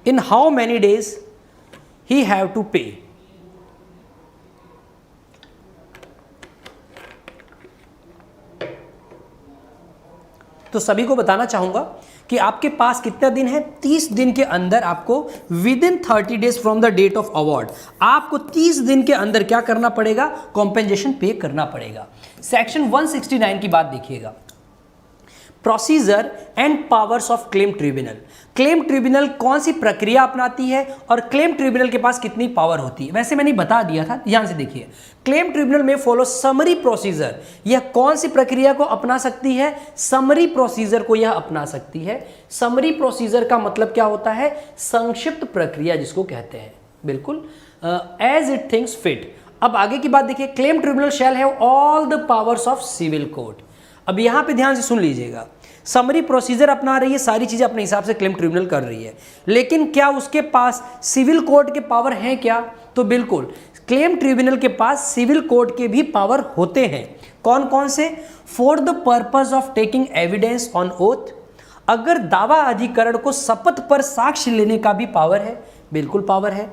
In how many days he have to pay? तो सभी को बताना चाहूंगा कि आपके पास कितना दिन है? 30 दिन के अंदर आपको within 30 days from the date of award, आपको 30 दिन के अंदर क्या करना पड़ेगा? कॉम्पेंसेशन पे करना पड़ेगा। सेक्शन 169 की बात देखिएगा। Procedure and powers of claim tribunal. Claim tribunal कौन सी प्रक्रिया अपनाती है और क्लेम ट्रिब्यूनल के पास कितनी पावर होती है? वैसे मैंने बता दिया था, ध्यान से देखिए। क्लेम ट्रिब्यूनल में फॉलो समरी प्रोसीजर। यह कौन सी प्रक्रिया को अपना सकती है? समरी प्रोसीजर को यह अपना सकती है। समरी प्रोसीजर का मतलब क्या होता है? संक्षिप्त प्रक्रिया जिसको कहते हैं। बिल्कुल, एज इट थिंक्स फिट। अब आगे की बात देखिए, claim tribunal shall have all the powers of civil court. अब यहां पे ध्यान से सुन लीजिएगा, समरी प्रोसीजर अपना रही है, सारी चीजें अपने हिसाब से क्लेम ट्रिब्यूनल कर रही है, लेकिन क्या उसके पास सिविल कोर्ट के पावर हैं क्या? तो बिल्कुल, क्लेम ट्रिब्यूनल के पास सिविल कोर्ट के भी पावर होते हैं। कौन कौन से? For the purpose of taking evidence on oath, अगर दावा अधिकरण को शपथ पर साक्ष्य लेने का भी पावर है, बिल्कुल पावर है।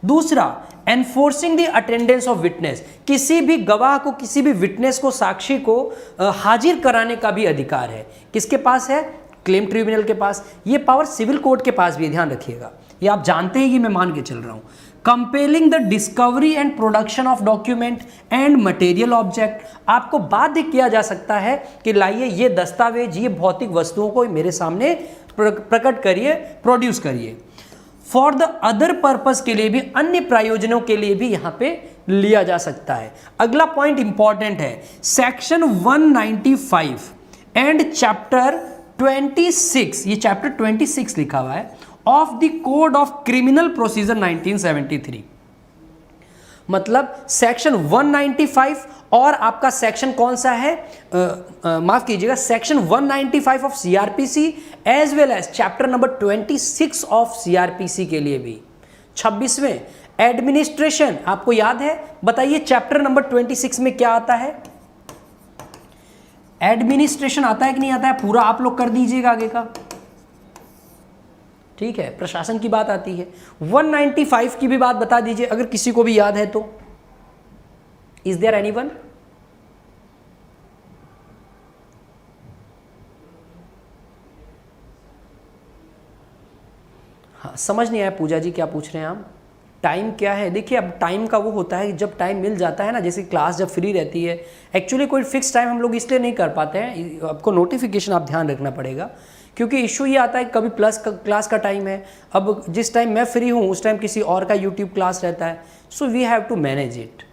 दूसरा, enforcing the attendance of witness, किसी भी गवाह को, किसी भी विटनेस को, साक्षी को हाजिर कराने का भी अधिकार है। किसके पास है? क्लेम ट्रिब्यूनल के पास। ये पावर सिविल कोर्ट के पास भी है, ध्यान रखिएगा, ये आप जानते हैं कि मैं मान के चल रहा हूं। Compelling the discovery and production of document and material object, आपको बाध्य किया जा सकता है कि लाइए ये दस्तावेज, ये भौतिक वस्तुओं को मेरे सामने प्रकट करिए, प्रोड्यूस करिए। फॉर द अदर पर्पस, के लिए भी, अन्य प्रयोजनों के लिए भी यहां पे लिया जा सकता है। अगला पॉइंट इंपॉर्टेंट है, सेक्शन 195 एंड चैप्टर 26, ये चैप्टर 26 लिखा हुआ है, of the code of criminal procedure 1973। मतलब सेक्शन 195 और आपका सेक्शन कौन सा है, माफ कीजिएगा, सेक्शन 195 ऑफ CrPC as well as chapter number 26 ऑफ सीआरपीसी के लिए भी। 26वें एडमिनिस्ट्रेशन, आपको याद है? बताइए चैप्टर नंबर 26 में क्या आता है? एडमिनिस्ट्रेशन आता है कि नहीं आता है? पूरा आप लोग कर दीजिएगा आगे का, ठीक है, प्रशासन की बात आती है। 195 की भी बात बता दीजिए अगर किसी को भी याद है तो। Is there anyone? हाँ, समझ नहीं आया पूजा जी क्या पूछ रहे हैं आप? टाइम क्या है? देखिए, अब टाइम का वो होता है जब टाइम मिल जाता है ना, जैसे क्लास जब फ्री रहती है, एक्चुअली कोई फिक्स टाइम हम लोग इसलिए नहीं कर पाते हैं, आपको नोटिफिकेशन आप ध्यान रखना पड़ेगा, क्योंकि इशू ये आता है कभी प्लस क्लास का टाइम है, अब जिस टाइम मैं फ्री हूँ उस टाइम किसी और का यूट्यूब क्लास रहता है, so we have to manage it.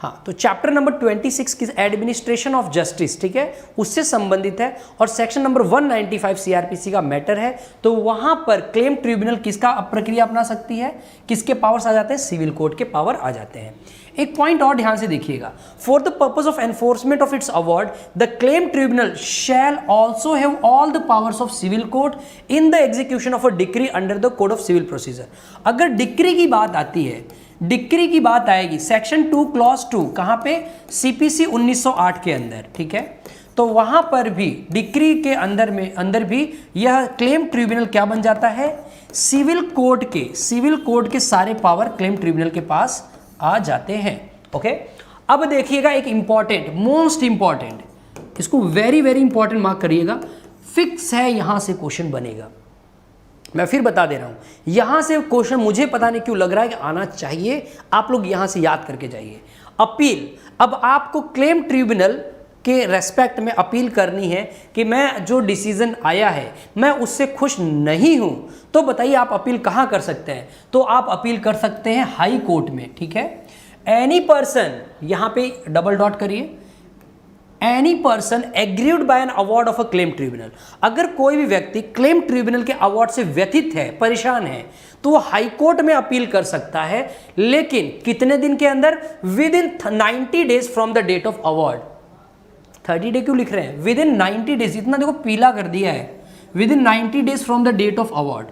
हाँ, तो चैप्टर नंबर 26 की एडमिनिस्ट्रेशन ऑफ जस्टिस, ठीक है, उससे संबंधित है, और सेक्शन नंबर 195 सीआरपीसी का मैटर है। तो वहां पर क्लेम ट्रिब्यूनल किसका प्रक्रिया अपना सकती है? किसके पावर्स आ जाते हैं? सिविल कोर्ट के पावर आ जाते हैं। एक पॉइंट और ध्यान से देखिएगा, for the purpose of enforcement of its award the claim tribunal shall also have all the powers of civil court in the execution of a decree under the code of civil procedure. अगर decree की बात आती है, decree की बात आएगी section 2 clause 2, कहां पे? सीपीसी 1908 के अंदर, ठीक है, तो वहां पर भी डिक्री के अंदर भी यह क्लेम ट्रिब्यूनल क्या बन जाता है? सिविल कोर्ट के सारे पावर क्लेम ट्रिब्यूनल के पास आ जाते हैं। ओके, अब देखिएगा एक इंपॉर्टेंट, मोस्ट इंपॉर्टेंट, इसको वेरी वेरी इंपॉर्टेंट मार्क करिएगा, फिक्स है, यहां से क्वेश्चन बनेगा। मैं फिर बता दे रहा हूं, यहां से क्वेश्चन मुझे पता नहीं क्यों लग रहा है कि आना चाहिए, आप लोग यहां से याद करके जाइए। अपील, अब आपको क्लेम ट्रिब्यूनल के रेस्पेक्ट में अपील करनी है कि मैं जो डिसीजन आया है मैं उससे खुश नहीं हूं, तो बताइए आप अपील कहां कर सकते हैं? तो आप अपील कर सकते हैं हाई कोर्ट में, ठीक है। एनी पर्सन, यहां पे डबल डॉट करिए, any person aggrieved by an award of a claim tribunal, अगर कोई भी व्यक्ति क्लेम ट्रिब्यूनल के अवार्ड से व्यथित है, परेशान है, तो वो हाई कोर्ट में अपील कर सकता है, लेकिन कितने दिन के अंदर? Within 90 days from the date of award. 30 day क्यों लिख रहे हैं? विद इन 90 डेज, इतना देखो पीला कर दिया है, within 90 days from the date of award.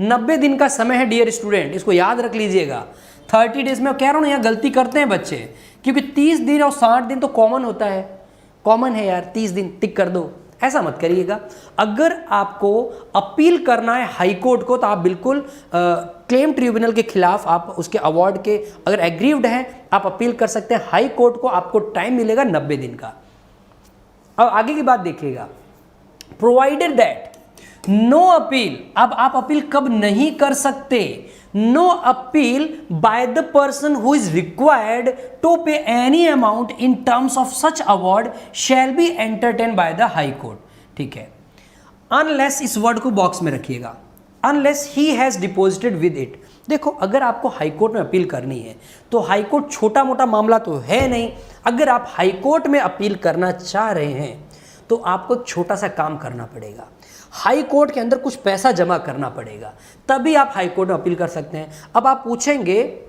90 दिन का समय है डियर स्टूडेंट, इसको याद रख लीजिएगा। 30 डेज में कह रहा हूं ना, यहाँ गलती करते हैं बच्चे, क्योंकि 30 दिन और 60 दिन तो कॉमन होता है, कॉमन है यार, 30 दिन टिक कर दो, ऐसा मत करिएगा। अगर आपको अपील करना है हाई कोर्ट को, तो आप बिल्कुल क्लेम ट्रिब्यूनल के खिलाफ, आप उसके अवार्ड के अगर एग्रीव्ड हैं, आप अपील कर सकते हैं हाई कोर्ट को, आपको टाइम मिलेगा 90 दिन का। अब आगे की बात देखिएगा, प्रोवाइडेड दैट नो अपील, अब आप अपील कब नहीं कर सकते? No appeal by the person who is required to pay any amount in terms of such award shall be entertain by the high court, ठीक है। अनलेस, इस वर्ड को बॉक्स में रखिएगा, unless he has deposited with it. देखो, अगर आपको high court में अपील करनी है तो हाई कोर्ट छोटा मोटा मामला तो है नहीं। अगर आप हाई कोर्ट में अपील करना चाह रहे हैं तो आपको छोटा सा काम करना पड़ेगा। हाई कोर्ट के अंदर कुछ पैसा जमा करना पड़ेगा, तभी आप हाई कोर्ट में अपील कर सकते हैं। अब आप पूछेंगे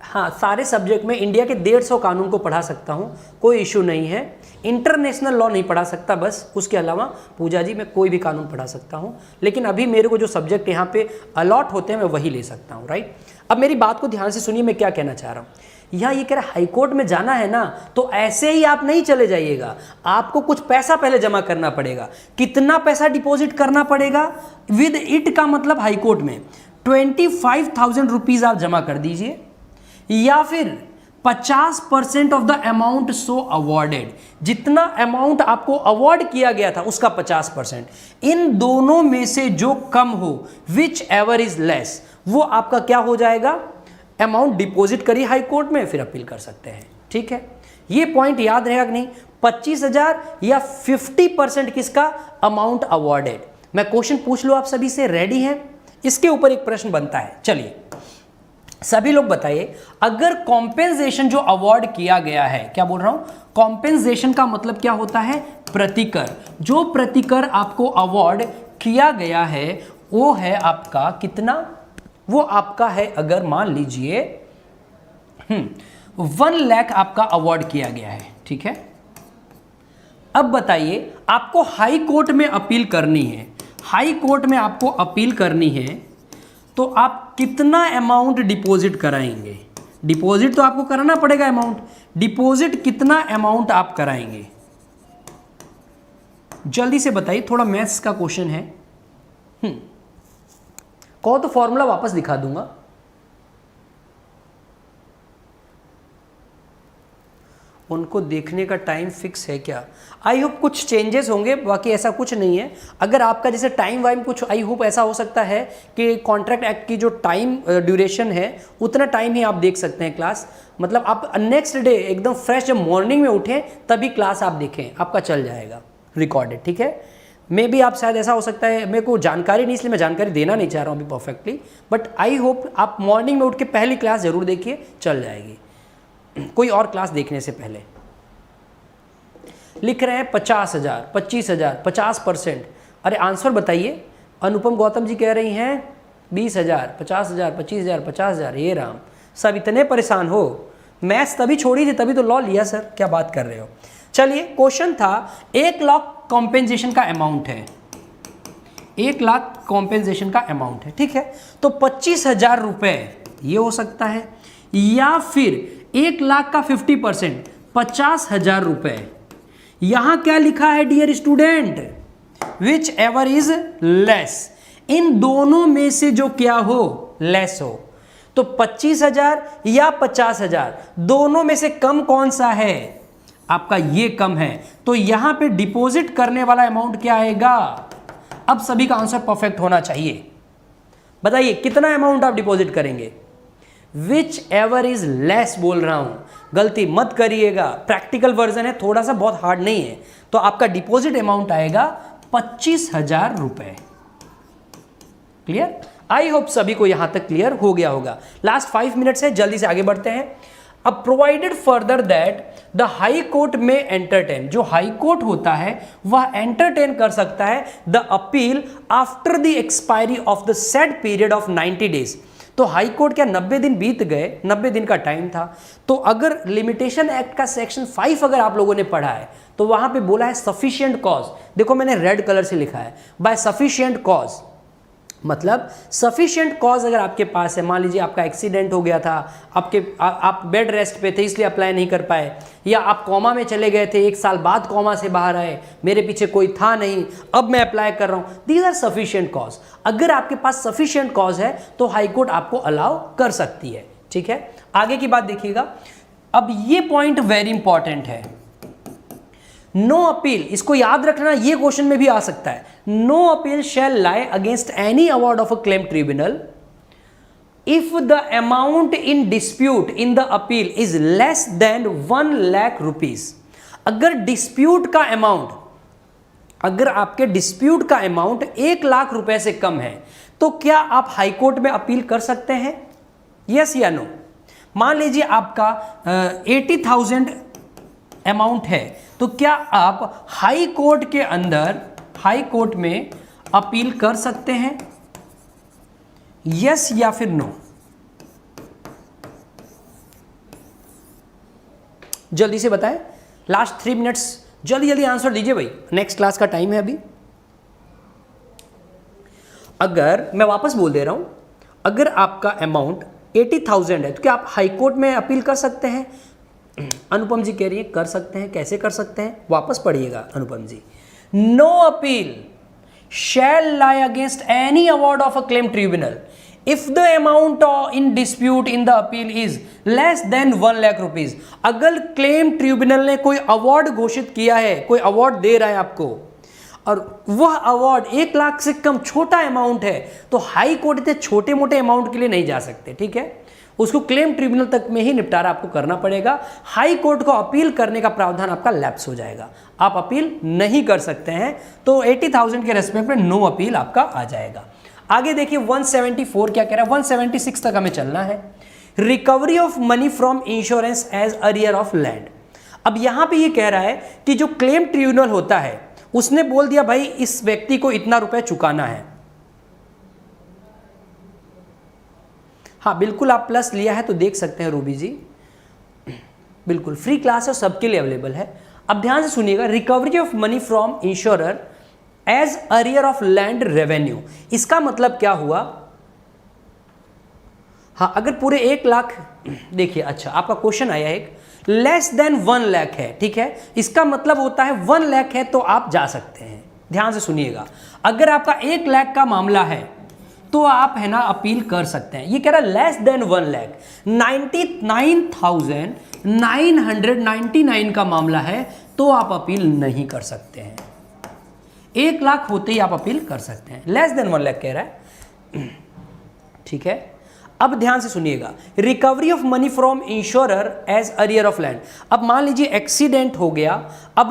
हाँ, सारे सब्जेक्ट में इंडिया के 150 कानून को पढ़ा सकता हूँ, कोई इशू नहीं है। इंटरनेशनल लॉ नहीं पढ़ा सकता बस, उसके अलावा पूजा जी मैं कोई भी कानून पढ़ा सकता हूँ, लेकिन अभी मेरे को जो सब्जेक्ट यहाँ पे अलॉट होते हैं मैं वही ले सकता हूँ, राइट। अब मेरी बात को ध्यान से सुनिए, मैं क्या कहना चाह रहा हूँ। यहाँ ये कह रहा है हाई कोर्ट में जाना है ना, तो ऐसे ही आप नहीं चले जाइएगा, आपको कुछ पैसा पहले जमा करना पड़ेगा। कितना पैसा डिपॉजिट करना पड़ेगा? विद इट का मतलब हाई कोर्ट में 25,000 रुपीज आप जमा कर दीजिए, या फिर 50% of the amount so awarded, जितना अमाउंट आपको अवॉर्ड किया गया था उसका 50%। इन दोनों में से जो कम हो, विच एवर इज लेस, वो आपका क्या हो जाएगा? अमाउंट डिपॉजिट करिए हाई कोर्ट में, फिर अपील कर सकते हैं, ठीक है। ये पॉइंट याद रहेगा कि नहीं? 25,000 या 50% किसका? Amount awarded. मैं क्वेश्चन पूछ लूं आप सभी से, रेडी हैं? इसके ऊपर एक प्रश्न बनता है, चलिए सभी लोग बताइए, अगर कॉम्पेंसेशन जो अवार्ड किया गया है, क्या बोल रहा हूं, कॉम्पेंसेशन का मतलब क्या होता है? प्रतिकर। जो प्रतिकर आपको अवार्ड किया गया है वो है आपका कितना? वो आपका है, अगर मान लीजिए 1 लाख आपका अवार्ड किया गया है, ठीक है। अब बताइए, आपको हाई कोर्ट में अपील करनी है, हाई कोर्ट में आपको अपील करनी है, तो आप कितना अमाउंट डिपॉजिट कराएंगे? डिपॉजिट तो आपको कराना पड़ेगा अमाउंट, डिपॉजिट कितना अमाउंट आप कराएंगे? जल्दी से बताइए, थोड़ा मैथ्स का क्वेश्चन है। कहो तो फॉर्मूला वापस दिखा दूंगा। उनको देखने का टाइम फिक्स है क्या? आई होप कुछ चेंजेस होंगे, बाकी ऐसा कुछ नहीं है। अगर आपका जैसे टाइम वाइम कुछ, आई होप ऐसा हो सकता है कि कॉन्ट्रैक्ट एक्ट की जो टाइम ड्यूरेशन है उतना टाइम ही आप देख सकते हैं क्लास। मतलब आप नेक्स्ट डे एकदम फ्रेश जब मॉर्निंग में उठें तभी क्लास आप देखें, आपका चल जाएगा रिकॉर्डेड, ठीक है। मे भी आप शायद ऐसा हो सकता है, मेरे को जानकारी नहीं इसलिए मैं जानकारी देना नहीं चाह रहा हूँ अभी परफेक्टली, बट आई होप आप मॉर्निंग में उठ के पहली क्लास जरूर देखिए, चल जाएगी कोई और क्लास देखने से पहले। लिख रहे हैं 50,000, 25,000, 50%। अरे आंसर बताइए। अनुपम गौतम जी कह रही हैं 20,000, 50,000, 25,000, 50,000। ये राम, सब इतने परेशान हो? मैथ्स तभी छोड़ी थी, तभी तो लॉ लिया सर, क्या बात कर रहे हो। चलिए, क्वेश्चन था 1 लाख कॉम्पेंसेशन का अमाउंट है, 1 लाख कॉम्पेंसेशन का अमाउंट है, ठीक है। तो 25,000 रुपए ये हो सकता है, या फिर 1 लाख का 50% 50,000 रुपए। यहां क्या लिखा है dear student? Whichever is less. इन दोनों में से जो क्या हो, लेस हो। तो 25,000 या 50,000, दोनों में से कम कौन सा है? आपका ये कम है, तो यहां पे डिपॉजिट करने वाला अमाउंट क्या आएगा? अब सभी का आंसर परफेक्ट होना चाहिए। बताइए कितना अमाउंट आप डिपॉजिट करेंगे? विच एवर इज लेस बोल रहा हूं, गलती मत करिएगा, प्रैक्टिकल वर्जन है, थोड़ा सा बहुत हार्ड नहीं है। तो आपका डिपॉजिट अमाउंट आएगा 25,000 रुपए। क्लियर? आई होप सभी को यहां तक क्लियर हो गया होगा। लास्ट 5 मिनट्स है, जल्दी से आगे बढ़ते हैं। अब provided further that the high court में एंटरटेन, जो हाई कोर्ट होता है वह एंटरटेन कर सकता है the appeal after the expiry of the said period of 90 days. तो हाई कोर्ट क्या 90 दिन बीत गए, 90 दिन का टाइम था, तो अगर लिमिटेशन एक्ट का सेक्शन 5 अगर आप लोगों ने पढ़ा है तो वहां पे बोला है सफिशिएंट कॉज। देखो मैंने रेड कलर से लिखा है, बाय सफिशिएंट कॉज। मतलब सफिशिएंट कॉज अगर आपके पास है, मान लीजिए आपका एक्सीडेंट हो गया था, आप बेड रेस्ट पे थे इसलिए अप्लाई नहीं कर पाए, या आप कॉमा में चले गए थे, 1 साल बाद कॉमा से बाहर आए, मेरे पीछे कोई था नहीं, अब मैं अप्लाई कर रहा हूं, दीज आर सफिशिएंट कॉज। अगर आपके पास सफिशिएंट कॉज है तो हाई कोर्ट आपको अलाउ कर सकती है, ठीक है। आगे की बात देखिएगा। अब ये पॉइंट वेरी इंपॉर्टेंट है, नो अपील, इसको याद रखना, ये क्वेश्चन में भी आ सकता है। No appeal shall lie against any award of a claim tribunal if the amount in dispute in the appeal is less than 1 lakh rupees. अगर डिस्प्यूट का अमाउंट, अगर आपके डिस्प्यूट का अमाउंट 1 लाख रुपए से कम है तो क्या आप हाई कोर्ट में अपील कर सकते हैं? यस या नो? मान लीजिए आपका 80,000 अमाउंट है, तो क्या आप हाई कोर्ट के अंदर हाई कोर्ट में अपील कर सकते हैं, यस या फिर नो? जल्दी से बताएं, लास्ट 3 मिनट्स, जल्दी जल्दी आंसर दीजिए भाई, नेक्स्ट क्लास का टाइम है अभी। अगर मैं वापस बोल दे रहा हूं, अगर आपका अमाउंट 80,000 है तो क्या आप हाई कोर्ट में अपील कर सकते हैं? अनुपम जी कह रही है कर सकते हैं। कैसे कर सकते हैं, वापस पढ़िएगा Anupam ji. No appeal shall lie against any award of a claim tribunal if the amount in dispute in the appeal is less than 1 lakh rupees. अगर क्लेम ट्रिब्यूनल ने कोई अवार्ड घोषित किया है, कोई अवार्ड दे रहा है आपको, और वह अवार्ड 1 लाख से कम छोटा अमाउंट है, तो हाई कोर्ट इतने छोटे मोटे अमाउंट के लिए नहीं जा सकते, ठीक है? उसको क्लेम ट्रिब्यूनल तक में ही निपटारा आपको करना पड़ेगा। हाई कोर्ट को अपील करने का प्रावधान आपका लैप्स हो जाएगा, आप अपील नहीं कर सकते हैं। तो 80,000 के रेस्पेक्ट में नो अपील आपका आ जाएगा। आगे देखिए 174 क्या कह रहा है, 176 तक हमें चलना है। Recovery of money from insurance as arrear of land. अब यहां पे ये कह रहा है कि जो क्लेम ट्रिब्यूनल होता है उसने बोल दिया भाई इस व्यक्ति को इतना रुपए चुकाना है। हाँ बिल्कुल, आप प्लस लिया है तो देख सकते हैं रूबी जी, बिल्कुल फ्री क्लास है, सबके लिए अवेलेबल है। अब ध्यान से सुनिएगा, recovery of money from insurer as arrear of land revenue, इसका मतलब क्या हुआ? हाँ अगर पूरे 1 लाख, देखिए अच्छा आपका क्वेश्चन आया एक लेस देन 1 लाख है, ठीक है, इसका मतलब होता है 1 लाख है तो आप जा सकते हैं। ध्यान से सुनिएगा, अगर आपका 1 लाख का मामला है तो आप है ना अपील कर सकते हैं। ये कह रहा है लेस देन 1 लाख, 99,999 का मामला है तो आप अपील नहीं कर सकते हैं। 1 लाख होते ही आप अपील कर सकते हैं, लेस देन 1 लाख कह रहा है, ठीक है। अब ध्यान से सुनिएगा, recovery of money from insurer as arrear of land. अब मान लीजिए एक्सीडेंट हो गया, अब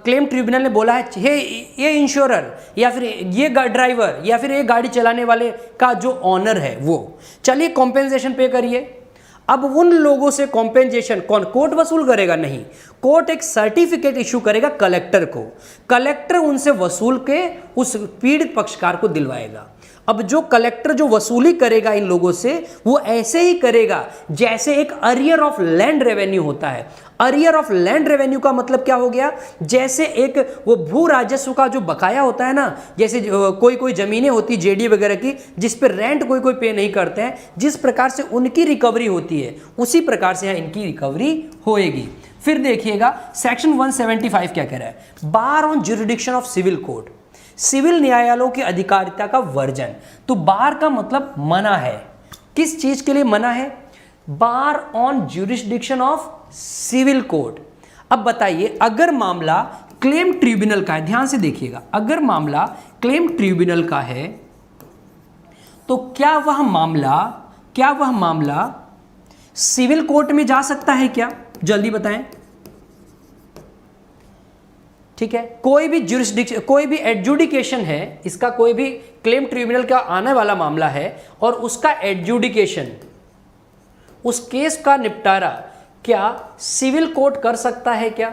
क्लेम ट्रिब्यूनल ने बोला है हे ये इंश्योरर या फिर ये ड्राइवर या फिर ये गाड़ी चलाने वाले का जो ऑनर है वो, चलिए कॉम्पेंसेशन पे करिए। अब उन लोगों से कॉम्पेंसेशन कौन, कोर्ट वसूल करेगा? नहीं, कोर्ट एक सर्टिफिकेट इशू करेगा कलेक्टर को, कलेक्टर उनसे वसूल के उस पीड़ित पक्षकार को दिलवाएगा। अब जो कलेक्टर जो वसूली करेगा इन लोगों से, वो ऐसे ही करेगा जैसे एक अरियर ऑफ लैंड रेवेन्यू होता है। अरियर ऑफ लैंड रेवेन्यू का मतलब क्या हो गया? जैसे एक वो भू राजस्व का जो बकाया होता है ना, जैसे कोई कोई जमीनें होती जेडी वगैरह की जिस पर रेंट कोई कोई पे नहीं करते हैं, जिस प्रकार से उनकी रिकवरी होती है उसी प्रकार से यहाँ इनकी रिकवरी होएगी। फिर देखिएगा सेक्शन 175 क्या कह रहा है, bar on jurisdiction of civil court, civil न्यायालयों की अधिकारिता का वर्जन। तो बार का मतलब मना है, किस चीज के लिए मना है? Bar on jurisdiction of civil court. अब बताइए, अगर मामला क्लेम ट्रिब्यूनल का है, ध्यान से देखिएगा, अगर मामला क्लेम ट्रिब्यूनल का है तो क्या वह मामला सिविल कोर्ट में जा सकता है क्या? जल्दी बताएं। ठीक है, कोई भी ज्यूरिसडिक्शन, कोई भी एडजुडिकेशन है, इसका कोई भी क्लेम ट्रिब्यूनल का आने वाला मामला है और उसका एडजुडिकेशन, उस केस का निपटारा क्या सिविल कोर्ट कर सकता है क्या?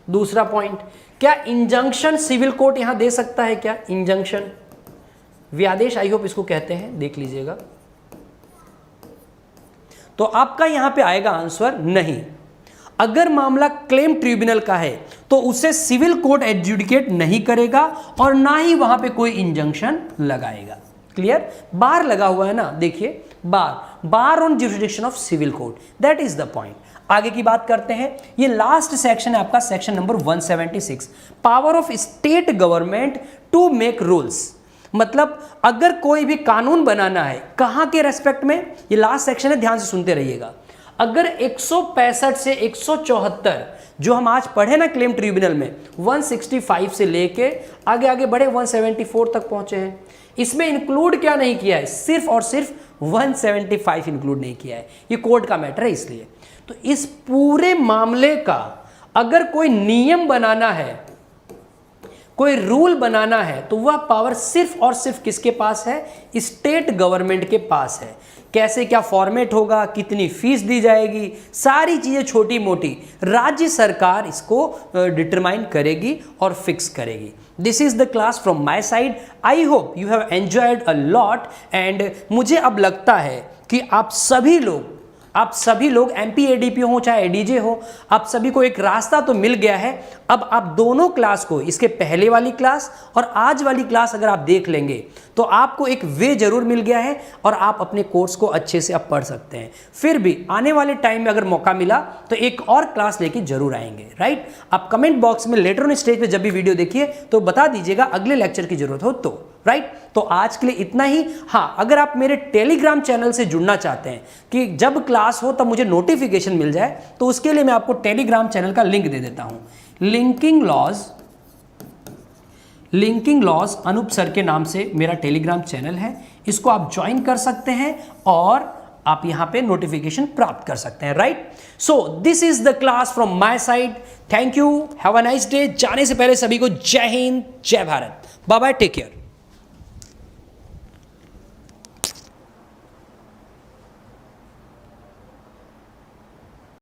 दूसरा पॉइंट, क्या इंजंक्शन सिविल कोर्ट यहां दे सकता है क्या? इंजंक्शन, व्यादेश, आई होप इसको कहते हैं, देख लीजिएगा। तो आपका यहां पे आएगा आंसर नहीं। अगर मामला क्लेम ट्रिब्यूनल का है तो उसे सिविल कोर्ट एडजुडिकेट नहीं करेगा और ना ही वहां पे कोई इंजंक्शन लगाएगा। क्लियर? बार लगा हुआ है ना, देखिए bar on jurisdiction of civil court, that is the point. आगे की बात करते हैं, ये लास्ट सेक्शन है आपका, section number 176, power of state government to make rules. मतलब अगर कोई भी कानून बनाना है, कहां के रेस्पेक्ट में, ये लास्ट सेक्शन है, ध्यान से सुनते रहिएगा। अगर 165 से 174 जो हम आज पढ़े ना क्लेम ट्रिब्यूनल में, 165 से लेके आगे आगे बढ़े 174 तक पहुंचे हैं, इसमें इंक्लूड क्या नहीं किया है? सिर्फ और सिर्फ 175 इंक्लूड नहीं किया है, ये कोर्ट का मैटर है इसलिए। तो इस पूरे मामले का अगर कोई नियम बनाना है, कोई रूल बनाना है, तो वह पावर सिर्फ और सिर्फ किसके पास है? स्टेट गवर्नमेंट के पास है। कैसे क्या फॉर्मेट होगा, कितनी फीस दी जाएगी, सारी चीज़ें छोटी मोटी राज्य सरकार इसको डिटरमाइन करेगी और फिक्स करेगी। This is the class from my side. I hope you have enjoyed a lot and मुझे अब लगता है कि आप सभी लोग MP ADP हो चाहे ADJ हो, आप सभी को एक रास्ता तो मिल गया है। अब आप दोनों क्लास को, इसके पहले वाली क्लास और आज वाली क्लास अगर आप देख लेंगे तो आपको एक वे जरूर मिल गया है और आप अपने कोर्स को अच्छे से अब पढ़ सकते हैं। फिर भी आने वाले टाइम में अगर मौका मिला तो एक और क्लास लेके जरूर आएंगे, राइट। आप कमेंट बॉक्स में लेटर ऑन स्टेज पे जब भी वीडियो देखिए तो बता दीजिएगा अगले लेक्चर की जरूरत हो तो, राइट। तो आज के लिए इतना ही। हाँ, अगर आप मेरे टेलीग्राम चैनल से जुड़ना चाहते हैं कि जब क्लास हो तब मुझे नोटिफिकेशन मिल जाए, तो उसके लिए मैं आपको टेलीग्राम चैनल का लिंक दे देता हूं। लिंकिंग लॉज अनूप सर के नाम से मेरा टेलीग्राम चैनल है, इसको आप ज्वाइन कर सकते हैं और आप यहां पे नोटिफिकेशन प्राप्त कर सकते हैं, right. So this is the class from my side. Thank you, have a nice day. जाने से पहले सभी को जय हिंद, जय Bharat, bye bye, take care.